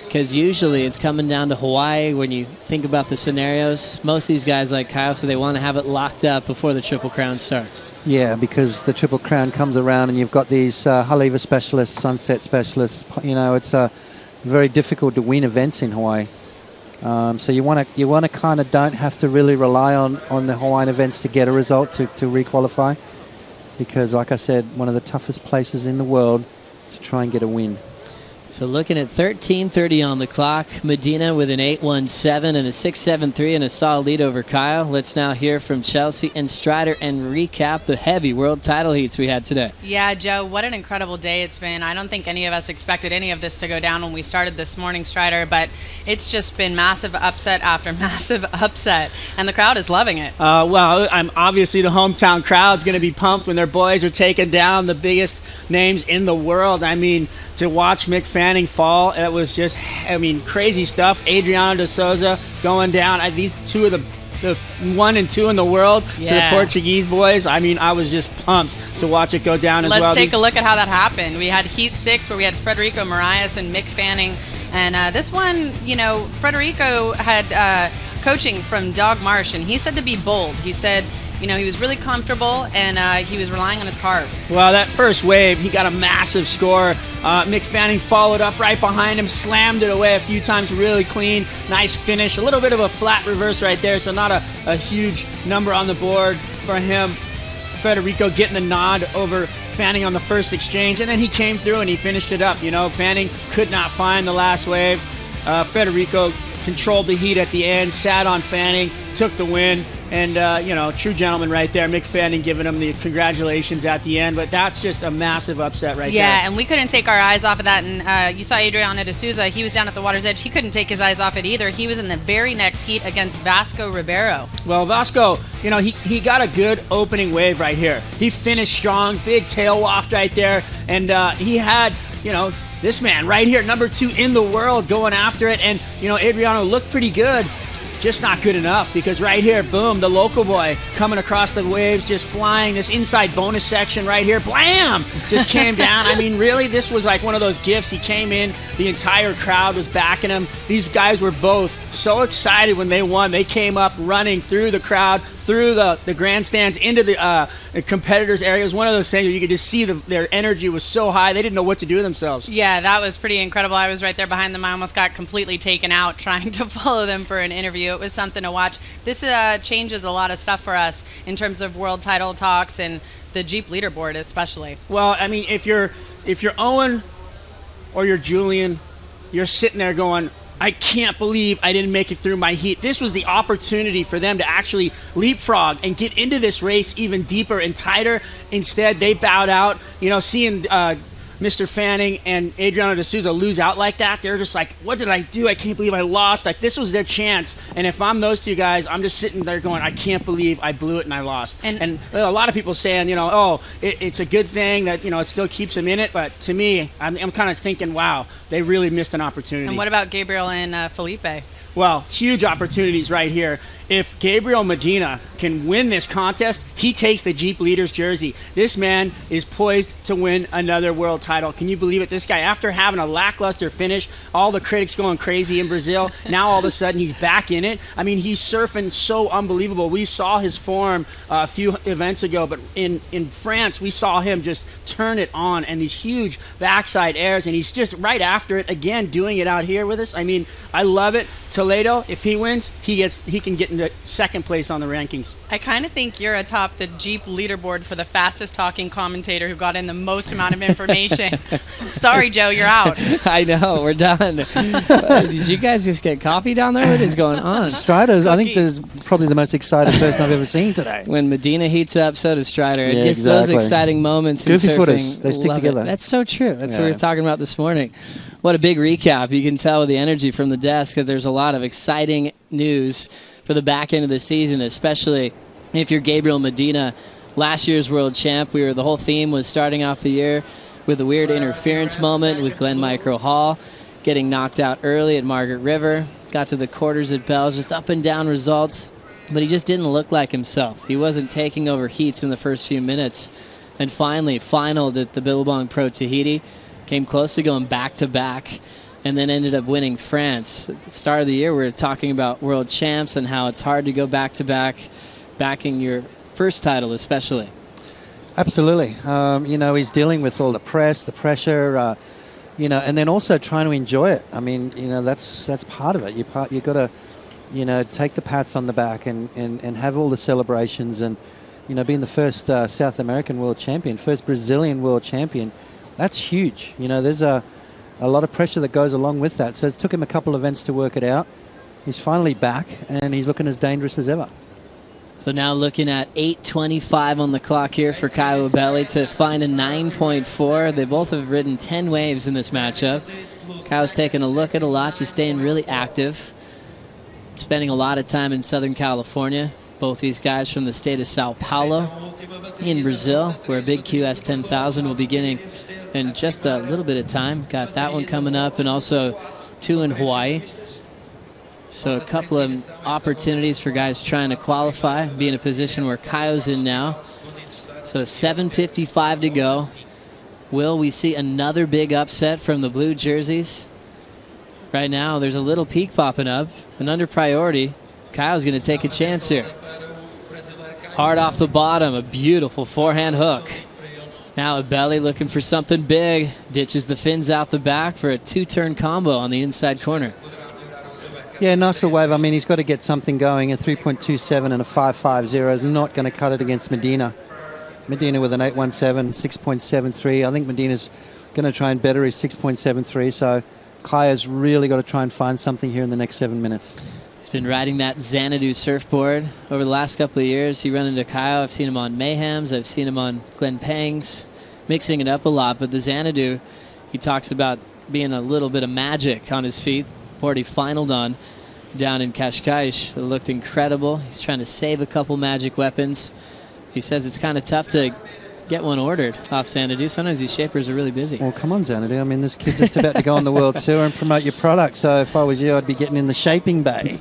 [SPEAKER 12] because usually it's coming down to Hawaii when you think about the scenarios. Most of these guys like Caio, so they want to have it locked up before the Triple Crown starts.
[SPEAKER 13] Yeah, because the Triple Crown comes around and you've got these Haleiwa specialists, sunset specialists. It's very difficult to win events in Hawaii. So you want to kind of don't have to really rely on the Hawaiian events to get a result to re-qualify, because, like I said, one of the toughest places in the world to try and get a win.
[SPEAKER 12] So looking at 13:30 on the clock, Medina with an 8.17 and a 6.73 and a solid lead over Caio. Let's now hear from Chelsea and Strider and recap the heavy world title heats we had today.
[SPEAKER 6] Yeah, Joe, what an incredible day it's been. I don't think any of us expected any of this to go down when we started this morning, Strider, but it's just been massive upset after massive upset, and the crowd is loving it.
[SPEAKER 5] Well, I'm obviously the hometown crowd's going to be pumped when their boys are taking down the biggest names in the world. I mean, to watch Mick Fanning fall, it was just, crazy stuff. Adriano de Souza going down. These two are the 1 and 2 in the world to the Portuguese boys. I was just pumped to watch it go down as well.
[SPEAKER 6] Let's take a look at how that happened. We had Heat 6 where we had Federico Moraes and Mick Fanning. And this one, Federico had coaching from Dog Marsh, and he said to be bold. He said, you know, he was really comfortable, and he was relying on his carve.
[SPEAKER 5] Well, that first wave, he got a massive score. Mick Fanning followed up right behind him, slammed it away a few times, really clean, nice finish. A little bit of a flat reverse right there, so not a huge number on the board for him. Federico getting the nod over Fanning on the first exchange, and then he came through and he finished it up. You know, Fanning could not find the last wave. Federico controlled the heat at the end, sat on Fanning, took the win, and, you know, true gentleman right there. Mick Fanning giving him the congratulations at the end, but that's just a massive upset right there.
[SPEAKER 6] Yeah, and we couldn't take our eyes off of that, and you saw Adriano de Souza. He was down at the water's edge. He couldn't take his eyes off it either. He was in the very next heat against Vasco Ribeiro.
[SPEAKER 5] Well, Vasco, you know, he got a good opening wave right here. He finished strong, big tail waft right there, and he had, you know, this man right here, number 2 in the world, going after it. And, you know, Adriano looked pretty good, just not good enough, because right here, boom, the local boy coming across the waves, just flying. This inside bonus section right here, blam, just came down. I mean, really, this was like one of those gifts. He came in, the entire crowd was backing him. These guys were both so excited when they won. They came up running through the crowd, through the grandstands, into the competitors' area. It was one of those things where you could just see their energy was so high, they didn't know what to do with themselves.
[SPEAKER 6] Yeah, that was pretty incredible. I was right there behind them. I almost got completely taken out trying to follow them for an interview. It was something to watch. This changes a lot of stuff for us in terms of world title talks and the Jeep leaderboard especially.
[SPEAKER 5] Well, I mean, if you're Owen or you're Julian, you're sitting there going, I can't believe I didn't make it through my heat. This was the opportunity for them to actually leapfrog and get into this race even deeper and tighter. Instead, they bowed out. You know, seeing Mr. Fanning and Adriano de Souza lose out like that, they're just like, what did I do? I can't believe I lost. Like, this was their chance. And if I'm those two guys, I'm just sitting there going, I can't believe I blew it and I lost. And a lot of people saying, you know, oh, it's a good thing that, you know, it still keeps them in it. But to me, I'm kind of thinking, wow, they really missed an opportunity.
[SPEAKER 6] And what about Gabriel and Felipe?
[SPEAKER 5] Well, huge opportunities right here. If Gabriel Medina can win this contest, he takes the Jeep Leaders jersey. This man is poised to win another world title. Can you believe it? This guy, after having a lackluster finish, all the critics going crazy in Brazil, now all of a sudden he's back in it. I mean, he's surfing so unbelievable. We saw his form a few events ago, but in France, we saw him just turn it on, and these huge backside airs, and he's just right after it again, doing it out here with us. I mean, I love it. Toledo, if he wins, he can get into second place on the rankings.
[SPEAKER 6] I kind of think you're atop the Jeep leaderboard for the fastest talking commentator who got in the most amount of information. Sorry, Joe, you're out.
[SPEAKER 12] I know, we're done. Did you guys just get coffee down there? What is going on?
[SPEAKER 13] Strider's, I think, is probably the most excited person I've ever seen today.
[SPEAKER 12] When Medina heats up, so does Strider.
[SPEAKER 13] Yeah,
[SPEAKER 12] just those exciting moments in
[SPEAKER 13] Goofy
[SPEAKER 12] surfing.
[SPEAKER 13] footers, they stick together.
[SPEAKER 12] That's so true. That's what we were talking about this morning. What a big recap. You can tell with the energy from the desk that there's a lot of exciting news for the back end of the season, especially if you're Gabriel Medina, last year's world champ. The whole theme was starting off the year with a weird interference moment with Glenn Micro Hall, getting knocked out early at Margaret River, got to the quarters at Bells, just up and down results, but he just didn't look like himself. He wasn't taking over heats in the first few minutes, and finally finaled at the Billabong Pro Tahiti, came close to going back-to-back, and then ended up winning France. At the start of the year, we were talking about world champs and how it's hard to go back-to-back, backing your first title especially.
[SPEAKER 13] Absolutely. You know, he's dealing with all the press, the pressure, you know, and then also trying to enjoy it. I mean, you know, that's part of it. You got to, you know, take the pats on the back and have all the celebrations and, you know, being the first South American world champion, first Brazilian world champion. That's huge. You know, there's a lot of pressure that goes along with that. So it took him a couple of events to work it out. He's finally back, and he's looking as dangerous as ever.
[SPEAKER 12] So now looking at 8:25 on the clock here for Caio Abelli to find a 9.4. They both have ridden 10 waves in this matchup. Caio's taking a look at a lot, just staying really active, spending a lot of time in Southern California. Both these guys from the state of Sao Paulo in Brazil, where a big QS 10,000 will be beginning in just a little bit of time. Got that one coming up, and also 2 in Hawaii. So a couple of opportunities for guys trying to qualify, be in a position where Caio's in now. So 7:55 to go. Will we see another big upset from the blue jerseys? Right now, there's a little peak popping up, and under priority, Caio's going to take a chance here. Hard off the bottom, a beautiful forehand hook. Now Abelli looking for something big. Ditches the fins out the back for a 2-turn combo on the inside corner.
[SPEAKER 13] Yeah, nice little wave. I mean, he's got to get something going. A 3.27 and a 5.50 is not going to cut it against Medina. Medina with an 8.17, 6.73. I think Medina's going to try and better his 6.73. So Kaya's really got to try and find something here in the next 7 minutes.
[SPEAKER 12] He's been riding that Xanadu surfboard over the last couple of years. He run into Kyle. I've seen him on Mayhems. I've seen him on Glen Pangs, mixing it up a lot. But the Xanadu, he talks about being a little bit of magic on his feet. Board he finaled on down in Cascais. It looked incredible. He's trying to save a couple magic weapons. He says it's kind of tough to get one ordered off Xanadu. Sometimes these shapers are really busy.
[SPEAKER 13] Well, come on, Xanadu. I mean, this kid's just about to go on the world tour and promote your product. So if I was you, I'd be getting in the shaping bay.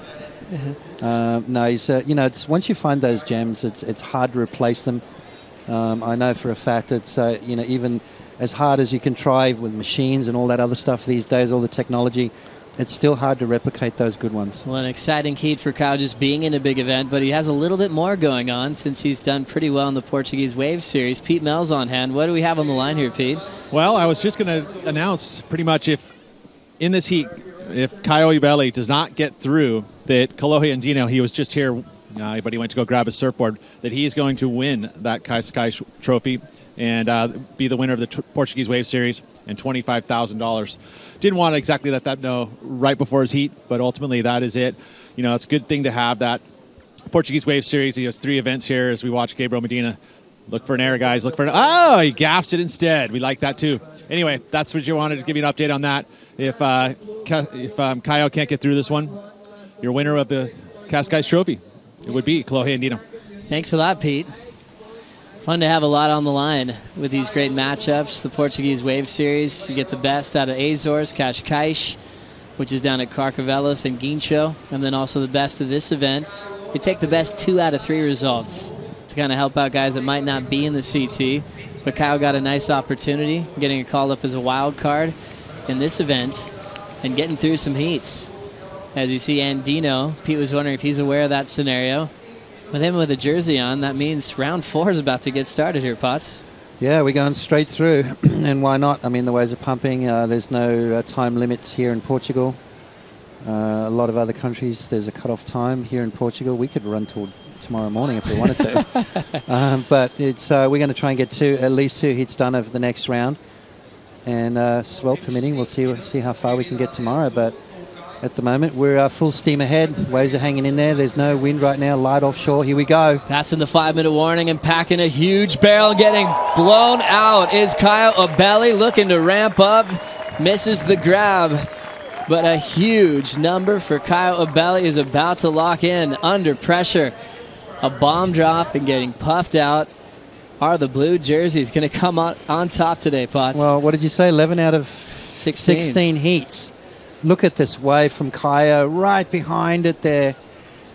[SPEAKER 13] No, he's, it's once you find those gems, it's hard to replace them. I know for a fact it's, even as hard as you can try with machines and all that other stuff these days, all the technology, it's still hard to replicate those good ones.
[SPEAKER 12] Well, an exciting heat for Kyle just being in a big event, but he has a little bit more going on since he's done pretty well in the Portuguese Wave Series. Pete Mel's on hand. What do we have on the line here, Pete?
[SPEAKER 3] Well, I was just going to announce pretty much if in this heat, if Kyle Abelli does not get through, that Kalohe Andino, he was just here, but he went to go grab his surfboard, that he is going to win that Cascais trophy and be the winner of the Portuguese Wave Series and $25,000. Didn't want to exactly let that know right before his heat, but ultimately that is it. It's a good thing to have that Portuguese Wave Series. He has 3 events here as we watch Gabriel Medina. Look for an error, guys. Look for an... Oh, he gaffed it instead. We like that, too. Anyway, that's what you wanted to give you an update on that. If Kyle can't get through this one, your winner of the Cascais Trophy, it would be Kalohe Andino.
[SPEAKER 12] Thanks a lot, Pete. Fun to have a lot on the line with these great matchups. The Portuguese Wave Series, you get the best out of Azores, Cascais, which is down at Carcavelos and Guincho, and then also the best of this event. You take the best 2 out of 3 results to kind of help out guys that might not be in the CT. But Kyle got a nice opportunity, getting a call up as a wild card in this event and getting through some heats. As you see Andino, Pete was wondering if he's aware of that scenario. With him with a jersey on, that means round 4 is about to get started here, Potts.
[SPEAKER 13] Yeah, we're going straight through, and why not? I mean, the waves are pumping. There's no time limits here in Portugal. A lot of other countries, there's a cut-off time. Here in Portugal, we could run till tomorrow morning if we wanted to. But it's we're going to try and get at least 2 hits done over the next round. And swell permitting, we'll see how far we can get tomorrow. But at the moment, we're full steam ahead. Waves are hanging in there. There's no wind right now. Light offshore. Here we go.
[SPEAKER 12] Passing the 5-minute warning and packing a huge barrel. Getting blown out is Kyle Abelli, looking to ramp up. Misses the grab. But a huge number for Kyle Abelli is about to lock in under pressure. A bomb drop and getting puffed out. Are the blue jerseys going to come on top today, Potts?
[SPEAKER 13] Well, what did you say? 11 out of 16 heats. Look at this wave from Kaya right behind it there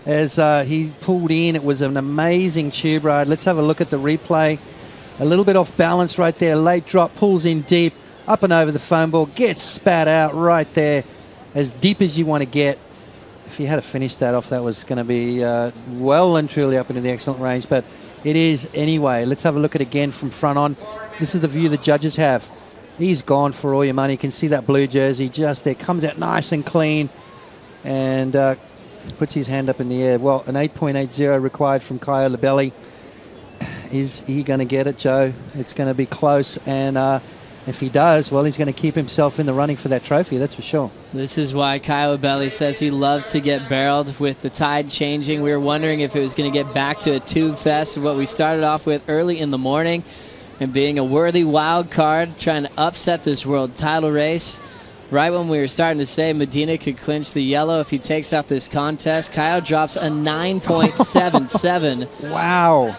[SPEAKER 13] as he pulled in. It was an amazing tube ride. Let's have a look at the replay. A little bit off balance right there. Late drop, pulls in deep, up and over the foam ball, gets spat out right there as deep as you want to get. If he had to finish that off, that was going to be well and truly up into the excellent range, but it is anyway. Let's have a look at it again from front on. This is the view the judges have. He's gone for all your money. You can see that blue jersey just there. Comes out nice and clean and puts his hand up in the air. Well, an 8.80 required from Kyle Abelli. Is he going to get it, Joe? It's going to be close. And if he does, well, he's going to keep himself in the running for that trophy, that's for sure.
[SPEAKER 12] This is why Kyle Abelli says he loves to get barreled with the tide changing. We were wondering if it was going to get back to a tube fest, what we started off with early in the morning. And being a worthy wild card, trying to upset this world title race. Right when we were starting to say Medina could clinch the yellow if he takes out this contest, Kyle drops a 9.77.
[SPEAKER 13] Wow.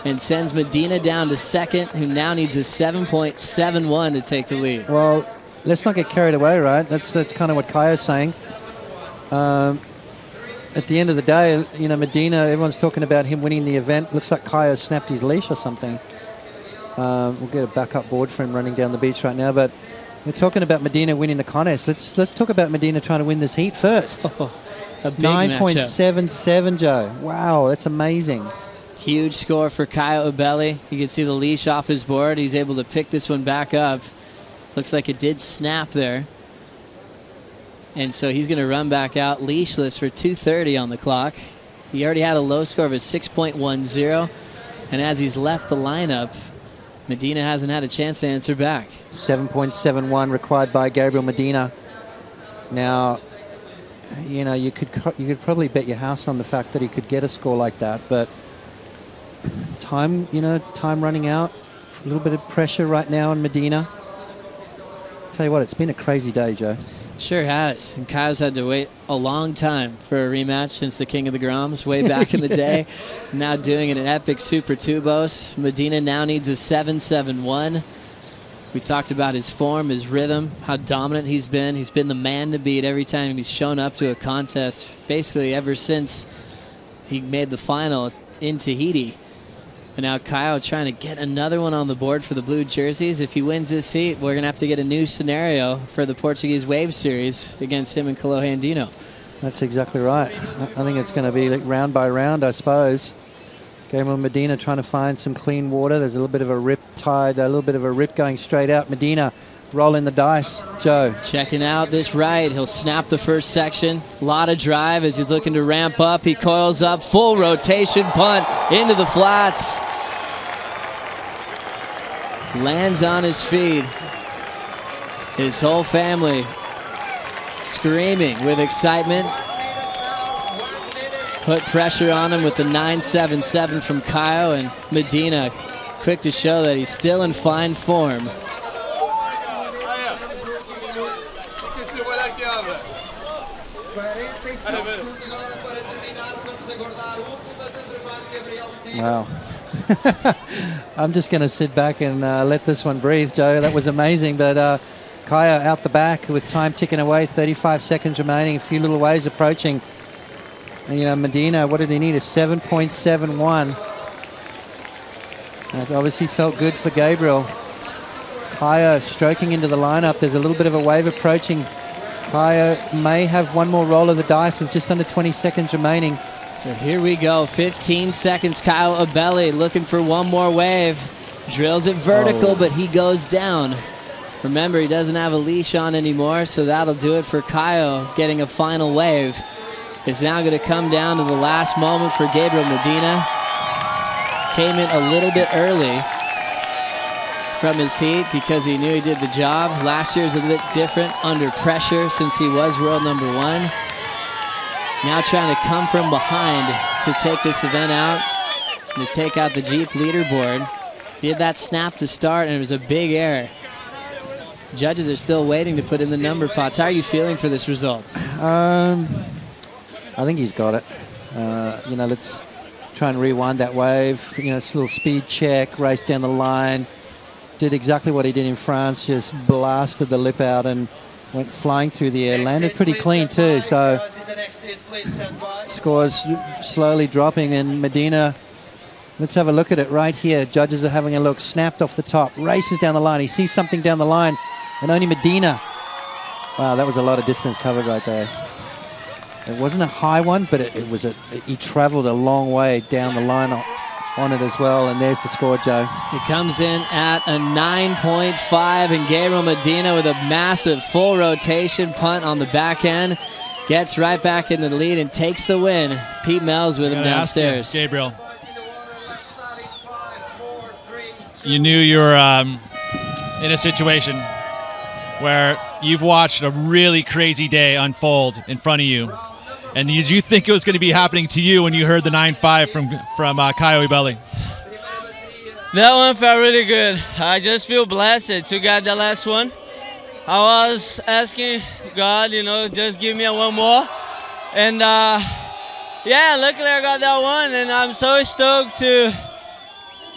[SPEAKER 12] And sends Medina down to second, who now needs a 7.71 to take the lead.
[SPEAKER 13] Well, let's not get carried away, right? That's kind of what Kaya's saying. At the end of the day, Medina, everyone's talking about him winning the event. Looks like Kaya snapped his leash or something. We'll get a backup board for him running down the beach right now, but we're talking about Medina winning the contest. Let's talk about Medina trying to win this heat first.
[SPEAKER 12] A big
[SPEAKER 13] 9.77, Joe. Wow, that's amazing.
[SPEAKER 12] Huge score for Caio Ibelli. You can see the leash off his board. He's able to pick this one back up. Looks like it did snap there. And so he's going to run back out leashless for 2:30 on the clock. He already had a low score of a 6.10. And as he's left the lineup, Medina hasn't had a chance to answer back.
[SPEAKER 13] 7.71 required by Gabriel Medina. Now, you know, you could probably bet your house on the fact that he could get a score like that, but time running out, a little bit of pressure right now on Medina. Tell you what, it's been a crazy day, Joe.
[SPEAKER 12] Sure has. And Caio's had to wait a long time for a rematch since the King of the Groms way back in the day. Now doing it in epic Super Tubos. Medina now needs a 7-7-1. We talked about his form, his rhythm, how dominant he's been. He's been the man to beat every time he's shown up to a contest, basically ever since he made the final in Tahiti. And now Caio trying to get another one on the board for the blue jerseys. If he wins this heat, we're going to have to get a new scenario for the Portuguese Wave Series against him and Kolohe Andino.
[SPEAKER 13] That's exactly right. I think it's going to be like round by round, I suppose. Gabriel Medina trying to find some clean water. There's a little bit of a rip tide, a little bit of a rip going straight out. Medina rolling the dice. Joe.
[SPEAKER 12] Checking out this right. He'll snap the first section. A lot of drive as he's looking to ramp up. He coils up. Full rotation punt into the flats. Lands on his feet. His whole family screaming with excitement. Put pressure on him with the 9.77 from Caio, and Medina quick to show that he's still in fine form.
[SPEAKER 13] Wow. I'm just going to sit back and let this one breathe, Joe. That was amazing. But Caio out the back with time ticking away, 35 seconds remaining, a few little waves approaching. You know, Medina, what did he need? A 7.71. That obviously felt good for Gabriel. Caio stroking into the lineup. There's a little bit of a wave approaching. Caio may have one more roll of the dice with just under 20 seconds remaining.
[SPEAKER 12] So here we go, 15 seconds. Caio Ibelli looking for one more wave. Drills it vertical, but he goes down. Remember, he doesn't have a leash on anymore, so that'll do it for Caio getting a final wave. It's now going to come down to the last moment for Gabriel Medina. Came in a little bit early from his heat because he knew he did the job. Last year was a bit different under pressure since he was world number one. Now trying to come from behind to take this event out and to take out the Jeep leaderboard. He had that snap to start, and it was a big error. Judges are still waiting to put in the number pots. How are you feeling for this result?
[SPEAKER 13] I think he's got it. You know, let's try and rewind that wave. You know, it's a little speed check, race down the line. Did exactly what he did in France, just blasted the lip out and went flying through the air. Landed pretty clean too, so scores slowly dropping. And Medina, let's have a look at it right here. Judges are having a look. Snapped off the top, races down the line. He sees something down the line, and only Medina. Wow, that was a lot of distance covered right there. It wasn't a high one, but he traveled a long way down the line on it as well. And there's the score, Joe.
[SPEAKER 12] It comes in at a 9.5, and Gabriel Medina with a massive full rotation punt on the back end gets right back in the lead and takes the win. Pete Mel's with him downstairs.
[SPEAKER 3] Gabriel, you knew you were in a situation where you've watched a really crazy day unfold in front of you. And did you think it was going to be happening to you when you heard the 9.5 from Caio Ibelli?
[SPEAKER 11] That one felt really good. I just feel blessed to get the last one. I was asking God, you know, just give me one more. And yeah, luckily I got that one, and I'm so stoked to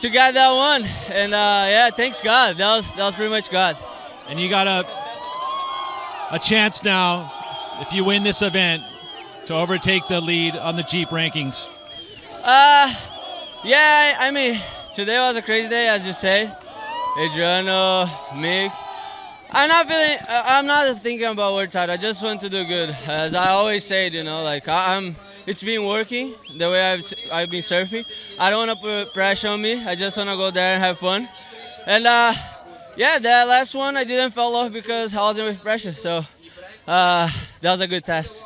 [SPEAKER 11] get that one. And yeah, thanks God. That was pretty much God.
[SPEAKER 3] And you got a chance now, if you win this event, to overtake the lead on the Jeep rankings.
[SPEAKER 11] Yeah, I mean, today was a crazy day, as you say. Adriano, Mick. I'm not thinking about world title. I just want to do good. As I always say, you know, like I'm it's been working the way I've been surfing. I don't want to put pressure on me. I just want to go there and have fun. And yeah, that last one I didn't fall off because I wasn't with pressure. So that was a good test.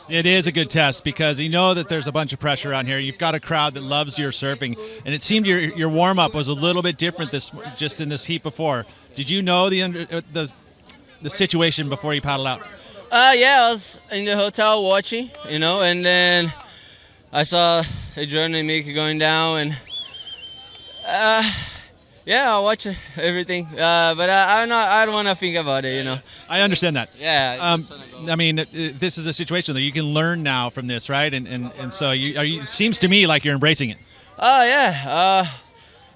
[SPEAKER 3] It is a good test because you know that there's a bunch of pressure around here. You've got a crowd that loves your surfing, and it seemed your warm-up was a little bit different just in this heat before. Did you know the situation before you paddled out?
[SPEAKER 11] Yeah, I was in the hotel watching, you know, and then I saw Jordan and Mick going down, and yeah, I watch everything, but I don't want to think about it, you know.
[SPEAKER 3] I understand that.
[SPEAKER 11] Yeah.
[SPEAKER 3] I mean, this is a situation that you can learn now from this, right? And so it seems to me like you're embracing it.
[SPEAKER 11] Oh yeah.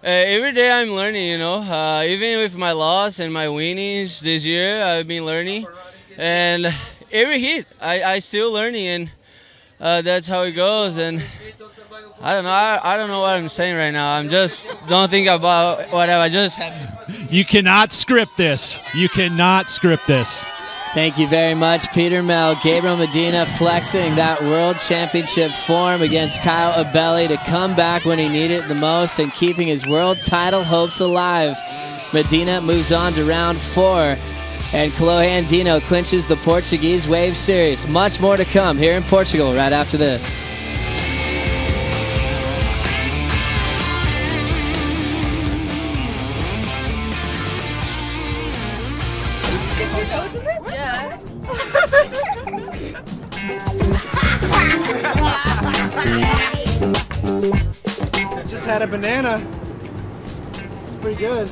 [SPEAKER 11] Every day I'm learning, you know. Even with my loss and my winnings this year, I've been learning, and every hit I still learning, and that's how it goes. And I don't know. I don't know what I'm saying right now. I'm just don't think about whatever. I just have.
[SPEAKER 3] You cannot script this. You cannot script this.
[SPEAKER 12] Thank you very much, Peter Mel. Gabriel Medina flexing that World Championship form against Kyle Abelli to come back when he needed it the most and keeping his world title hopes alive. Medina moves on to round 4. And Andino clinches the Portuguese Wave Series. Much more to come here in Portugal right after this.
[SPEAKER 15] Stick your nose in this? Yeah.
[SPEAKER 7] I just had a banana. It's pretty good.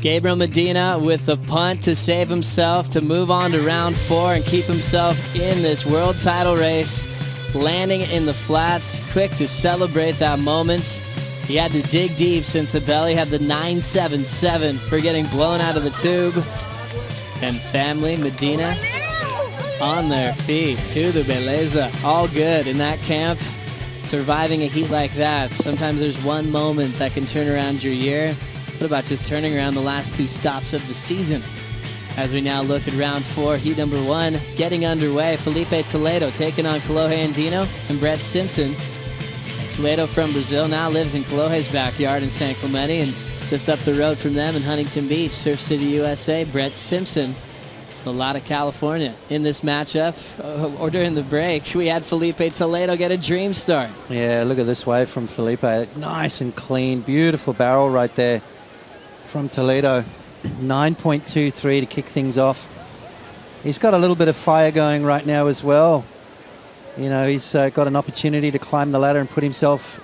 [SPEAKER 12] Gabriel Medina with the punt to save himself, to move on to round 4 and keep himself in this world title race. Landing in the flats, quick to celebrate that moment. He had to dig deep since Abelli had the 977 for getting blown out of the tube. And family, Medina, on their feet to the Beleza. All good in that camp. Surviving a heat like that. Sometimes there's one moment that can turn around your year. What about just turning around the last 2 stops of the season? As we now look at round 4, heat number 1 getting underway. Felipe Toledo taking on Andino and Brett Simpson. Toledo from Brazil now lives in Kolohe's backyard in San Clemente, and just up the road from them in Huntington Beach, Surf City, USA, Brett Simpson. So a lot of California in this matchup. Or during the break, we had Felipe Toledo get a dream start.
[SPEAKER 13] Yeah, look at this wave from Felipe. Nice and clean, beautiful barrel right there from Toledo. 9.23 to kick things off. He's got a little bit of fire going right now as well. You know, he's got an opportunity to climb the ladder and put himself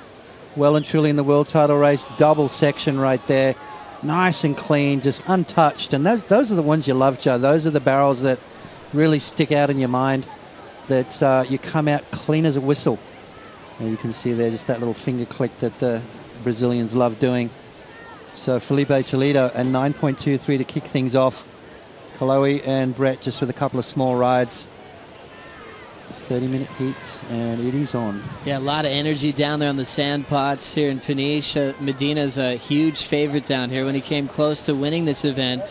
[SPEAKER 13] well and truly in the world title race. Double section right there. Nice and clean, just untouched. And those are the ones you love, Joe. Those are the barrels that really stick out in your mind, that you come out clean as a whistle. And you can see there just that little finger click that the Brazilians love doing. So Felipe Toledo and 9.23 to kick things off. Kolohe and Brett just with a couple of small rides. 30-minute heats, and it is on.
[SPEAKER 12] Yeah, a lot of energy down there on the sand pots here in Peniche. Medina's a huge favorite down here. When he came close to winning this event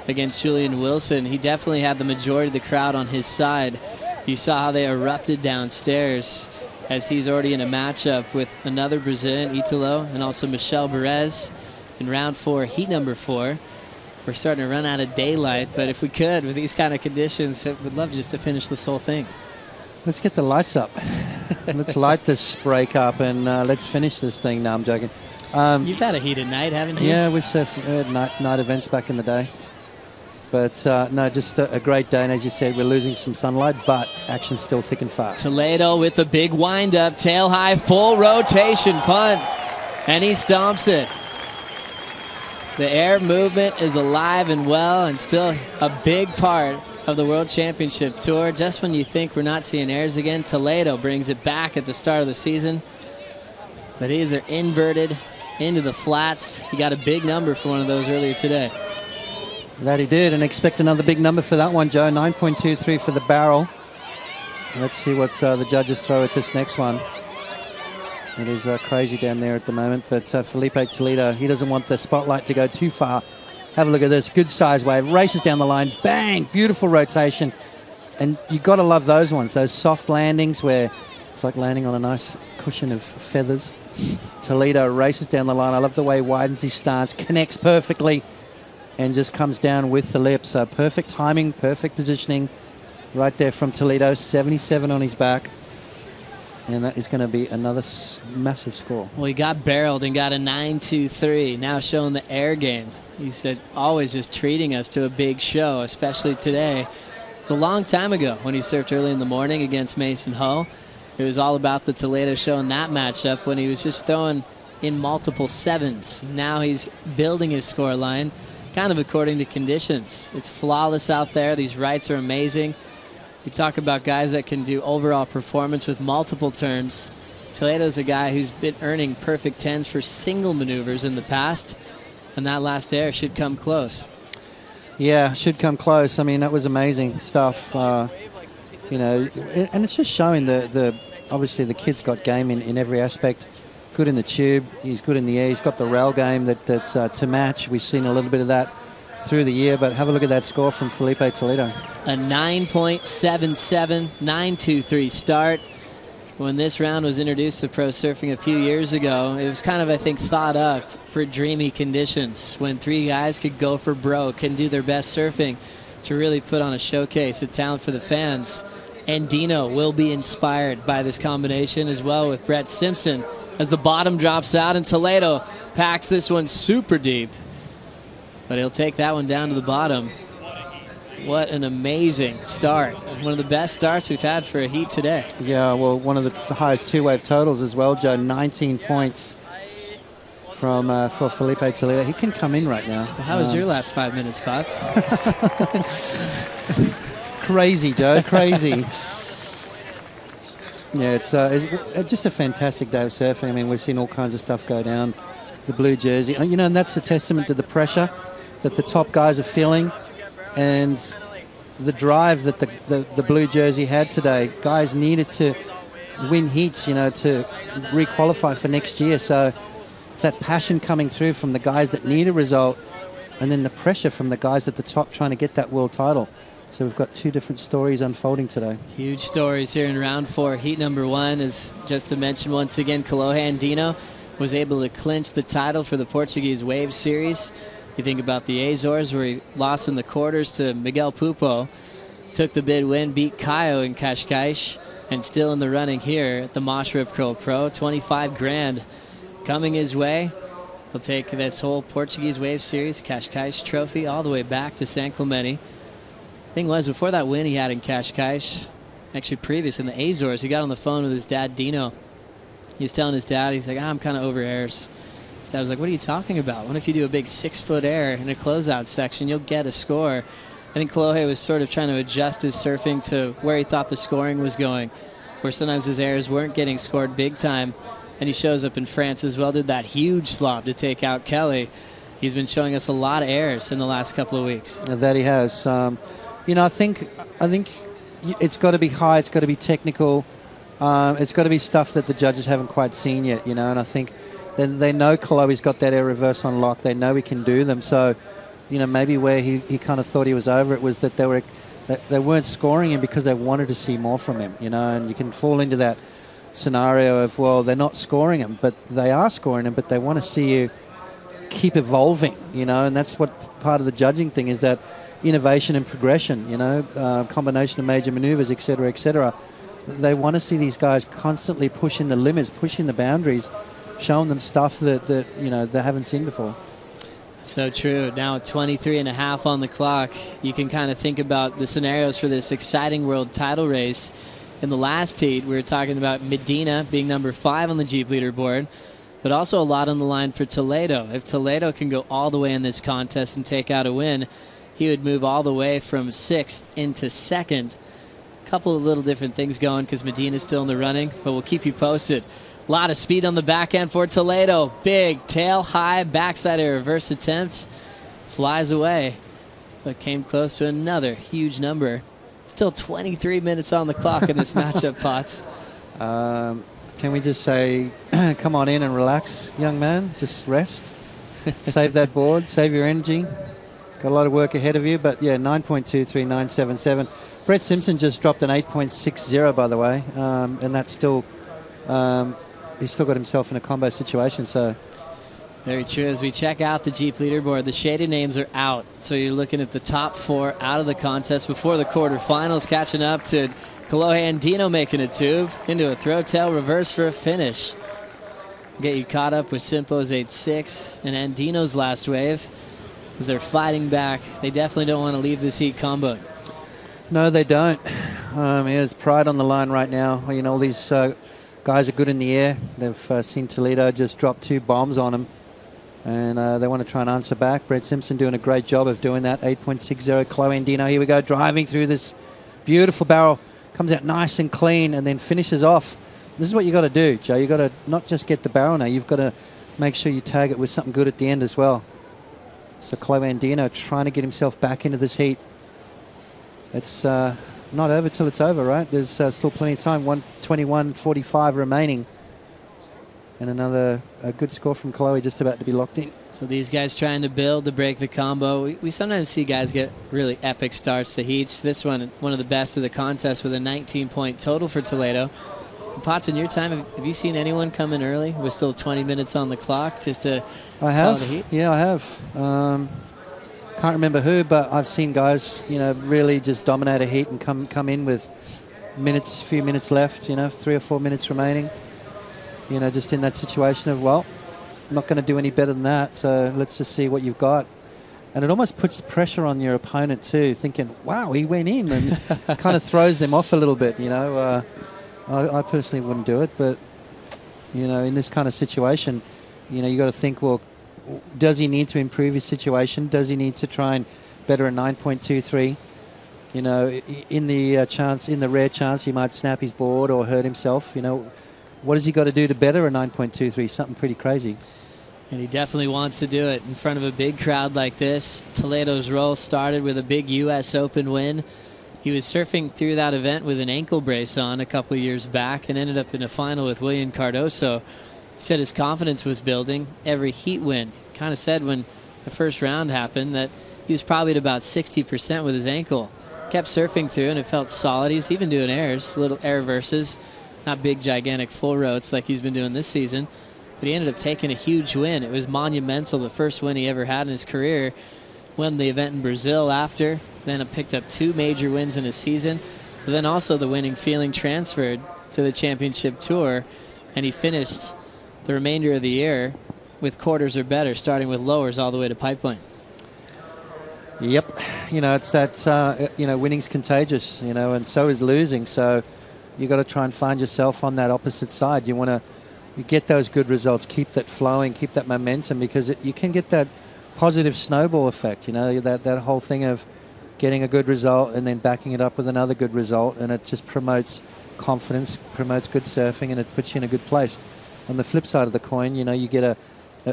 [SPEAKER 12] against Julian Wilson, he definitely had the majority of the crowd on his side. You saw how they erupted downstairs, as he's already in a matchup with another Brazilian, Italo, and also Michel Bourez in round 4, heat number 4. We're starting to run out of daylight, but if we could, with these kind of conditions, we'd love just to finish this whole thing.
[SPEAKER 13] Let's get the lights up. Let's light this break up, and let's finish this thing. No, I'm joking.
[SPEAKER 12] You've had a heated night, haven't you?
[SPEAKER 13] Yeah, we've surfed night events back in the day. But no, just a great day. And as you said, we're losing some sunlight, but action's still thick and fast.
[SPEAKER 12] Toledo with the big wind-up, tail high, full rotation punt, and he stomps it. The air movement is alive and well, and still a big part of the World Championship Tour. Just when you think we're not seeing airs again, Toledo brings it back at the start of the season. But these are inverted into the flats. He got a big number for one of those earlier today.
[SPEAKER 13] That he did, and expect another big number for that one, Joe. 9.23 for the barrel. Let's see what the judges throw at this next one. It is crazy down there at the moment, but Felipe Toledo, he doesn't want the spotlight to go too far. Have a look at this. Good size wave. Races down the line. Bang! Beautiful rotation. And you've got to love those ones, those soft landings where it's like landing on a nice cushion of feathers. Toledo races down the line. I love the way he widens his stance, connects perfectly, and just comes down with the lip. So perfect timing, perfect positioning right there from Toledo. 77 on his back. And that is going to be another massive score.
[SPEAKER 12] Well, he got barreled and got a 9.23, now showing the air game. He said always just treating us to a big show, especially today. It's a long time ago when he surfed early in the morning against Mason Ho. It was all about the Toledo show in that matchup when he was just throwing in multiple sevens. Now he's building his score line kind of according to conditions. It's flawless out there. These rights are amazing. We talk about guys that can do overall performance with multiple turns. Toledo's a guy who's been earning perfect 10s for single maneuvers in the past, and that last air should come close.
[SPEAKER 13] Yeah, should come close. I mean, that was amazing stuff. You know, and it's just showing obviously the kid's got game in every aspect. Good in the tube, he's good in the air, he's got the rail game that's to match. We've seen a little bit of that through the year, but have a look at that score from Felipe Toledo.
[SPEAKER 12] A 9.77, 9.23 start. When this round was introduced to pro surfing a few years ago, it was kind of, I think, thought up for dreamy conditions when 3 guys could go for broke and do their best surfing to really put on a showcase of talent for the fans. Andino will be inspired by this combination as well with Brett Simpson as the bottom drops out, and Toledo packs this one super deep. But he'll take that one down to the bottom. What an amazing start. One of the best starts we've had for a heat today.
[SPEAKER 13] Yeah, well, one of the highest two-wave totals as well, Joe. 19 points for Felipe Toledo. He can come in right now.
[SPEAKER 12] Well, how was your last 5 minutes, Potts?
[SPEAKER 13] Crazy, Joe, crazy. Yeah, it's just a fantastic day of surfing. I mean, we've seen all kinds of stuff go down. The blue jersey, you know, and that's a testament to the pressure that the top guys are feeling and the drive that the blue jersey had today. Guys needed to win heats, you know, to re-qualify for next year. So it's that passion coming through from the guys that need a result, and then the pressure from the guys at the top trying to get that world title. So we've got 2 different stories unfolding today.
[SPEAKER 12] Huge stories here in round 4. Heat number 1 is, just to mention once again, Kolohe Andino was able to clinch the title for the Portuguese Wave Series. You think about the Azores, where he lost in the quarters to Miguel Pupo, took the bid win, beat Caio in Cascais, and still in the running here at the Moche Rip Curl Pro. 25 grand coming his way. He'll take this whole Portuguese Wave Series Cascais trophy all the way back to San Clemente. Thing was, before that win he had in Cascais, actually previous in the Azores, he got on the phone with his dad, Dino. He was telling his dad, he's like, I'm kind of over airs. His dad was like, what are you talking about? What if you do a big 6-foot air in a closeout section? You'll get a score. I think Kolohe was sort of trying to adjust his surfing to where he thought the scoring was going, where sometimes his airs weren't getting scored big time. And he shows up in France as well, did that huge slob to take out Kelly. He's been showing us a lot of airs in the last couple of weeks.
[SPEAKER 13] That he has. You know, I think it's got to be high, it's got to be technical, it's got to be stuff that the judges haven't quite seen yet, and I think they know Chloe's got that air reverse on lock. They know he can do them. So, maybe where he kind of thought he was over it was that they weren't scoring him because they wanted to see more from him, and you can fall into that scenario of, well, they're not scoring him, but they are scoring him, but they want to see you keep evolving, and that's what part of the judging thing is, that innovation and progression, combination of major maneuvers, et cetera, They want to see these guys constantly pushing the limits, pushing the boundaries, showing them stuff that they haven't seen before.
[SPEAKER 12] So true. Now at 23 and a half on the clock, you can kind of think about the scenarios for this exciting world title race. In the last heat, we were talking about Medina being number 5 on the Jeep leaderboard, but also a lot on the line for Toledo. If Toledo can go all the way in this contest and take out a win, he would move all the way from 6th into 2nd. A couple of little different things going because Medina's still in the running, but we'll keep you posted. A lot of speed on the back end for Toledo. Big tail high backside air reverse attempt. Flies away, but came close to another huge number. Still 23 minutes on the clock in this matchup, Potts.
[SPEAKER 13] Can we just say, come on in and relax, young man. Just rest. Save that board. Save your energy. Got a lot of work ahead of you, but yeah, 9.23977. Brett Simpson just dropped an 8.60, by the way, and that's still, he's still got himself in a combo situation, so.
[SPEAKER 12] Very true. As we check out the Jeep leaderboard, the shaded names are out. So you're looking at the top 4 out of the contest before the quarterfinals, catching up to Andino making a tube into a throw tail reverse for a finish. Get you caught up with Simpo's 8.6 and Andino's last wave as they're fighting back. They definitely don't want to leave this heat combo.
[SPEAKER 13] No, they don't. There's pride on the line right now. All these guys are good in the air. They've seen Toledo just drop 2 bombs on them. And they want to try and answer back. Brett Simpson doing a great job of doing that. 8.60. Chloe Andino, here we go, driving through this beautiful barrel. Comes out nice and clean and then finishes off. This is what you got to do, Joe. You got to not just get the barrel now. You've got to make sure you tag it with something good at the end as well. So Chloe Andino trying to get himself back into this heat. It's not over till it's over, right? There's still plenty of time. 121.45 remaining. And another good score from Chloe, just about to be locked in.
[SPEAKER 12] So these guys trying to build to break the combo. We sometimes see guys get really epic starts to heats. This one of the best of the contest with a 19-point total for Toledo. Potts, in your time, have you seen anyone come in early with still 20 minutes on the clock just to follow the heat?
[SPEAKER 13] Yeah, I have. Can't remember who, but I've seen guys, really just dominate a heat and come in with few minutes left, 3 or 4 minutes remaining. Just in that situation of, well, I'm not going to do any better than that, so let's just see what you've got. And it almost puts pressure on your opponent too, thinking, wow, he went in, and kind of throws them off a little bit, I personally wouldn't do it, but, in this kind of situation, you got to think, well, does he need to improve his situation? Does he need to try and better a 9.23? In the rare chance he might snap his board or hurt himself, what has he got to do to better a 9.23? Something pretty crazy.
[SPEAKER 12] And he definitely wants to do it in front of a big crowd like this. Toledo's roll started with a big U.S. Open win. He was surfing through that event with an ankle brace on a couple of years back and ended up in a final with William Cardoso. He said his confidence was building every heat win. Kind of said when the first round happened that he was probably at about 60% with his ankle. Kept surfing through and it felt solid. He was even doing airs, little air reverses. Not big, gigantic full rotes like he's been doing this season. But he ended up taking a huge win. It was monumental, the first win he ever had in his career. Won the event in Brazil after. Then picked up 2 major wins in a season. But then also the winning feeling transferred to the championship tour. And he finished the remainder of the year with quarters or better, starting with lowers all the way to pipeline.
[SPEAKER 13] Yep. It's that, winning's contagious, and so is losing. So you got to try and find yourself on that opposite side. You want to get those good results, keep that flowing, keep that momentum, because you can get that positive snowball effect, that whole thing of getting a good result and then backing it up with another good result, and it just promotes confidence, promotes good surfing, and it puts you in a good place. On the flip side of the coin, you get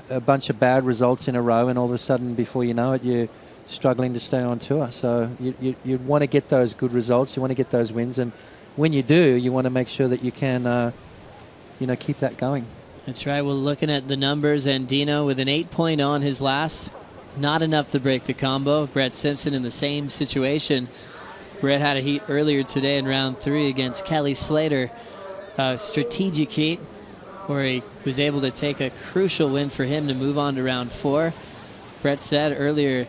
[SPEAKER 13] a bunch of bad results in a row, and all of a sudden, before you know it, struggling to stay on tour. So you'd want to get those good results. You want to get those wins. And when you do, you want to make sure that you can, keep that going.
[SPEAKER 12] That's right. We're looking at the numbers. Andino with an 8-point on his last. Not enough to break the combo. Brett Simpson in the same situation. Brett had a heat earlier today in round 3 against Kelly Slater. A strategic heat where he was able to take a crucial win for him to move on to round 4. Brett said earlier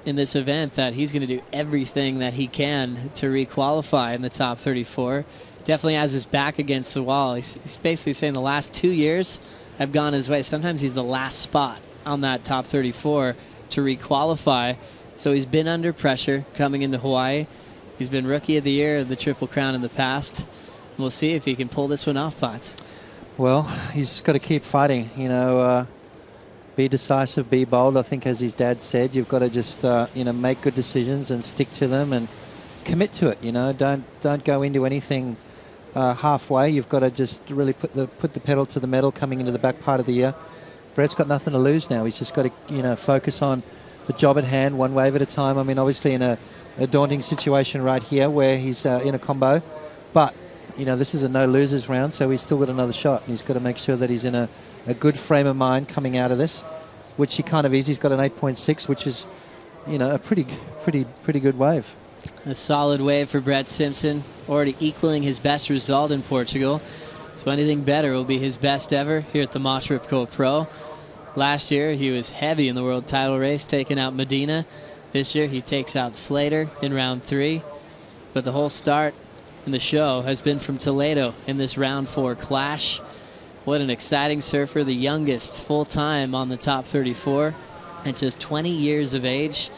[SPEAKER 12] in this event that he's going to do everything that he can to re-qualify in the top 34. Definitely has his back against the wall. He's basically saying the last 2 years have gone his way. Sometimes he's the last spot on that top 34 to re-qualify. So he's been under pressure coming into Hawaii. He's been Rookie of the Year of the Triple Crown in the past. We'll see if he can pull this one off, Potts.
[SPEAKER 13] Well, he's just got to keep fighting. Be decisive, be bold. I think, as his dad said, you've got to just make good decisions and stick to them and commit to it. Don't go into anything halfway. You've got to just really put the pedal to the metal coming into the back part of the year. Brett's got nothing to lose now. He's just got to focus on the job at hand, one wave at a time. I mean, obviously in a daunting situation right here where he's in a combo, but this is a no losers round, so he's still got another shot, and he's got to make sure that he's in a good frame of mind coming out of this, which he kind of is. He's got an 8.6, which is a pretty good wave.
[SPEAKER 12] A solid wave for Brett Simpson, already equaling his best result in Portugal. So anything better will be his best ever here at the Moche Rip Curl Pro. Last year, he was heavy in the world title race, taking out Medina. This year, he takes out Slater in round 3. But the whole start in the show has been from Toledo in this round 4 clash. What an exciting surfer, the youngest full-time on the top 34 at just 20 years of age.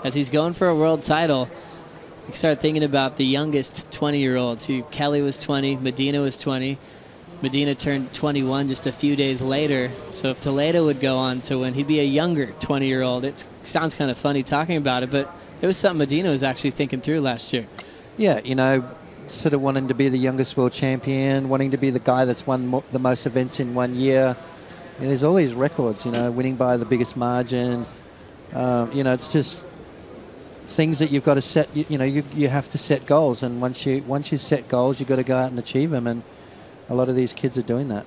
[SPEAKER 12] As he's going for a world title, you start thinking about the youngest 20-year-olds. Kelly was 20, Medina was 20. Medina turned 21 just a few days later. So if Toledo would go on to win, he'd be a younger 20-year-old. It sounds kind of funny talking about it, but it was something Medina was actually thinking through last year.
[SPEAKER 13] Yeah, sort of wanting to be the youngest world champion, wanting to be the guy that's won the most events in 1 year. And there's all these records, winning by the biggest margin. It's just things that you've got to set. You have to set goals, and once you set goals, you've got to go out and achieve them. And a lot of these kids are doing that.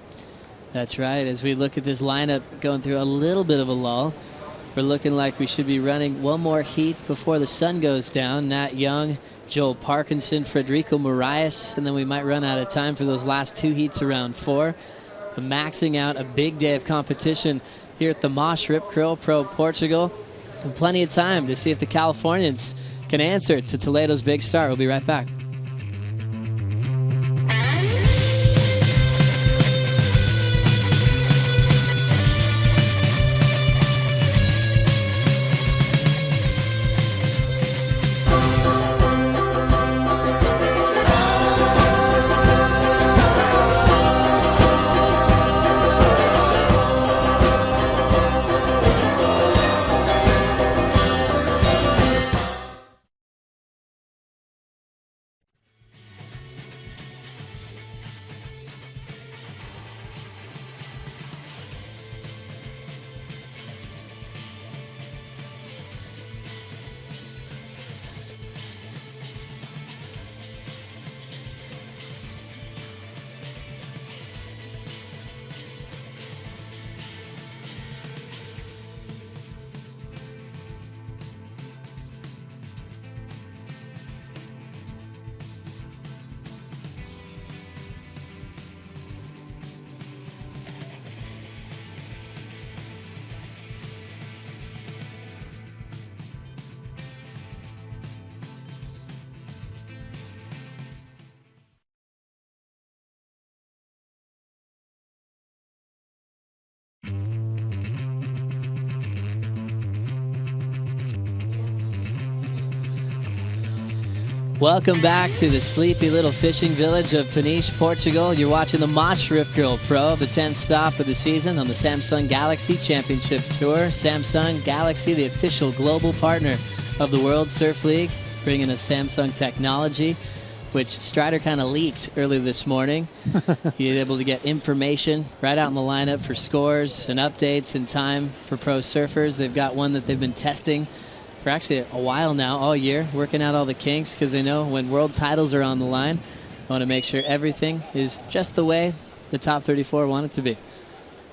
[SPEAKER 12] That's right. As we look at this lineup going through a little bit of a lull, we're looking like we should be running one more heat before the sun goes down. Nat Young, Joel Parkinson, Frederico Moraes, and then we might run out of time for those last 2 heats around 4. But maxing out a big day of competition here at the Moche Rip Curl Pro Portugal. And plenty of time to see if the Californians can answer to Toledo's big start. We'll be right back. Welcome back to the sleepy little fishing village of Peniche, Portugal. You're watching the Moche Rip Curl Pro, the 10th stop of the season on the Samsung Galaxy Championship Tour. Samsung Galaxy, the official global partner of the World Surf League, bringing us Samsung technology, which Strider kind of leaked earlier this morning. He was able to get information right out in the lineup for scores and updates in time for pro surfers. They've got one that they've been testing for actually a while now, all year, working out all the kinks because they know when world titles are on the line, they want to make sure everything is just the way the top 34 want it to be.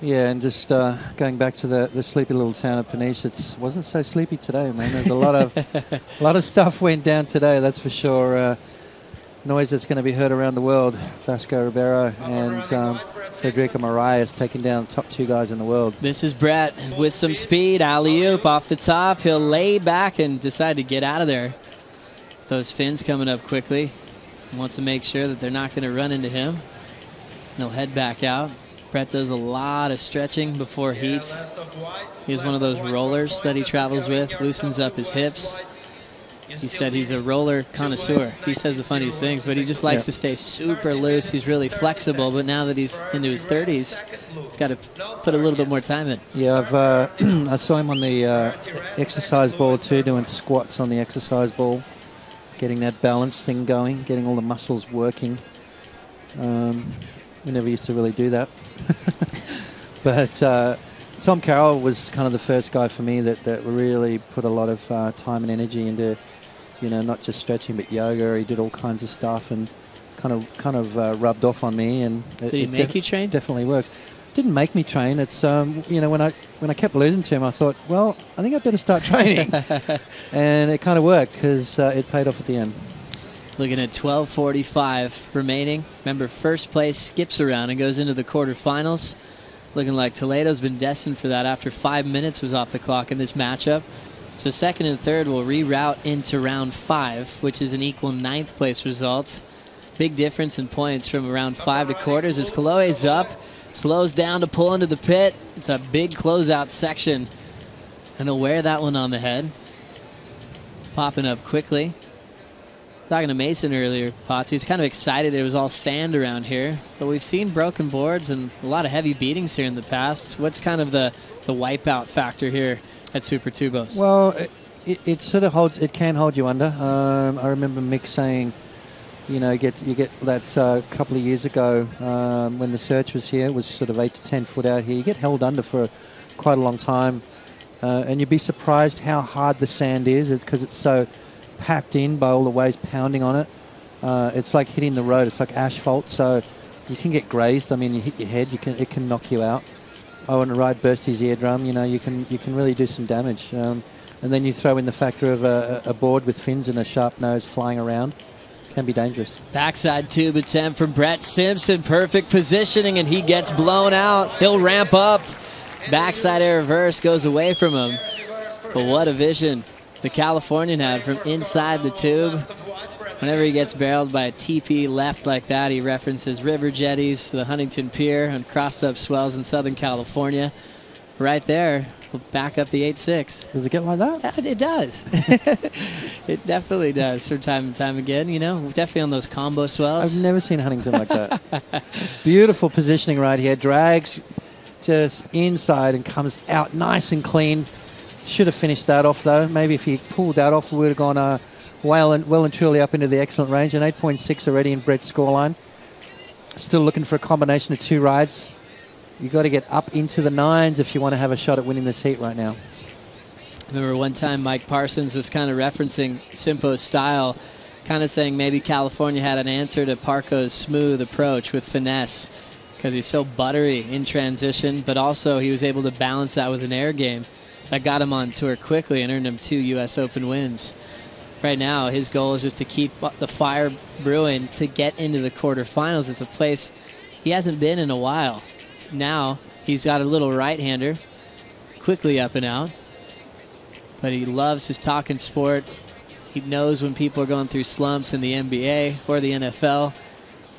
[SPEAKER 13] Yeah, and just going back to the sleepy little town of Peniche, it wasn't so sleepy today, man. There's a lot of stuff went down today, that's for sure. Noise that's going to be heard around the world. Vasco Ribeiro and Federico Moraes taking down the top 2 guys in the world.
[SPEAKER 12] This is Brett with some speed. Alley-oop off the top. He'll lay back and decide to get out of there. Those fins coming up quickly. Wants to make sure that they're not going to run into him. And he'll head back out. Brett does a lot of stretching before heats. He has one of those rollers that he travels with, loosens up his hips. He said he's a roller connoisseur. He says the funniest things, but he just likes to stay super loose. He's really flexible, but now that he's into his 30s, he's got to put a little bit more time in.
[SPEAKER 13] Yeah, I saw him on the exercise ball too, doing squats on the exercise ball, getting that balance thing going, getting all the muscles working. We never used to really do that. But Tom Carroll was kind of the first guy for me that really put a lot of time and energy into, not just stretching but yoga. He did all kinds of stuff and kind of rubbed off on me. And
[SPEAKER 12] did he make you train?
[SPEAKER 13] Definitely works. Didn't make me train. It's when I kept losing to him, I thought, well, I think I better start training, and it kind of worked because it paid off at the end.
[SPEAKER 12] Looking at 12:45 remaining. Remember, first place skips around and goes into the quarterfinals. Looking like Toledo's been destined for that after 5 minutes was off the clock in this matchup. So second and third will reroute into round 5, which is an equal 9th place result. Big difference in points from around 5 to quarters as Kaloe's up, slows down to pull into the pit. It's a big closeout section, and he'll wear that one on the head. Popping up quickly. Talking to Mason earlier, Potts, he was kind of excited it was all sand around here, but we've seen broken boards and a lot of heavy beatings here in the past. What's kind of the wipeout factor here at Super Tubos?
[SPEAKER 13] Well, it sort of can hold you under. I remember Mick saying, you get that couple of years ago when the search was here, it was sort of 8 to 10 foot out here. You get held under for quite a long time, and you'd be surprised how hard the sand is because it's so packed in by all the waves pounding on it. It's like hitting the road. It's like asphalt, so you can get grazed. I mean, you hit your head, it can knock you out. Oh, and a ride burst his eardrum. You can really do some damage. And then you throw in the factor of a board with fins and a sharp nose flying around. Can be dangerous.
[SPEAKER 12] Backside tube attempt from Brett Simpson. Perfect positioning, and he gets blown out. He'll ramp up. Backside air reverse goes away from him. But what a vision the Californian had from inside the tube. Whenever he gets barreled by a TP left like that, he references river jetties, the Huntington Pier, and crossed up swells in Southern California. Right there, we'll back up the 8.6.
[SPEAKER 13] Does it get like that?
[SPEAKER 12] Yeah, it does. It definitely does from time to time again, definitely on those combo swells.
[SPEAKER 13] I've never seen Huntington like that. Beautiful positioning right here. Drags just inside and comes out nice and clean. Should have finished that off, though. Maybe if he pulled that off, we would have gone well and truly up into the excellent range. An 8.6 already in Brett's scoreline. Still looking for a combination of 2 rides. You've got to get up into the 9s if you want to have a shot at winning this heat right now.
[SPEAKER 12] I remember one time Mike Parsons was kind of referencing Simpo's style, kind of saying maybe California had an answer to Parco's smooth approach with finesse because he's so buttery in transition, but also he was able to balance that with an air game that got him on tour quickly and earned him 2 U.S. Open wins. Right now, his goal is just to keep the fire brewing to get into the quarterfinals. It's a place he hasn't been in a while. Now, he's got a little right-hander, quickly up and out, but he loves his talking sport. He knows when people are going through slumps in the NBA or the NFL.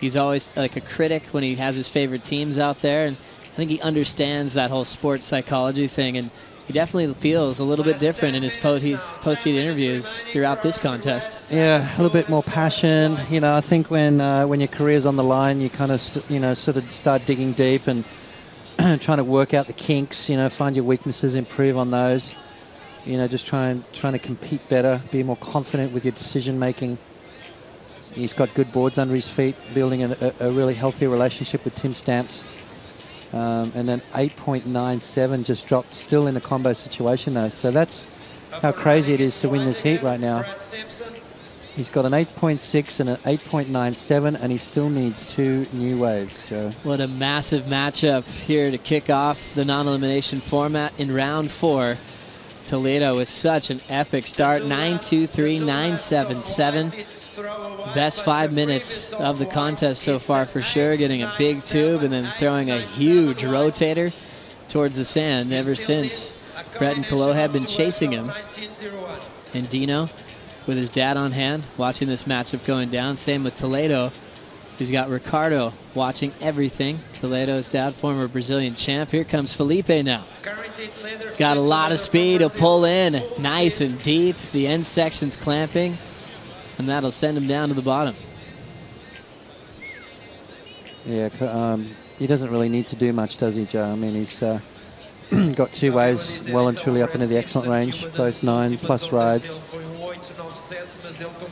[SPEAKER 12] He's always like a critic when he has his favorite teams out there, and I think he understands that whole sports psychology thing, and he definitely feels a little bit different in his post-heat interviews throughout this contest.
[SPEAKER 13] Yeah, a little bit more passion. I think when your career's on the line, you kind of sort of start digging deep and trying to work out the kinks. Find your weaknesses, improve on those. Just trying to compete better, be more confident with your decision making. He's got good boards under his feet, building a really healthy relationship with Tim Stamps. And then 8.97 just dropped, still in a combo situation though. So that's how crazy it is to win this heat right now. He's got an 8.6 and an 8.97, and he still needs 2 new waves, Joe.
[SPEAKER 12] What a massive matchup here to kick off the non-elimination format in round 4. Toledo with such an epic start, 9-2-3, 9-7-7. Best 5 minutes of the contest so far for sure, getting a big tube and then throwing a huge rotator towards the sand ever since Brett and Kolohe have been chasing him. Andino with his dad on hand, watching this matchup going down. Same with Toledo, who's got Ricardo watching everything. Toledo's dad, former Brazilian champ. Here comes Felipe now. He's got a lot of speed. He'll pull in nice and deep. The end section's clamping, and that'll send him down to the bottom.
[SPEAKER 13] Yeah, he doesn't really need to do much, does he, Joe? I mean, he's got 2 waves well and truly up into the excellent range, both 9+ rides.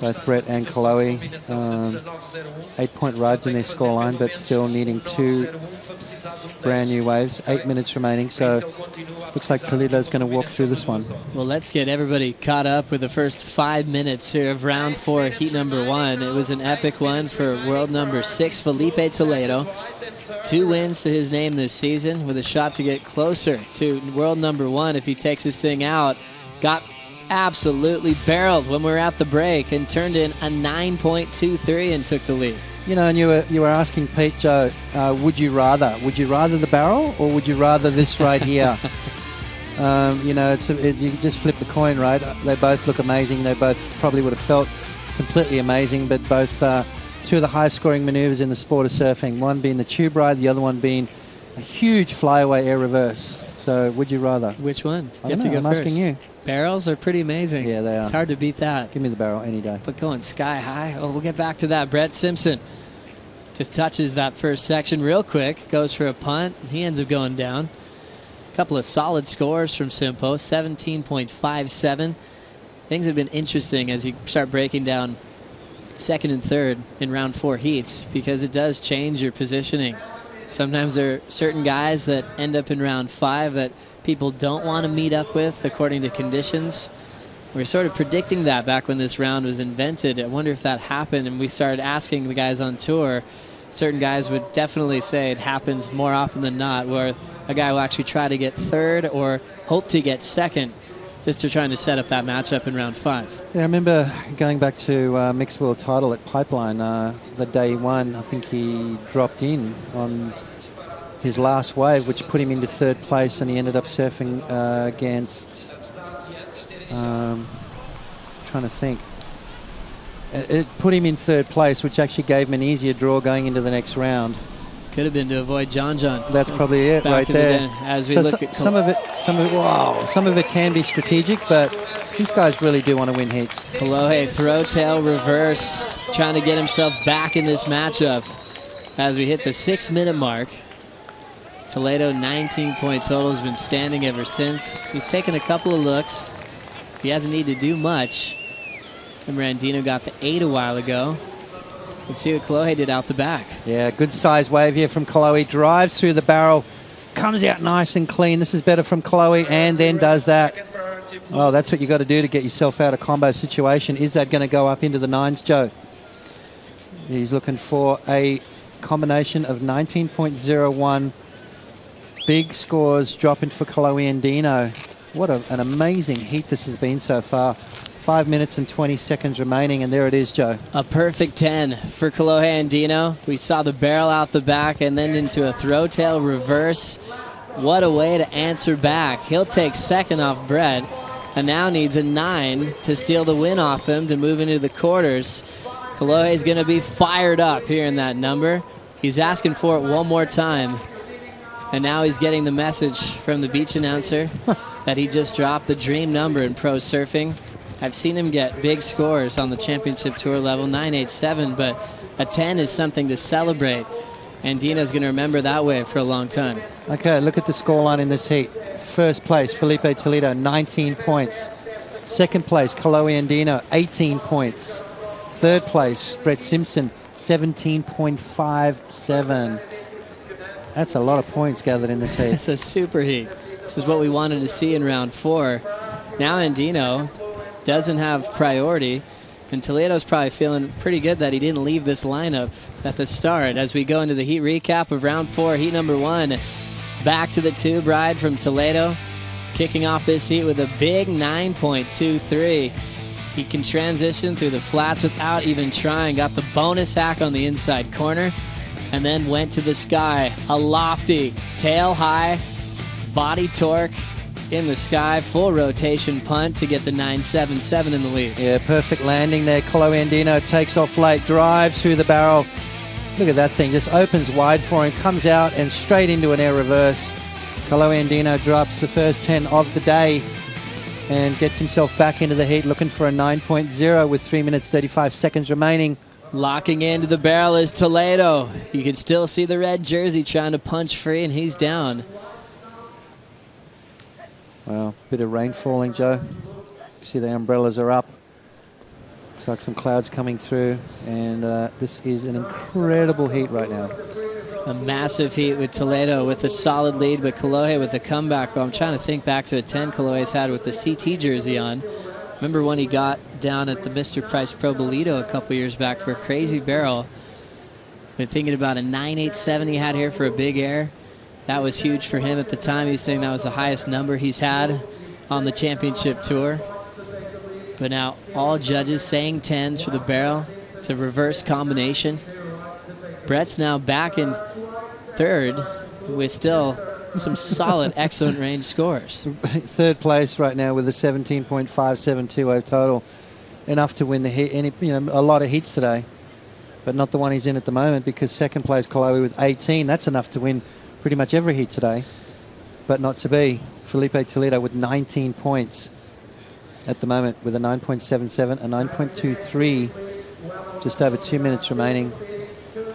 [SPEAKER 13] Both Brett and Kolohe, 8-point rides in their scoreline, but still needing 2 brand new waves. 8 minutes remaining, so looks like Toledo's going to walk through this one.
[SPEAKER 12] Well, let's get everybody caught up with the first 5 minutes here of round 4, heat number 1. It was an epic one for world number 6, Felipe Toledo. 2 wins to his name this season, with a shot to get closer to world number 1 if he takes this thing out. Got absolutely barreled when we were at the break and turned in a 9.23 and took the lead.
[SPEAKER 13] You know, and you were asking Pete, Joe, would you rather the barrel or would you rather this right here? You know, you just flip the coin, right? They both look amazing. They both probably would have felt completely amazing, but both 2 of the highest scoring maneuvers in the sport of surfing. One being the tube ride, the other one being a huge flyaway air reverse. So would you rather?
[SPEAKER 12] Which one?
[SPEAKER 13] I don't know, I'm asking you.
[SPEAKER 12] Barrels are pretty amazing.
[SPEAKER 13] Yeah, they are.
[SPEAKER 12] It's hard to beat that.
[SPEAKER 13] Give me the barrel any day.
[SPEAKER 12] But going sky high. Oh, we'll get back to that. Brett Simpson just touches that first section real quick. Goes for a punt. He ends up going down. A couple of solid scores from Simpo. 17.57. Things have been interesting as you start breaking down second and third in round 4 heats, because it does change your positioning. Sometimes there are certain guys that end up in round 5 that people don't want to meet up with according to conditions. We were sort of predicting that back when this round was invented. I wonder if that happened, and we started asking the guys on tour. Certain guys would definitely say it happens more often than not, where a guy will actually try to get third or hope to get second just to trying to set up that matchup in round 5.
[SPEAKER 13] Yeah, I remember going back to mixed world title at Pipeline the day he won. I think he dropped in on his last wave, which put him into 3rd place, and he ended up surfing against trying to think. It put him in 3rd place, which actually gave him an easier draw going into the next round.
[SPEAKER 12] Could have been to avoid John.
[SPEAKER 13] That's probably it right there.
[SPEAKER 12] As we look at
[SPEAKER 13] some of it can be strategic, but these guys really do want to win heats.
[SPEAKER 12] Kolohe throw tail reverse, trying to get himself back in this matchup as we hit the 6-minute mark. Toledo 19-point total, has been standing ever since. He's taken a couple of looks. He hasn't needed to do much. Remember, Andino got the 8 a while ago. Let's see what Kolohe did out the back.
[SPEAKER 13] Yeah, good size wave here from Kolohe. Drives through the barrel, comes out nice and clean. This is better from Kolohe, and then does that. Oh, that's what you got to do to get yourself out of combo situation. Is that going to go up into the 9s, Joe? He's looking for a combination of 19.01. Big scores dropping for Kolohe and Andino. What an amazing heat this has been so far. 5 minutes and 20 seconds remaining, and there it is, Joe.
[SPEAKER 12] A perfect 10 for Kolohe and Andino. We saw the barrel out the back and then into a throw tail reverse. What a way to answer back. He'll take second off Brett, and now needs a 9 to steal the win off him to move into the quarters. Kolohe's going to be fired up here in that number. He's asking for it one more time. And now he's getting the message from the beach announcer that he just dropped the dream number in pro surfing. I've seen him get big scores on the championship tour level, 9.87, but a 10 is something to celebrate. And Dina's going to remember that wave for a long time.
[SPEAKER 13] Okay, look at the scoreline in this heat. First place, Felipe Toledo, 19 points. Second place, Kolohe Andino, 18 points. Third place, Brett Simpson, 17.57. That's a lot of points gathered in this heat.
[SPEAKER 12] It's a super heat. This is what we wanted to see in round 4. Now Andino doesn't have priority, and Toledo's probably feeling pretty good that he didn't leave this lineup at the start. As we go into the heat recap of round 4, heat number 1, back to the tube ride from Toledo, kicking off this heat with a big 9.23. He can transition through the flats without even trying, got the bonus hack on the inside corner, and then went to the sky. A lofty, tail high, body torque, in the sky, full rotation punt to get the 9.77 in the lead.
[SPEAKER 13] Yeah, perfect landing there. Colo Andino takes off late, drives through the barrel. Look at that thing, just opens wide for him, comes out and straight into an air reverse. Colo Andino drops the first 10 of the day and gets himself back into the heat, looking for a 9.0 with 3 minutes 35 seconds remaining.
[SPEAKER 12] Locking into the barrel is Toledo. You can still see the red jersey trying to punch free, and he's down.
[SPEAKER 13] Well, bit of rain falling, Joe. See the umbrellas are up. Looks like some clouds coming through, and this is an incredible heat right now.
[SPEAKER 12] A massive heat with Toledo with a solid lead, but Kolohe with the comeback. Well, I'm trying to think back to a 10 Kolohe's had with the CT jersey on. Remember when he got down at the Mr. Price Pro Toledo a couple years back for a crazy barrel. Been thinking about a 9.87 he had here for a big air. That was huge for him at the time. He was saying that was the highest number he's had on the championship tour. But now all judges saying 10s for the barrel. It's a reverse combination. Brett's now back in third with still some solid, excellent range scores.
[SPEAKER 13] Third place right now with a 17.572 total. Enough to win the heat, a lot of heats today, but not the one he's in at the moment, because second place Kolohe with 18. That's enough to win pretty much every heat today, but not to be. Felipe Toledo with 19 points at the moment with a 9.77, a 9.23, just over 2 minutes remaining.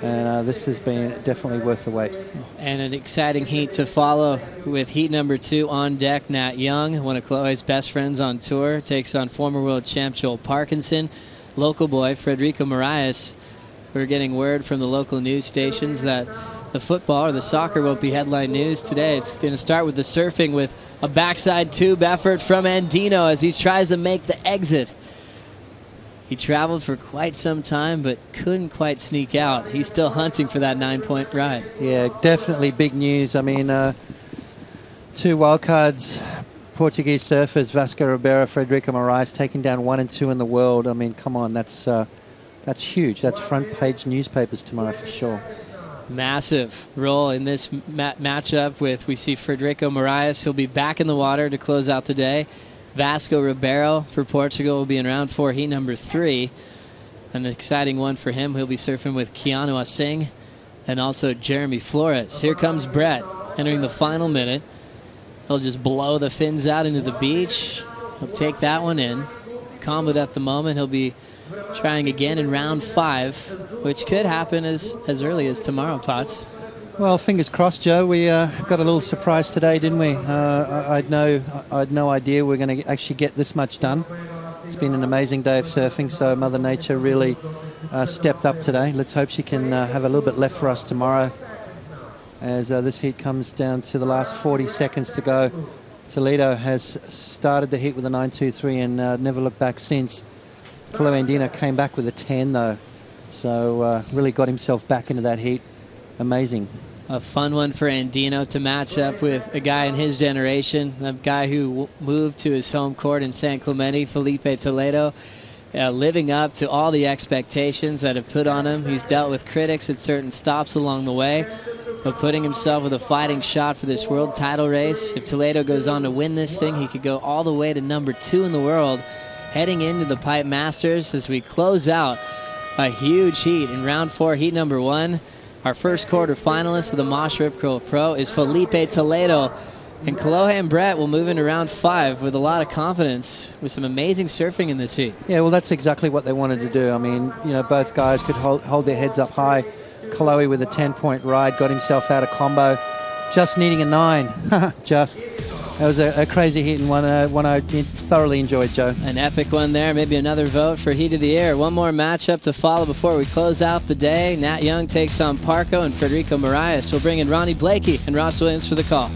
[SPEAKER 13] And this has been definitely worth the wait.
[SPEAKER 12] And an exciting heat to follow with heat number 2 on deck. Nat Young, one of Chloe's best friends on tour, takes on former world champ Joel Parkinson. Local boy Federico Moraes. We're getting word from the local news stations that the football or the soccer won't be headline news today. It's going to start with the surfing with a backside tube effort from Andino as he tries to make the exit. He traveled for quite some time, but couldn't quite sneak out. He's still hunting for that 9-point ride.
[SPEAKER 13] Yeah, definitely big news. I mean, 2 wildcards, Portuguese surfers, Vasco Ribeiro, Frederico Moraes, taking down 1 and 2 in the world. I mean, come on, that's huge. That's front page newspapers tomorrow for sure.
[SPEAKER 12] Massive role in this matchup with, we see Frederico Moraes. He'll be back in the water to close out the day. Vasco Ribeiro for Portugal will be in round 4, heat number 3. An exciting one for him. He'll be surfing with Keanu Asing and also Jeremy Flores. Here comes Brett entering the final minute. He'll just blow the fins out into the beach. He'll take that one in. Comboed at the moment. He'll be trying again in round 5, which could happen as early as tomorrow, Tots.
[SPEAKER 13] Well, fingers crossed, Joe. We got a little surprise today, didn't we? I'd no idea we're going to actually get this much done. It's been an amazing day of surfing, so Mother Nature really stepped up today. Let's hope she can have a little bit left for us tomorrow as this heat comes down to the last 40 seconds to go. Toledo has started the heat with a 9.23 and never looked back since. Colo Andino came back with a 10, though, so really got himself back into that heat. Amazing.
[SPEAKER 12] A fun one for Andino to match up with a guy in his generation, a guy who moved to his home court in San Clemente, Felipe Toledo, living up to all the expectations that have put on him. He's dealt with critics at certain stops along the way, but putting himself with a fighting shot for this world title race. If Toledo goes on to win this thing, he could go all the way to number 2 in the world, heading into the Pipe Masters as we close out a huge heat in round 4, heat number 1. Our first quarter finalist of the Moche Rip Curl Pro is Felipe Toledo. And Kolohe and Brett will move into round 5 with a lot of confidence, with some amazing surfing in this heat.
[SPEAKER 13] Yeah, well, that's exactly what they wanted to do. I mean, both guys could hold their heads up high. Kolohe with a 10-point ride, got himself out of combo, just needing a 9. Just. That was a crazy heat and one I thoroughly enjoyed, Joe.
[SPEAKER 12] An epic one there. Maybe another vote for Heat of the Year. One more matchup to follow before we close out the day. Nat Young takes on Parco and Federico Moraes. We'll bring in Ronnie Blakey and Ross Williams for the call.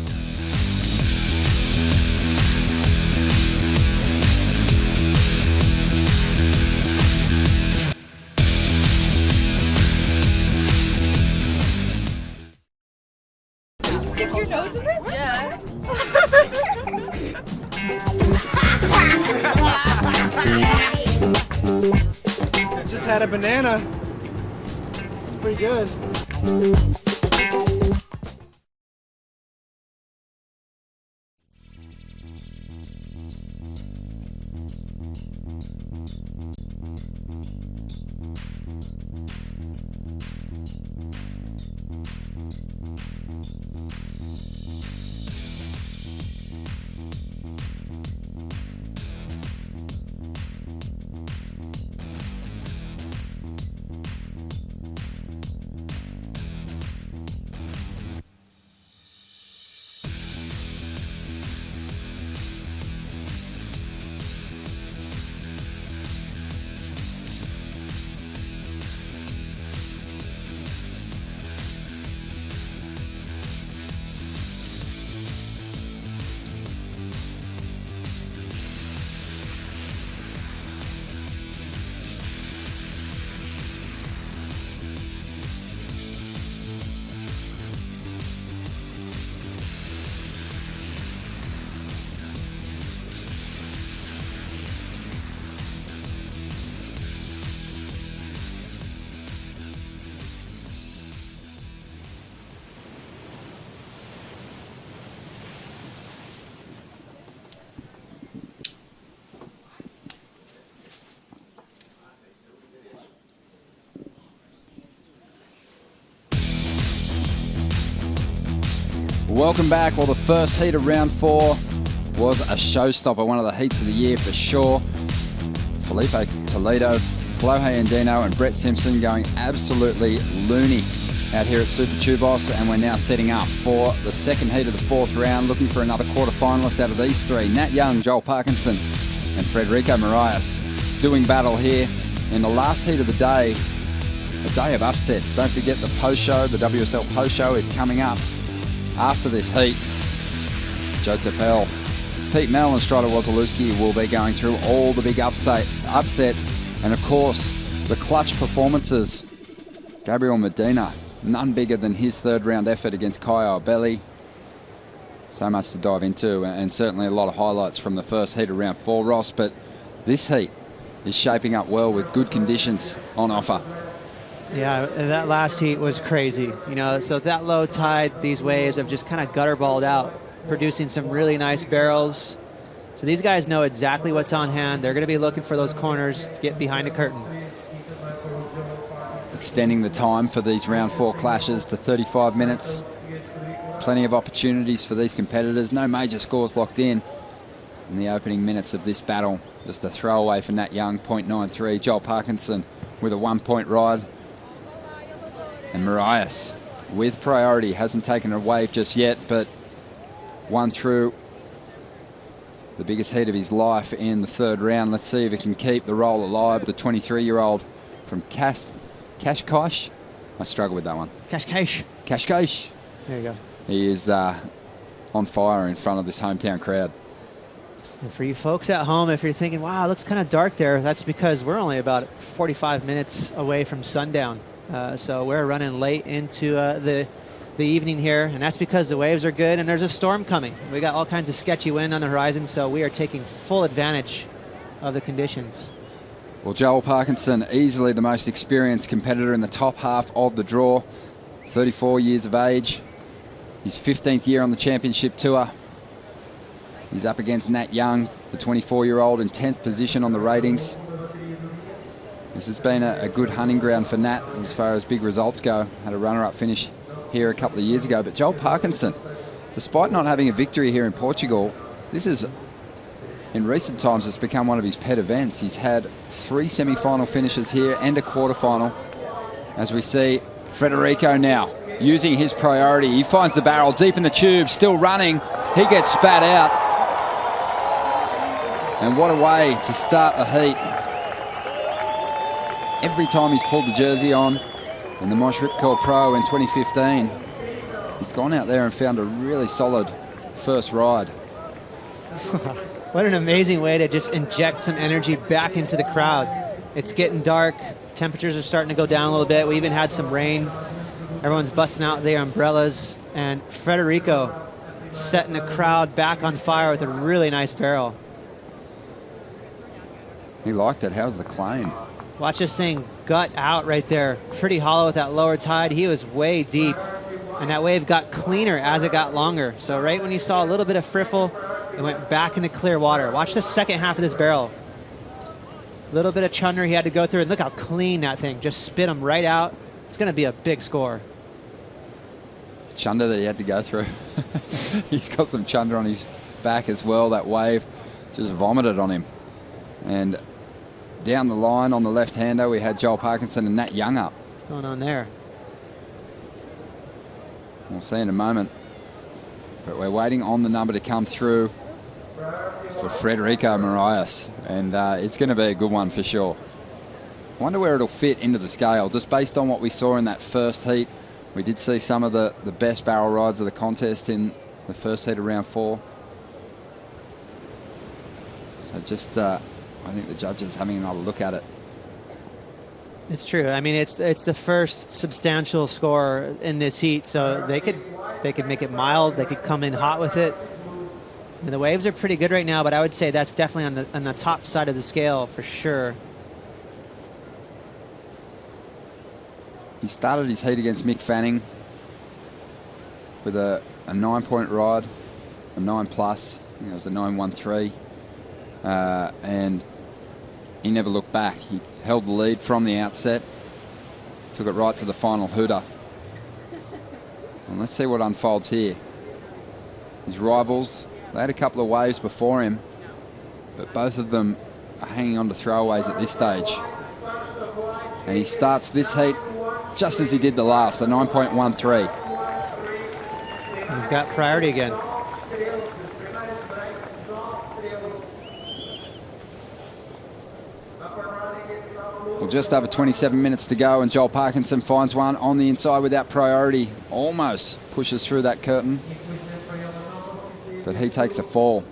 [SPEAKER 7] I just had a banana. It's pretty good.
[SPEAKER 1] Welcome back. Well, the first heat of round 4 was a showstopper, one of the heats of the year for sure. Felipe Toledo, Andino, and Brett Simpson going absolutely loony out here at Super Tubos, and we're now setting up for the second heat of the 4th round, looking for another quarterfinalist out of these 3. Nat Young, Joel Parkinson, and Frederico Morais doing battle here in the last heat of the day, a day of upsets. Don't forget the post show, the WSL post show is coming up after this heat. Joe Tepel, Pete Mel and Strider Wasilewski will be going through all the big upsets, and of course the clutch performances. Gabriel Medina, none bigger than his 3rd round effort against Kyle Belli. So much to dive into, and certainly a lot of highlights from the first heat of round 4, Ross, but this heat is shaping up well with good conditions on offer.
[SPEAKER 2] Yeah, that last heat was crazy. You know, so at that low tide, these waves have just kind of gutterballed out, producing some really nice barrels. So these guys know exactly what's on hand. They're going to be looking for those corners to get behind the curtain.
[SPEAKER 1] Extending the time for these round 4 clashes to 35 minutes. Plenty of opportunities for these competitors. No major scores locked in the opening minutes of this battle. Just a throwaway for Nat Young, 0.93. Joel Parkinson with a 1-point ride. And Morais with priority, hasn't taken a wave just yet, but won through the biggest heat of his life in the 3rd round. Let's see if he can keep the roll alive. The 23-year-old from Kashkosh. I struggle with that one. Kashkosh.
[SPEAKER 2] There you go.
[SPEAKER 1] He is on fire in front of this hometown crowd.
[SPEAKER 2] And for you folks at home, if you're thinking, wow, it looks kind of dark there, that's because we're only about 45 minutes away from sundown. So we're running late into the evening here, and that's because the waves are good and there's a storm coming. We got all kinds of sketchy wind on the horizon, so we are taking full advantage of the conditions.
[SPEAKER 1] Well, Joel Parkinson, easily the most experienced competitor in the top half of the draw, 34 years of age. His 15th year on the championship tour. He's up against Nat Young, the 24-year-old, in 10th position on the ratings. This has been a good hunting ground for Nat as far as big results go. Had a runner-up finish here a couple of years ago. But Joel Parkinson, despite not having a victory here in Portugal, this is, in recent times, it's become one of his pet events. He's had 3 semi-final finishes here and a quarter-final. As we see Frederico now using his priority. He finds the barrel deep in the tube, still running. He gets spat out. And what a way to start the heat. Every time he's pulled the jersey on in the Moche Rip Curl Pro in 2015, he's gone out there and found a really solid first ride.
[SPEAKER 2] What an amazing way to just inject some energy back into the crowd. It's getting dark. Temperatures are starting to go down a little bit. We even had some rain. Everyone's busting out their umbrellas. And Frederico setting the crowd back on fire with a really nice barrel.
[SPEAKER 1] He liked it. How's the claim?
[SPEAKER 2] Watch this thing gut out right there. Pretty hollow with that lower tide. He was way deep. And that wave got cleaner as it got longer. So right when you saw a little bit of friffle, it went back into clear water. Watch the second half of this barrel. A little bit of chunder he had to go through, and look how clean that thing. Just spit him right out. It's going to be a big score.
[SPEAKER 1] Chunder that he had to go through. He's got some chunder on his back as well. That wave just vomited on him. And down the line on the left-hander, we had Joel Parkinson and Nat Young up.
[SPEAKER 2] What's going on there?
[SPEAKER 1] We'll see in a moment. But we're waiting on the number to come through for Frederico Moraes. And it's going to be a good one for sure. I wonder where it'll fit into the scale. Just based on what we saw in that first heat, we did see some of the best barrel rides of the contest in the first heat of round 4. So just, I think the judges having another look at it.
[SPEAKER 2] It's true. I mean, it's the first substantial score in this heat, so they could make it mild. They could come in hot with it. I mean, the waves are pretty good right now, but I would say that's definitely on the top side of the scale for sure.
[SPEAKER 1] He started his heat against Mick Fanning with a 9-point ride, a 9+. I think it was a 9.13. And he never looked back. He held the lead from the outset, took it right to the final hooter. And let's see what unfolds here. His rivals, they had a couple of waves before him, but both of them are hanging on to throwaways at this stage. And he starts this heat just as he did the last, a 9.13.
[SPEAKER 2] He's got priority again.
[SPEAKER 1] Well, just over 27 minutes to go, and Joel Parkinson finds one on the inside without priority. Almost pushes through that curtain, but he takes a fall.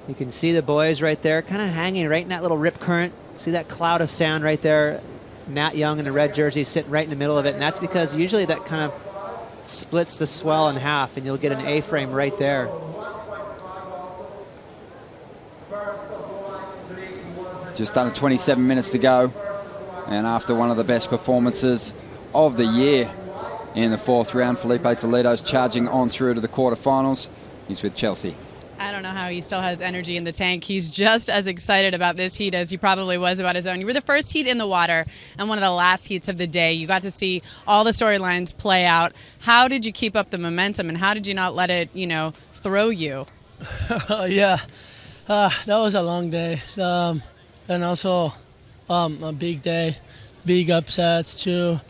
[SPEAKER 2] You can see the boys right there kind of hanging right in that little rip current. See that cloud of sand right there. Nat Young in the red jersey sitting right in the middle of it, and that's because usually that kind of splits the swell in half, and you'll get an A-frame right there.
[SPEAKER 1] Just under 27 minutes to go, and after one of the best performances of the year in the 4th round, Felipe Toledo's charging on through to the quarterfinals. He's with Chelsea.
[SPEAKER 6] I don't know how he still has energy in the tank. He's just as excited about this heat as he probably was about his own. You were the first heat in the water and one of the last heats of the day. You got to see all the storylines play out. How did you keep up the momentum, and how did you not let it, throw you?
[SPEAKER 16] Yeah, that was a long day. And also a big day, big upsets too.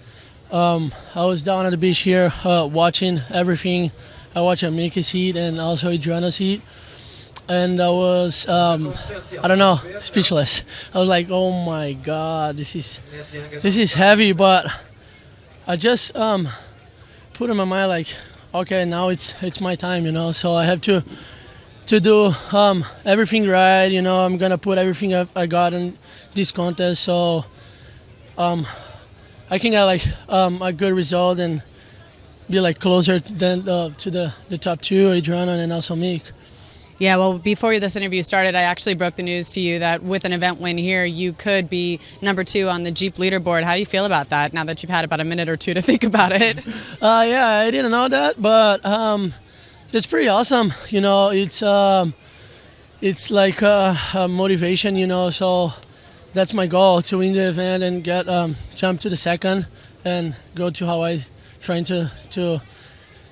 [SPEAKER 16] I was down at the beach here watching everything. I watched Amika's heat and also Adriano's heat. And I was, I don't know, speechless. I was like, oh my God, this is heavy. But I just put in my mind like, okay, now it's my time, So I have to do everything right, I'm gonna put everything I got in this contest, so I can get like a good result and be like closer than to the top 2, Adriano and also Mick.
[SPEAKER 6] Yeah, well, before this interview started, I actually broke the news to you that with an event win here, you could be number 2 on the Jeep leaderboard. How do you feel about that now that you've had about a minute or two to think about it?
[SPEAKER 16] Yeah, I didn't know that, but it's pretty awesome. It's like a motivation, so that's my goal, to win the event and get jump to the 2nd and go to Hawaii, trying to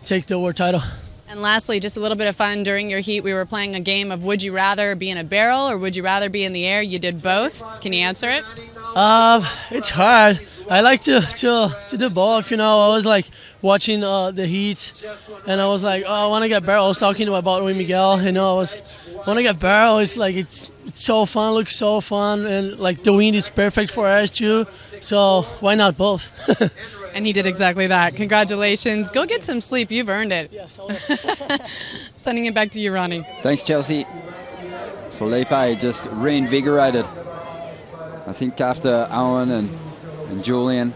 [SPEAKER 16] take the world title.
[SPEAKER 6] And lastly, just a little bit of fun during your heat. We were playing a game of would you rather be in a barrel or would you rather be in the air? You did both. Can you answer it?
[SPEAKER 16] It's hard. I like to do both. I was like watching the heats, and I was like, oh, I want to get barrel. I was talking to my buddy with Miguel. I want to get barrel. It's like it's so fun. Looks so fun, and like the wind is perfect for us too. So why not both?
[SPEAKER 6] And he did exactly that. Congratulations. Go get some sleep. You've earned it.
[SPEAKER 16] Yes, I will.
[SPEAKER 6] Sending it back to you, Ronnie.
[SPEAKER 1] Thanks, Chelsea. Felipe just reinvigorated. I think after Owen and Julian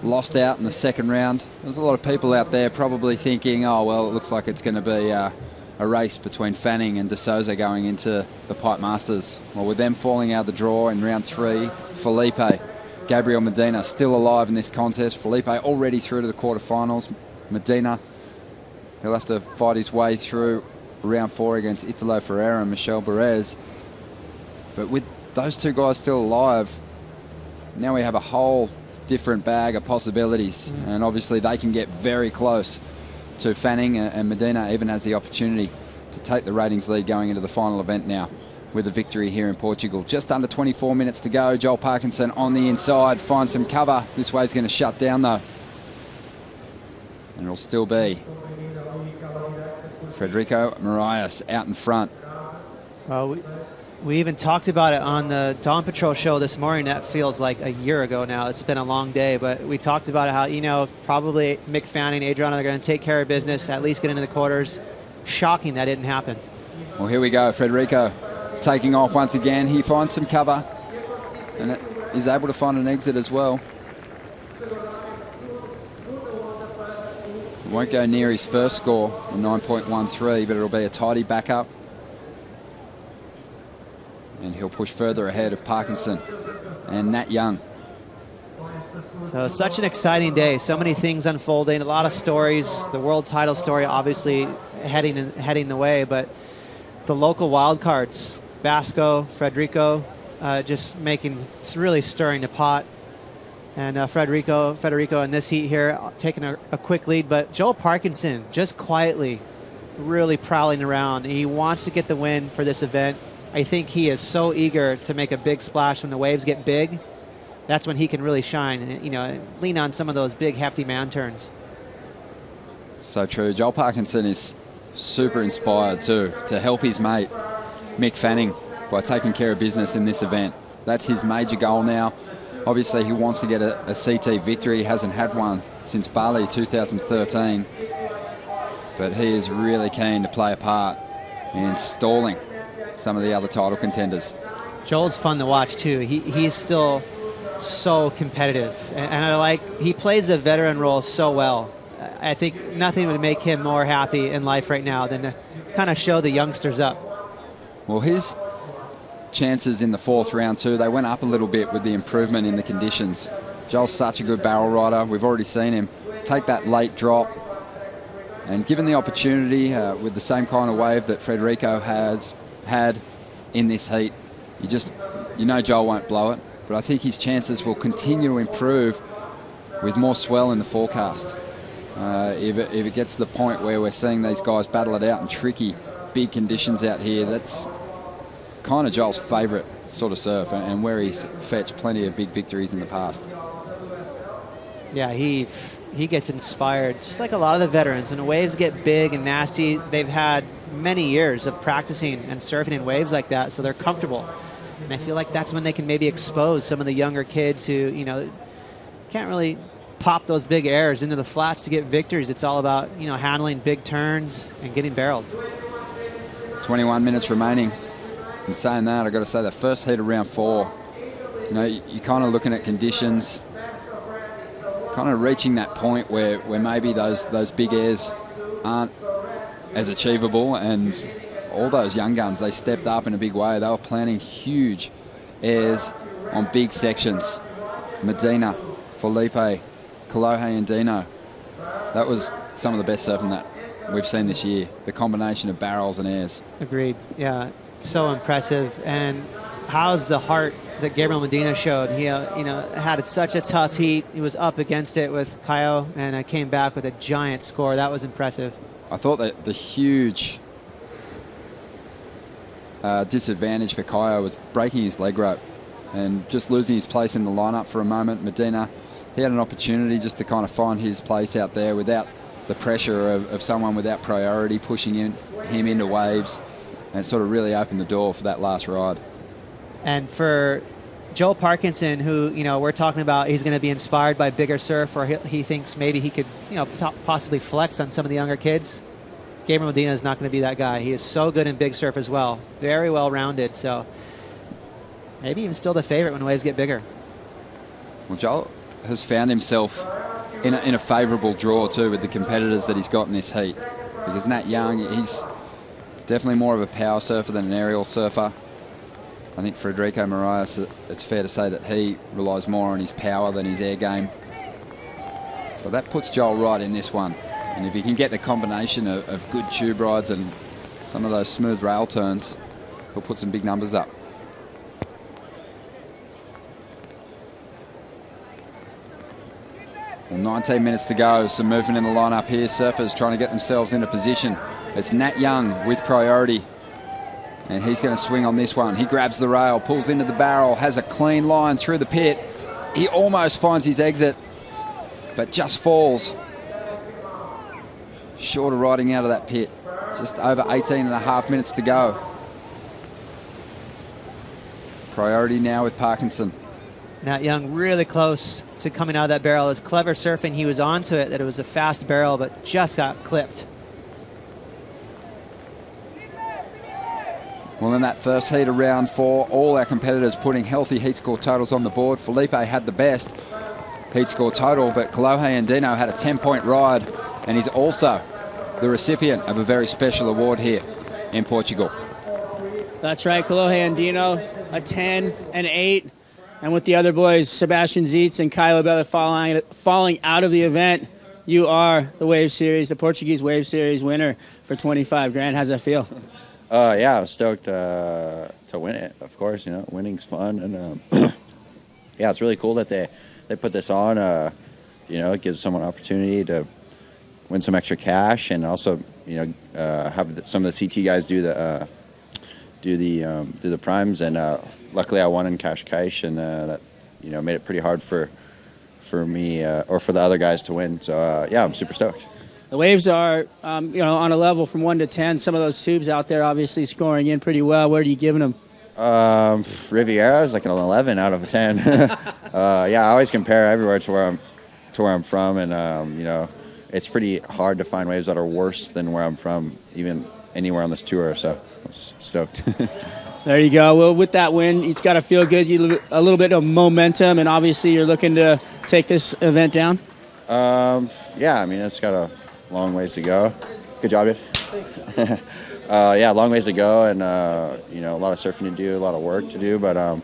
[SPEAKER 1] lost out in the 2nd round There's a lot of people out there probably thinking, oh, well, it looks like it's going to be a race between Fanning and De Souza going into the Pipe Masters. Well, with them falling out of the draw in round 3, Felipe, Gabriel Medina still alive in this contest. Felipe already through to the quarterfinals. Medina, he'll have to fight his way through round 4 against Italo Ferreira and Michel Bourez. But with those two guys still alive, now we have a whole different bag of possibilities. And obviously they can get very close to Fanning, and Medina even has the opportunity to take the ratings lead going into the final event now with a victory here in Portugal. Just under 24 minutes to go. Joel Parkinson on the inside, finds some cover. This wave's going to shut down though. And it'll still be Federico Moraes out in front.
[SPEAKER 2] Well, we even talked about it on the Dawn Patrol show this morning. That feels like a year ago now. It's been a long day, but we talked about how, you know, probably Mick Fanning, Adriano, they're going to take care of business, at least get into the quarters. Shocking that didn't happen.
[SPEAKER 1] Well, here we go. Federico taking off once again. He finds some cover and is able to find an exit as well. It won't go near his first score of 9.13, but it'll be a tidy backup. And he'll push further ahead of Parkinson and Nat Young.
[SPEAKER 2] So such an exciting day. So many things unfolding. A lot of stories. The world title story obviously heading the way, but the local wild cards, Vasco, Federico, just it's really stirring the pot. And Federico in this heat here, taking a quick lead. But Joel Parkinson just quietly really prowling around. He wants to get the win for this event. I think he is so eager to make a big splash when the waves get big. That's when he can really shine and, you know, lean on some of those big, hefty man turns.
[SPEAKER 1] So true. Joel Parkinson is super inspired too to help his mate Mick Fanning by taking care of business in this event. That's his major goal now. Obviously, he wants to get a CT victory. He hasn't had one since Bali 2013. But he is really keen to play a part in stalling some of the other title contenders.
[SPEAKER 2] Joel's fun to watch too. He's still so competitive, and he plays the veteran role so well. I think nothing would make him more happy in life right now than to kind of show the youngsters up.
[SPEAKER 1] Well, his chances in the 4th round too, they went up a little bit with the improvement in the conditions. Joel's such a good barrel rider. We've already seen him take that late drop, and given the opportunity with the same kind of wave that Federico has had in this heat, you know Joel won't blow it, but I think his chances will continue to improve with more swell in the forecast. If it gets to the point where we're seeing these guys battle it out in tricky, big conditions out here, that's kind of Joel's favourite sort of surf, and where he's fetched plenty of big victories in the past.
[SPEAKER 2] Yeah, he gets inspired, just like a lot of the veterans. When the waves get big and nasty, they've had many years of practicing and surfing in waves like that, so they're comfortable. And I feel like that's when they can maybe expose some of the younger kids who, you know, can't really pop those big airs into the flats to get victories. It's all about, you know, handling big turns and getting barreled.
[SPEAKER 1] 21 minutes remaining. And saying that, I've got to say the first heat of round 4, you know, you're kind of looking at conditions, kind of reaching that point where maybe those big airs aren't as achievable, and all those young guns, they stepped up in a big way. They were planning huge airs on big sections. Medina, Felipe, Kolohe and Andino. That was some of the best surfing that we've seen this year, the combination of barrels and airs.
[SPEAKER 2] Agreed, yeah, so impressive. And how's the heart that Gabriel Medina showed? He had such a tough heat. He was up against it with Caio and came back with a giant score. That was impressive.
[SPEAKER 1] I thought that the huge disadvantage for Caio was breaking his leg rope and just losing his place in the lineup for a moment. Medina, he had an opportunity just to kind of find his place out there without the pressure of someone without priority pushing him into waves, and it sort of really opened the door for that last ride.
[SPEAKER 2] And for Joel Parkinson, who, you know, we're talking about, he's going to be inspired by bigger surf, or he thinks maybe he could, you know, possibly flex on some of the younger kids. Gabriel Medina is not going to be that guy. He is so good in big surf as well. Very well-rounded, so maybe even still the favorite when waves get bigger.
[SPEAKER 1] Well, Joel has found himself in a favourable draw too with the competitors that he's got in this heat. Because Nat Young, he's definitely more of a power surfer than an aerial surfer. I think Federico Moraes, it's fair to say that he relies more on his power than his air game. So that puts Joel right in this one. And if he can get the combination of good tube rides and some of those smooth rail turns, he'll put some big numbers up. Well, 19 minutes to go. Some movement in the lineup here. Surfers trying to get themselves into position. It's Nat Young with priority. And he's going to swing on this one. He grabs the rail, pulls into the barrel, has a clean line through the pit. He almost finds his exit, but just falls. Short of riding out of that pit. Just over 18 and a half minutes to go. Priority now with Parkinson.
[SPEAKER 2] Nat Young really close to coming out of that barrel. It's clever surfing. He was onto it, that it was a fast barrel, but just got clipped.
[SPEAKER 1] Well, in that first heat of round 4, all our competitors putting healthy heat score totals on the board. Felipe had the best heat score total, but Kolohe Andino had a 10-point ride, and he's also the recipient of a very special award here in Portugal.
[SPEAKER 17] That's right, Kolohe Andino, a 10, an 8. And with the other boys, Sebastian Zietz and Caio Bella falling out of the event, you are the Wave Series, the Portuguese Wave Series winner for 25 grand. How's that feel?
[SPEAKER 18] Yeah, I'm stoked to win it, of course. You know, winning's fun. And yeah, it's really cool that they put this on. You know, it gives someone an opportunity to win some extra cash, and also, you know, have some of the CT guys do the primes. And luckily, I won in cash, and that, you know, made it pretty hard for me or for the other guys to win. So yeah, I'm super stoked.
[SPEAKER 17] The waves are, you know, on a level from 1 to 10. Some of those tubes out there obviously scoring in pretty well. Where are you giving them?
[SPEAKER 18] Riviera is like an 11 out of a 10. Yeah, I always compare everywhere to where I'm from, and you know, it's pretty hard to find waves that are worse than where I'm from, even anywhere on this tour. So I'm stoked.
[SPEAKER 17] There you go. Well, with that win, it's got to feel good. You a little bit of momentum, and obviously you're looking to take this event down.
[SPEAKER 18] Yeah, I mean, it's got a long ways to go. Good job, dude.
[SPEAKER 17] Thanks.
[SPEAKER 18] Yeah, long ways to go, and you know, a lot of surfing to do, a lot of work to do. But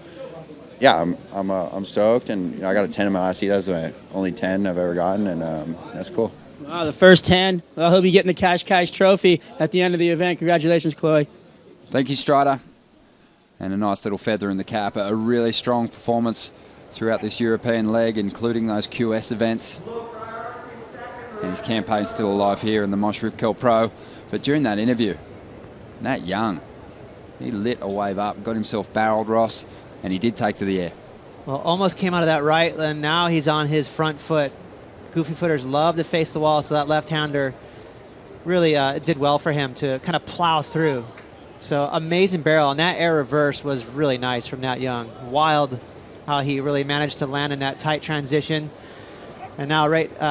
[SPEAKER 18] yeah, I'm stoked, and you know, I got a 10 in my last heat. That's my only 10 I've ever gotten, and that's cool.
[SPEAKER 17] Wow, the first 10. Well, he'll be getting the Cash trophy at the end of the event. Congratulations, Chloe.
[SPEAKER 1] Thank you, Strider. And a nice little feather in the cap. A really strong performance throughout this European leg, including those QS events. And his campaign's still alive here in the Moche Rip Curl Pro. But during that interview, Nat Young, he lit a wave up, got himself barreled, Ross, and he did take to the air.
[SPEAKER 2] Well, almost came out of that right, and now he's on his front foot. Goofy footers love to face the wall, so that left-hander really did well for him to kind of plow through. So amazing barrel, and that air reverse was really nice from Nat Young. Wild how he really managed to land in that tight transition. And now,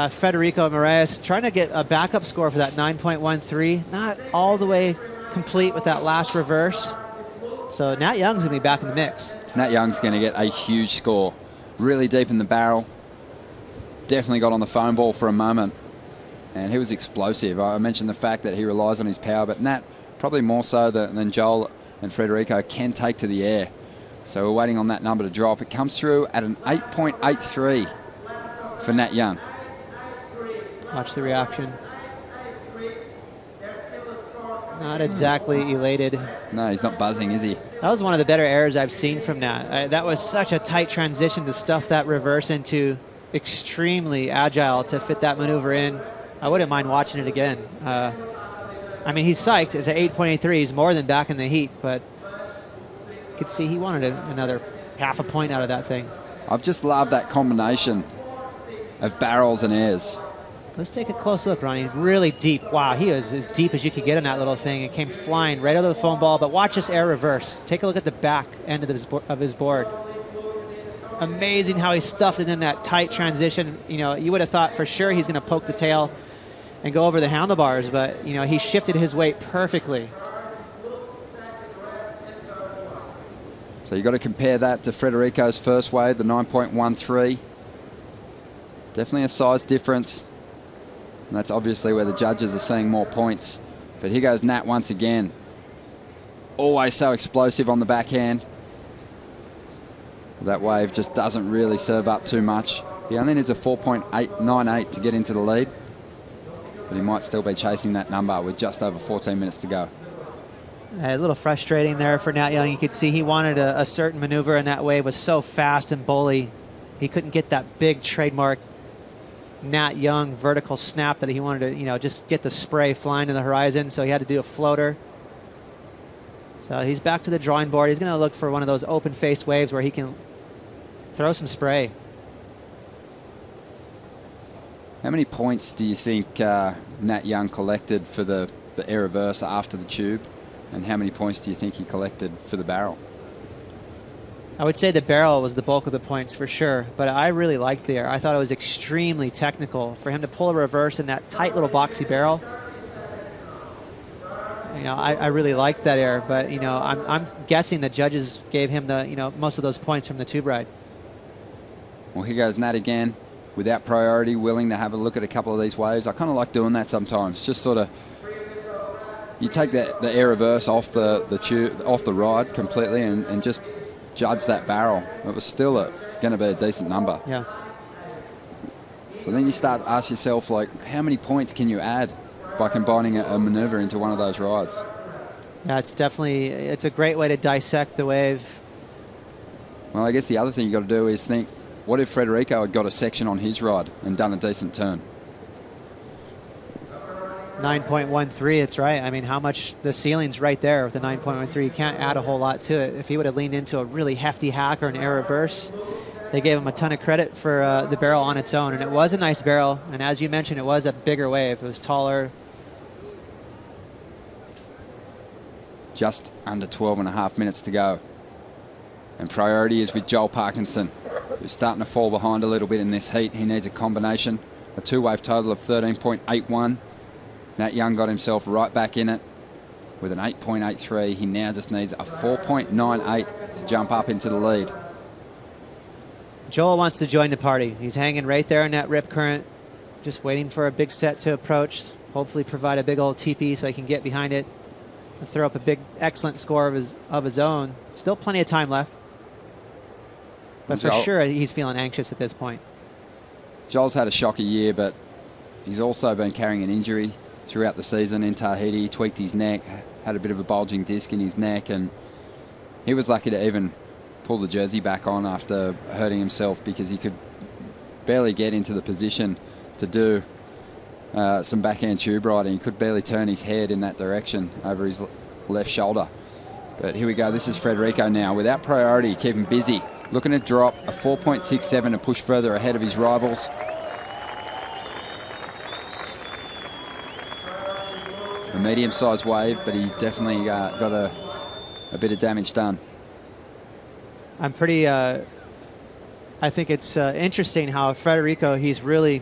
[SPEAKER 2] Federico Moraes trying to get a backup score for that 9.13. Not all the way complete with that last reverse. So Nat Young's going to be back in the mix.
[SPEAKER 1] Nat Young's going to get a huge score. Really deep in the barrel. Definitely got on the foam ball for a moment. And he was explosive. I mentioned the fact that he relies on his power, but Nat, probably more so than Joel and Federico, can take to the air. So we're waiting on that number to drop. It comes through at an 8.83 for Nat Young.
[SPEAKER 2] Watch the reaction. Not exactly elated.
[SPEAKER 1] No, he's not buzzing, is he?
[SPEAKER 2] That was one of the better errors I've seen from Nat. That was such a tight transition to stuff that reverse into. Extremely agile to fit that maneuver in. I wouldn't mind watching it again. I mean, he's psyched. It's an 8.83. He's more than back in the heat, but you could see he wanted another half a point out of that thing.
[SPEAKER 1] I've just loved that combination of barrels and airs.
[SPEAKER 2] Let's take a close look, Ronnie. Really deep. Wow, he was as deep as you could get in that little thing. It came flying right out of the foam ball, but watch this air reverse. Take a look at the back end of his board. Amazing how he stuffed it in that tight transition. You know, you would have thought for sure he's going to poke the tail and go over the handlebars, but, you know, he shifted his weight perfectly.
[SPEAKER 1] So you've got to compare that to Federico's first wave, the 9.13. Definitely a size difference. And that's obviously where the judges are seeing more points. But here goes Nat once again. Always so explosive on the backhand. That wave just doesn't really serve up too much. He only needs a 4.898 to get into the lead. But he might still be chasing that number with just over 14 minutes to go.
[SPEAKER 2] A little frustrating there for Nat Young. You could see he wanted a certain maneuver, and that wave was so fast and bully. He couldn't get that big trademark Nat Young vertical snap that he wanted to, just get the spray flying to the horizon. So he had to do a floater. So he's back to the drawing board. He's going to look for one of those open-faced waves where he can throw some spray.
[SPEAKER 1] How many points do you think Nat Young collected for the air reverse after the tube? And how many points do you think he collected for the barrel?
[SPEAKER 2] I would say the barrel was the bulk of the points for sure, but I really liked the air. I thought it was extremely technical for him to pull a reverse in that tight little boxy barrel. I really liked that air, but I'm guessing the judges gave him the most of those points from the tube ride.
[SPEAKER 1] Well, here goes Nat again, without priority, willing to have a look at a couple of these waves. I kind of like doing that sometimes, just sort of. You take the air reverse off the tube, off the ride completely, and just judge that barrel. It was still going to be a decent number.
[SPEAKER 2] Yeah.
[SPEAKER 1] So then you start to ask yourself, how many points can you add by combining a maneuver into one of those rides?
[SPEAKER 2] Yeah, it's a great way to dissect the wave.
[SPEAKER 1] Well, I guess the other thing you got to do is think, what if Federico had got a section on his ride and done a decent turn?
[SPEAKER 2] 9.13, it's right. I mean, how much the ceiling's right there with the 9.13. You can't add a whole lot to it. If he would have leaned into a really hefty hack or an air reverse, they gave him a ton of credit for the barrel on its own. And it was a nice barrel. And as you mentioned, it was a bigger wave. It was taller.
[SPEAKER 1] Just under 12 and a half minutes to go. And priority is with Joel Parkinson, who's starting to fall behind a little bit in this heat. He needs a combination, a two-wave total of 13.81. Nat Young got himself right back in it with an 8.83. He now just needs a 4.98 to jump up into the lead.
[SPEAKER 2] Joel wants to join the party. He's hanging right there in that rip current, just waiting for a big set to approach, hopefully provide a big old TP so he can get behind it and throw up a big, excellent score of his own. Still plenty of time left. But for sure, he's feeling anxious at this point.
[SPEAKER 1] Joel's had a shocker year, but he's also been carrying an injury throughout the season in Tahiti. He tweaked his neck, had a bit of a bulging disc in his neck, and he was lucky to even pull the jersey back on after hurting himself because he could barely get into the position to do some backhand tube riding. He could barely turn his head in that direction over his left shoulder. But here we go. This is Federico now. Without priority, keep him busy. Looking to drop a 4.67 to push further ahead of his rivals. A medium-sized wave, but he definitely got a bit of damage done.
[SPEAKER 2] I'm pretty, I think it's interesting how Federico, he's really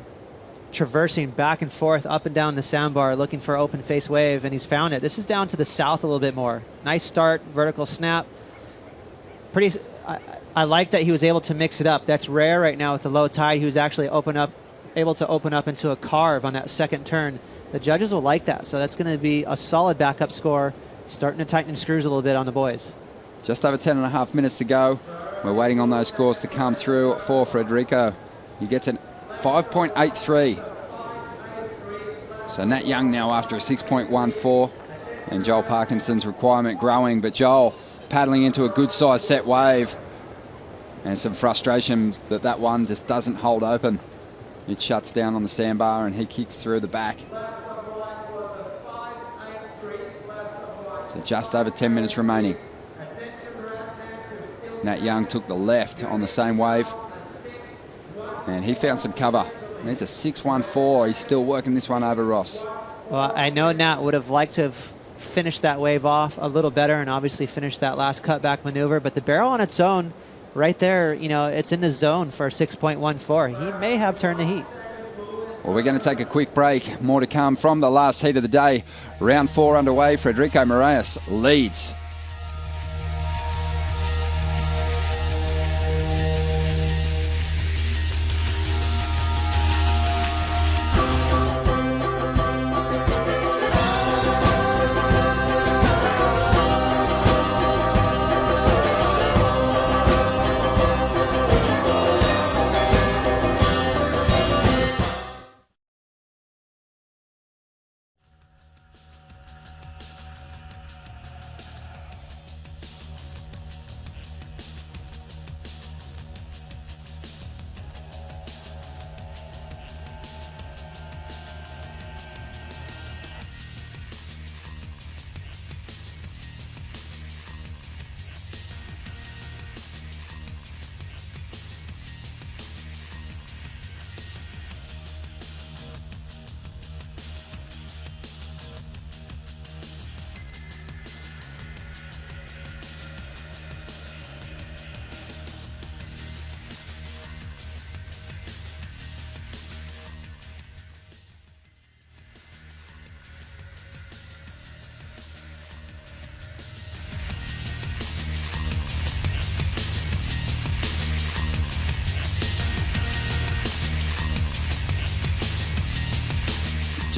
[SPEAKER 2] traversing back and forth, up and down the sandbar, looking for open face wave, and he's found it. This is down to the south a little bit more. Nice start, vertical snap. I like that he was able to mix it up. That's rare right now with the low tide. He was actually able to open up into a carve on that second turn. The judges will like that, so that's going to be a solid backup score, starting to tighten the screws a little bit on the boys.
[SPEAKER 1] Just over 10 and a half minutes to go. We're waiting on those scores to come through for Federico. He gets an 5.83. So Nat Young now after a 6.14, and Joel Parkinson's requirement growing, but Joel paddling into a good size set wave, and some frustration that one just doesn't hold open. It shuts down on the sandbar and he kicks through the back. So just over 10 minutes remaining. Nat Young took the left on the same wave, and he found some cover. Needs a 6.14. He's still working this one over Ross.
[SPEAKER 2] Well, I know Nat would have liked to have finished that wave off a little better and obviously finished that last cutback maneuver, but the barrel on its own, right there, it's in the zone for 6.14. He may have turned the heat.
[SPEAKER 1] Well, we're going to take a quick break. More to come from the last heat of the day. Round 4 underway. Federico Moraes leads.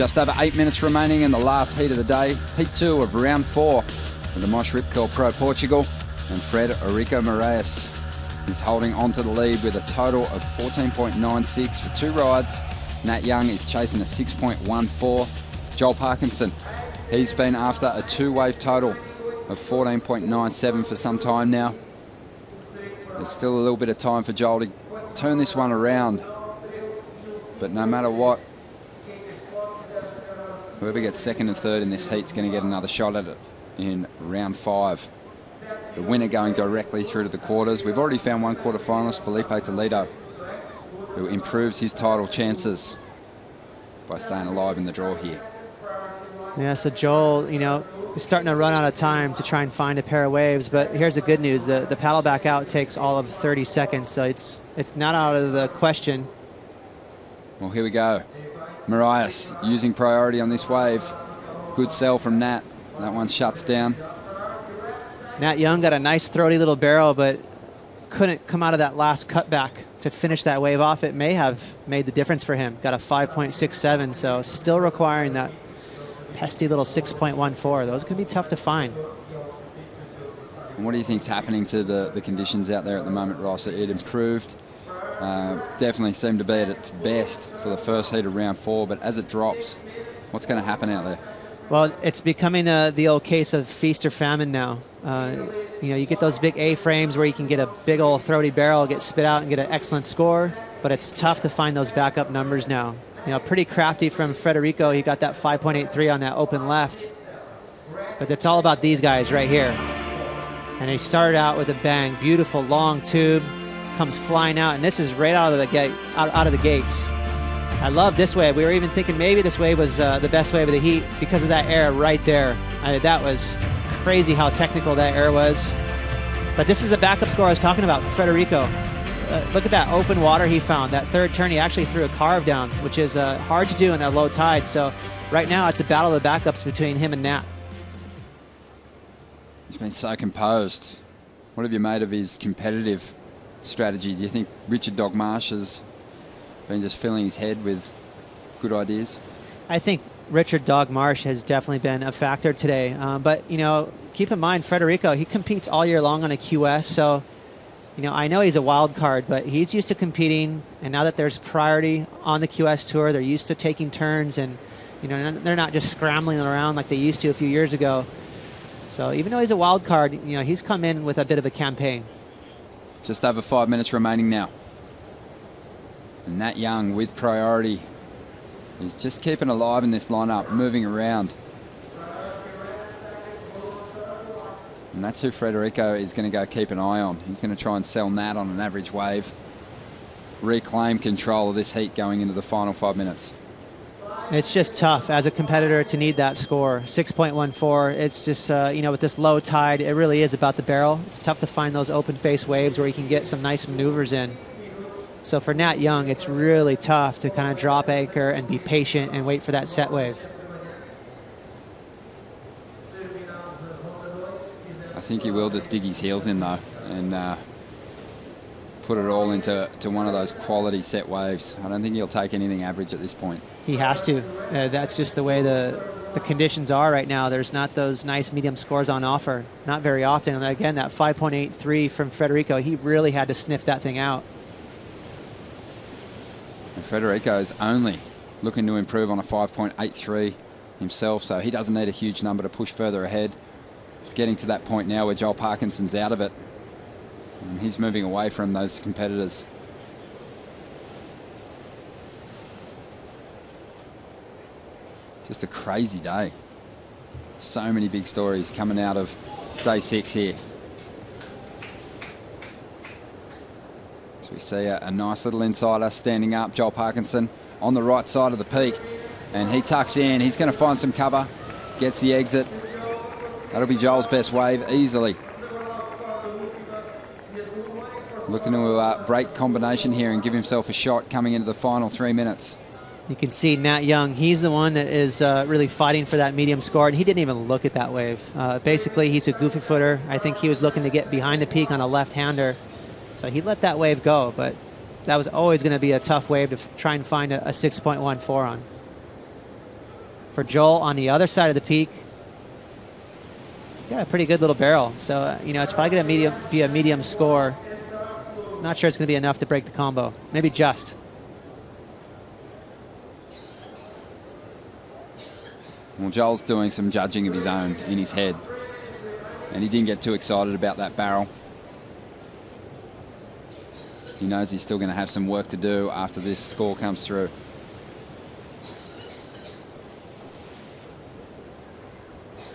[SPEAKER 1] Just over 8 minutes remaining in the last heat of the day. Heat 2 of round 4 with the Moche Rip Curl Pro Portugal. And Frederico Moraes is holding on to the lead with a total of 14.96 for 2 rides. Nat Young is chasing a 6.14. Joel Parkinson, he's been after a 2-wave total of 14.97 for some time now. There's still a little bit of time for Joel to turn this one around. But no matter what, whoever gets second and third in this heat's going to get another shot at it in round 5. The winner going directly through to the quarters. We've already found one quarterfinalist, Felipe Toledo, who improves his title chances by staying alive in the draw here.
[SPEAKER 2] Yeah, so Joel, you know, is starting to run out of time to try and find a pair of waves, but here's the good news. The paddle back out takes all of 30 seconds, so it's not out of the question.
[SPEAKER 1] Well, here we go. Moraes using priority on this wave. Good sell from Nat. That one shuts down.
[SPEAKER 2] Nat Young got a nice throaty little barrel, but couldn't come out of that last cutback to finish that wave off. It may have made the difference for him. Got a 5.67, so still requiring that pesky little 6.14. Those can be tough to find.
[SPEAKER 1] And what do you think's happening to the conditions out there at the moment, Ross? It improved. Definitely seemed to be at its best for the first heat of round 4, but as it drops, what's going to happen out there?
[SPEAKER 2] Well, it's becoming the old case of feast or famine now. You know, you get those big A-frames where you can get a big old throaty barrel, get spit out and get an excellent score, but it's tough to find those backup numbers now. You know, pretty crafty from Frederico. He got that 5.83 on that open left. But it's all about these guys right here. And he started out with a bang. Beautiful long tube. Comes flying out. And this is right out of the gate, out of the gates. I love this wave. We were even thinking maybe this wave was the best wave of the heat because of that air right there. I mean, that was crazy how technical that air was. But this is the backup score I was talking about for Frederico. Look at that open water he found. That third turn, he actually threw a carve down, which is hard to do in that low tide. So right now, it's a battle of the backups between him and Nat.
[SPEAKER 1] He's been so composed. What have you made of his competitive strategy? Do you think Richard Dogmarsh has been just filling his head with good ideas?
[SPEAKER 2] I think Richard Dogmarsh has definitely been a factor today. But, you know, keep in mind, Frederico, he competes all year long on a QS, so you know, I know he's a wild card, but he's used to competing, and now that there's priority on the QS Tour, they're used to taking turns, and you know, they're not just scrambling around like they used to a few years ago. So even though he's a wild card, you know, he's come in with a bit of a campaign.
[SPEAKER 1] Just over 5 minutes remaining now. And Nat Young with priority. He's just keeping alive in this lineup, moving around. And that's who Frederico is going to go keep an eye on. He's going to try and sell Nat on an average wave. Reclaim control of this heat going into the final 5 minutes.
[SPEAKER 2] It's just tough as a competitor to need that score, 6.14. It's just, you know, with this low tide, it really is about the barrel. It's tough to find those open face waves where you can get some nice maneuvers in. So for Nat Young, it's really tough to kind of drop anchor and be patient and wait for that set wave.
[SPEAKER 1] I think he will just dig his heels in though and put it all into one of those quality set waves. I don't think he'll take anything average at this point.
[SPEAKER 2] He has to. That's just the way the conditions are right now. There's not those nice medium scores on offer. Not very often. And again, that 5.83 from Frederico, he really had to sniff that thing out.
[SPEAKER 1] And Frederico is only looking to improve on a 5.83 himself, so he doesn't need a huge number to push further ahead. It's getting to that point now where Joel Parkinson's out of it. And he's moving away from those competitors. Just a crazy day. So many big stories coming out of day 6 here. So we see a nice little insider standing up, Joel Parkinson, on the right side of the peak. And he tucks in. He's going to find some cover. Gets the exit. That'll be Joel's best wave easily. Looking to break combination here and give himself a shot coming into the final 3 minutes.
[SPEAKER 2] You can see Nat Young, he's the one that is really fighting for that medium score, and he didn't even look at that wave. Basically, he's a goofy footer. I think he was looking to get behind the peak on a left-hander, so he let that wave go, but that was always going to be a tough wave to try and find a 6.14 on. For Joel on the other side of the peak, got a pretty good little barrel. So, you know, it's probably going to be a medium score. Not sure it's going to be enough to break the combo. Maybe just.
[SPEAKER 1] Well, Joel's doing some judging of his own in his head. And he didn't get too excited about that barrel. He knows he's still going to have some work to do after this score comes through.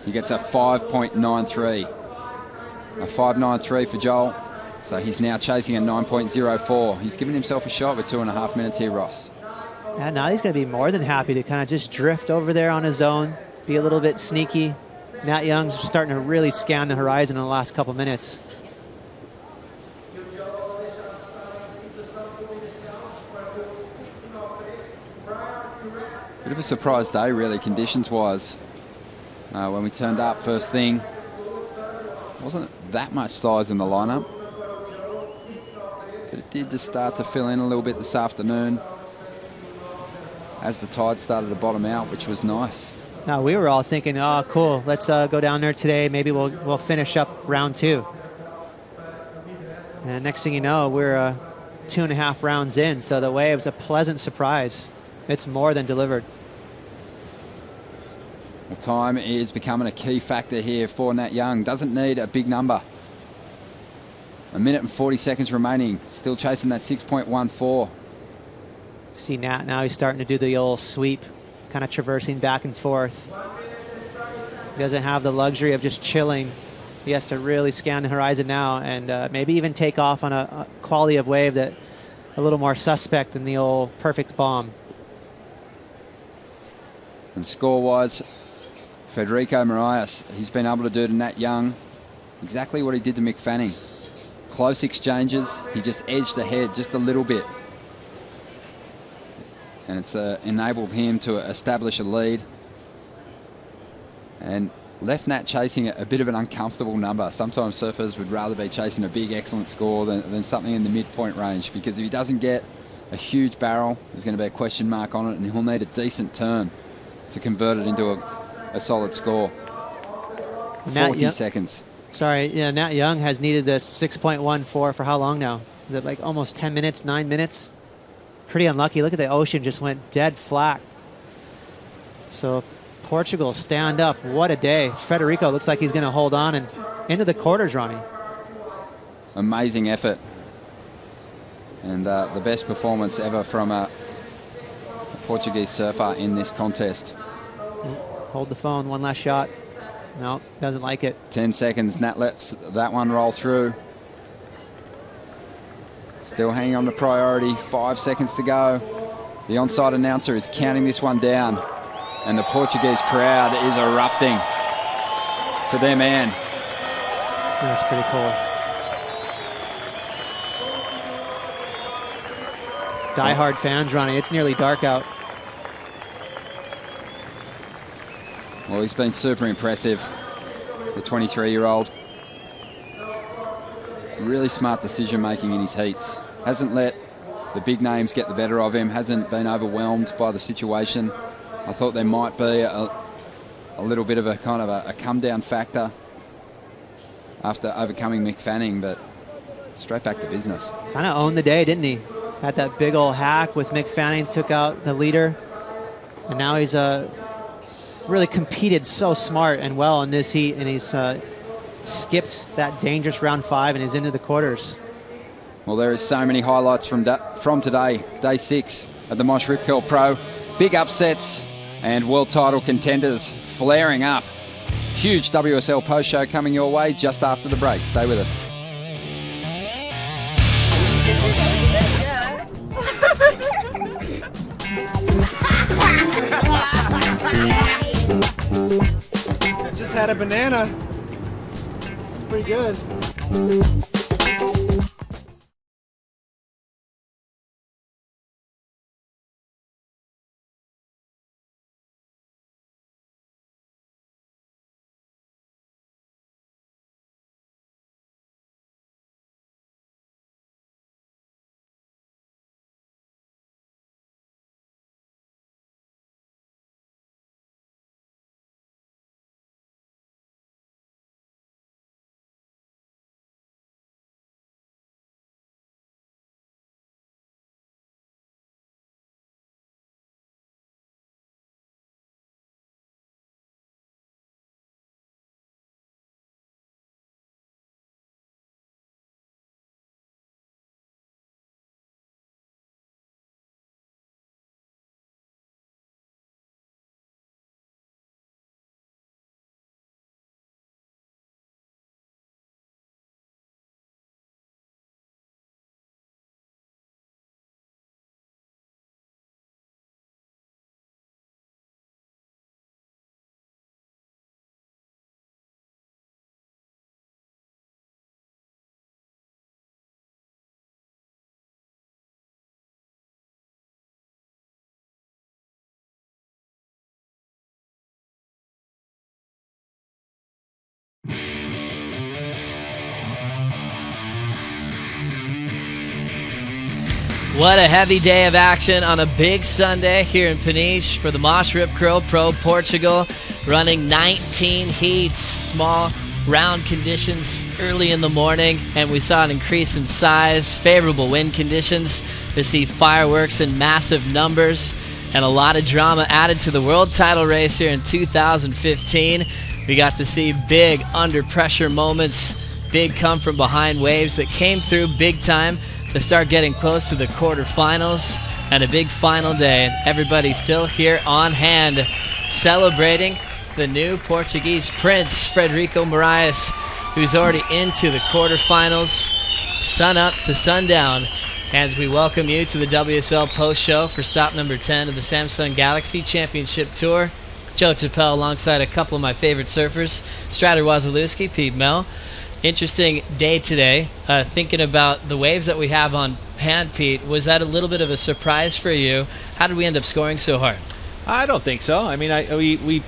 [SPEAKER 1] He gets a 5.93. A 5.93 for Joel. So he's now chasing a 9.04. He's given himself a shot with 2.5 minutes here, Ross.
[SPEAKER 2] And now he's going to be more than happy to kind of just drift over there on his own, be a little bit sneaky. Nat Young's starting to really scan the horizon in the last couple minutes.
[SPEAKER 1] Bit of a surprise day, really, conditions-wise. When we turned up first thing, wasn't that much size in the lineup, but it did just start to fill in a little bit this afternoon as the tide started to bottom out, which was nice.
[SPEAKER 2] Now we were all thinking, oh, cool, let's go down there today. Maybe we'll finish up round 2. And next thing you know, we're 2.5 rounds in. So the wave's a pleasant surprise. It's more than delivered.
[SPEAKER 1] Well, time is becoming a key factor here for Nat Young. Doesn't need a big number. 1 minute and 40 seconds remaining. Still chasing that 6.14.
[SPEAKER 2] See Nat now, he's starting to do the old sweep, kind of traversing back and forth. He doesn't have the luxury of just chilling. He has to really scan the horizon now and maybe even take off on a quality of wave that a little more suspect than the old perfect bomb.
[SPEAKER 1] And score-wise, Federico Moraes, he's been able to do to Nat Young exactly what he did to Mick Fanning. Close exchanges, he just edged ahead just a little bit. And it's enabled him to establish a lead. And left Nat chasing a bit of an uncomfortable number. Sometimes surfers would rather be chasing a big, excellent score than something in the midpoint range, because if he doesn't get a huge barrel, there's going to be a question mark on it, and he'll need a decent turn to convert it into a solid score. 40 seconds.
[SPEAKER 2] Sorry, yeah, Nat Young has needed this 6.14 for how long now? Is it like almost 10 minutes, 9 minutes? Pretty unlucky. Look at the ocean, just went dead flat. So Portugal, stand up. What a day. Federico looks like he's going to hold on and into the quarters, Ronnie.
[SPEAKER 1] Amazing effort. And the best performance ever from a Portuguese surfer in this contest.
[SPEAKER 2] Hold the phone, one last shot. No, doesn't like it.
[SPEAKER 1] 10 seconds, Nat lets that one roll through. Still hanging on to priority, 5 seconds to go. The onside announcer is counting this one down, and the Portuguese crowd is erupting for their man.
[SPEAKER 2] That's pretty cool. Die-hard fans, Ronnie. It's nearly dark out.
[SPEAKER 1] Well, he's been super impressive, the 23-year-old. Really smart decision-making in his heats. Hasn't let the big names get the better of him. Hasn't been overwhelmed by the situation. I thought there might be a little bit of a kind of a come-down factor after overcoming Mick Fanning, but straight back to business.
[SPEAKER 2] Kind of owned the day, didn't he? Had that big old hack with Mick Fanning, took out the leader, and now he's really competed so smart and well in this heat, and he's skipped that dangerous round 5 and is into the quarters.
[SPEAKER 1] Well, there is so many highlights from today, day 6 of the Moche Rip Curl Pro. Big upsets and world title contenders flaring up. Huge WSL post show coming your way just after the break. Stay with us.
[SPEAKER 7] Just had a banana. It's pretty good.
[SPEAKER 12] What a heavy day of action on a big Sunday here in Peniche for the Moche Rip Curl Pro Portugal, running 19 heats, small round conditions early in the morning, and we saw an increase in size, favorable wind conditions to see fireworks in massive numbers, and a lot of drama added to the world title race here in 2015. We got to see big under pressure moments, big come from behind waves that came through big time to start getting close to the quarterfinals, and a big final day. And everybody's still here on hand celebrating the new Portuguese prince, Frederico Moraes, who's already into the quarterfinals, sun up to sundown. As we welcome you to the WSL post show for stop number 10 of the Samsung Galaxy Championship Tour. Joe Chappelle alongside a couple of my favorite surfers, Strader Wazalewski, Pete Mel. Interesting day today. Thinking about the waves that we have on hand, Pete, was that a little bit of a surprise for you? How did we end up scoring so hard?
[SPEAKER 3] I don't think so. I mean, we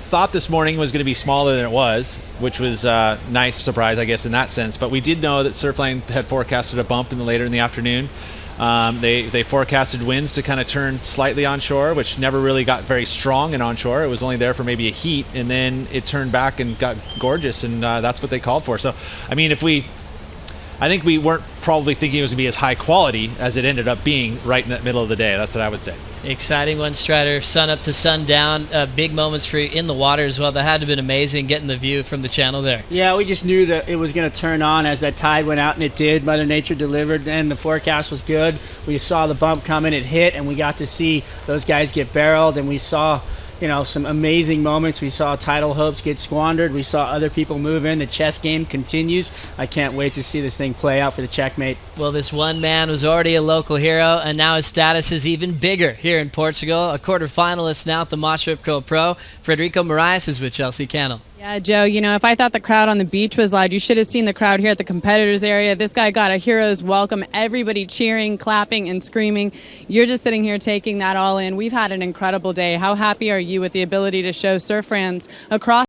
[SPEAKER 3] thought this morning was going to be smaller than it was, which was a nice surprise, I guess, in that sense. But we did know that Surfline had forecasted a bump later in the afternoon. They forecasted winds to kind of turn slightly onshore, which never really got very strong in onshore. It was only there for maybe a heat, and then it turned back and got gorgeous, and that's what they called for. So, I mean, I think we weren't probably thinking it was going to be as high quality as it ended up being right in the middle of the day. That's what I would say.
[SPEAKER 12] Exciting one, Strider. Sun up to sundown. Big moments for you in the water as well. That had to have been amazing getting the view from the channel there.
[SPEAKER 17] Yeah, we just knew that it was going to turn on as that tide went out, and it did. Mother Nature delivered, and the forecast was good. We saw the bump coming, it hit, and we got to see those guys get barreled, and we saw, you know, some amazing moments. We saw title hopes get squandered. We saw other people move in. The chess game continues. I can't wait to see this thing play out for the checkmate.
[SPEAKER 12] Well, this one man was already a local hero, and now his status is even bigger here in Portugal. A quarterfinalist now at the Moche Rip Curl Pro. Frederico Moraes is with Chelsea Cannell.
[SPEAKER 19] Yeah, Joe, you know, if I thought the crowd on the beach was loud, you should have seen the crowd here at the competitors area. This guy got a hero's welcome, everybody cheering, clapping, and screaming. You're just sitting here taking that all in. We've had an incredible day. How happy are you with the ability to show surf fans across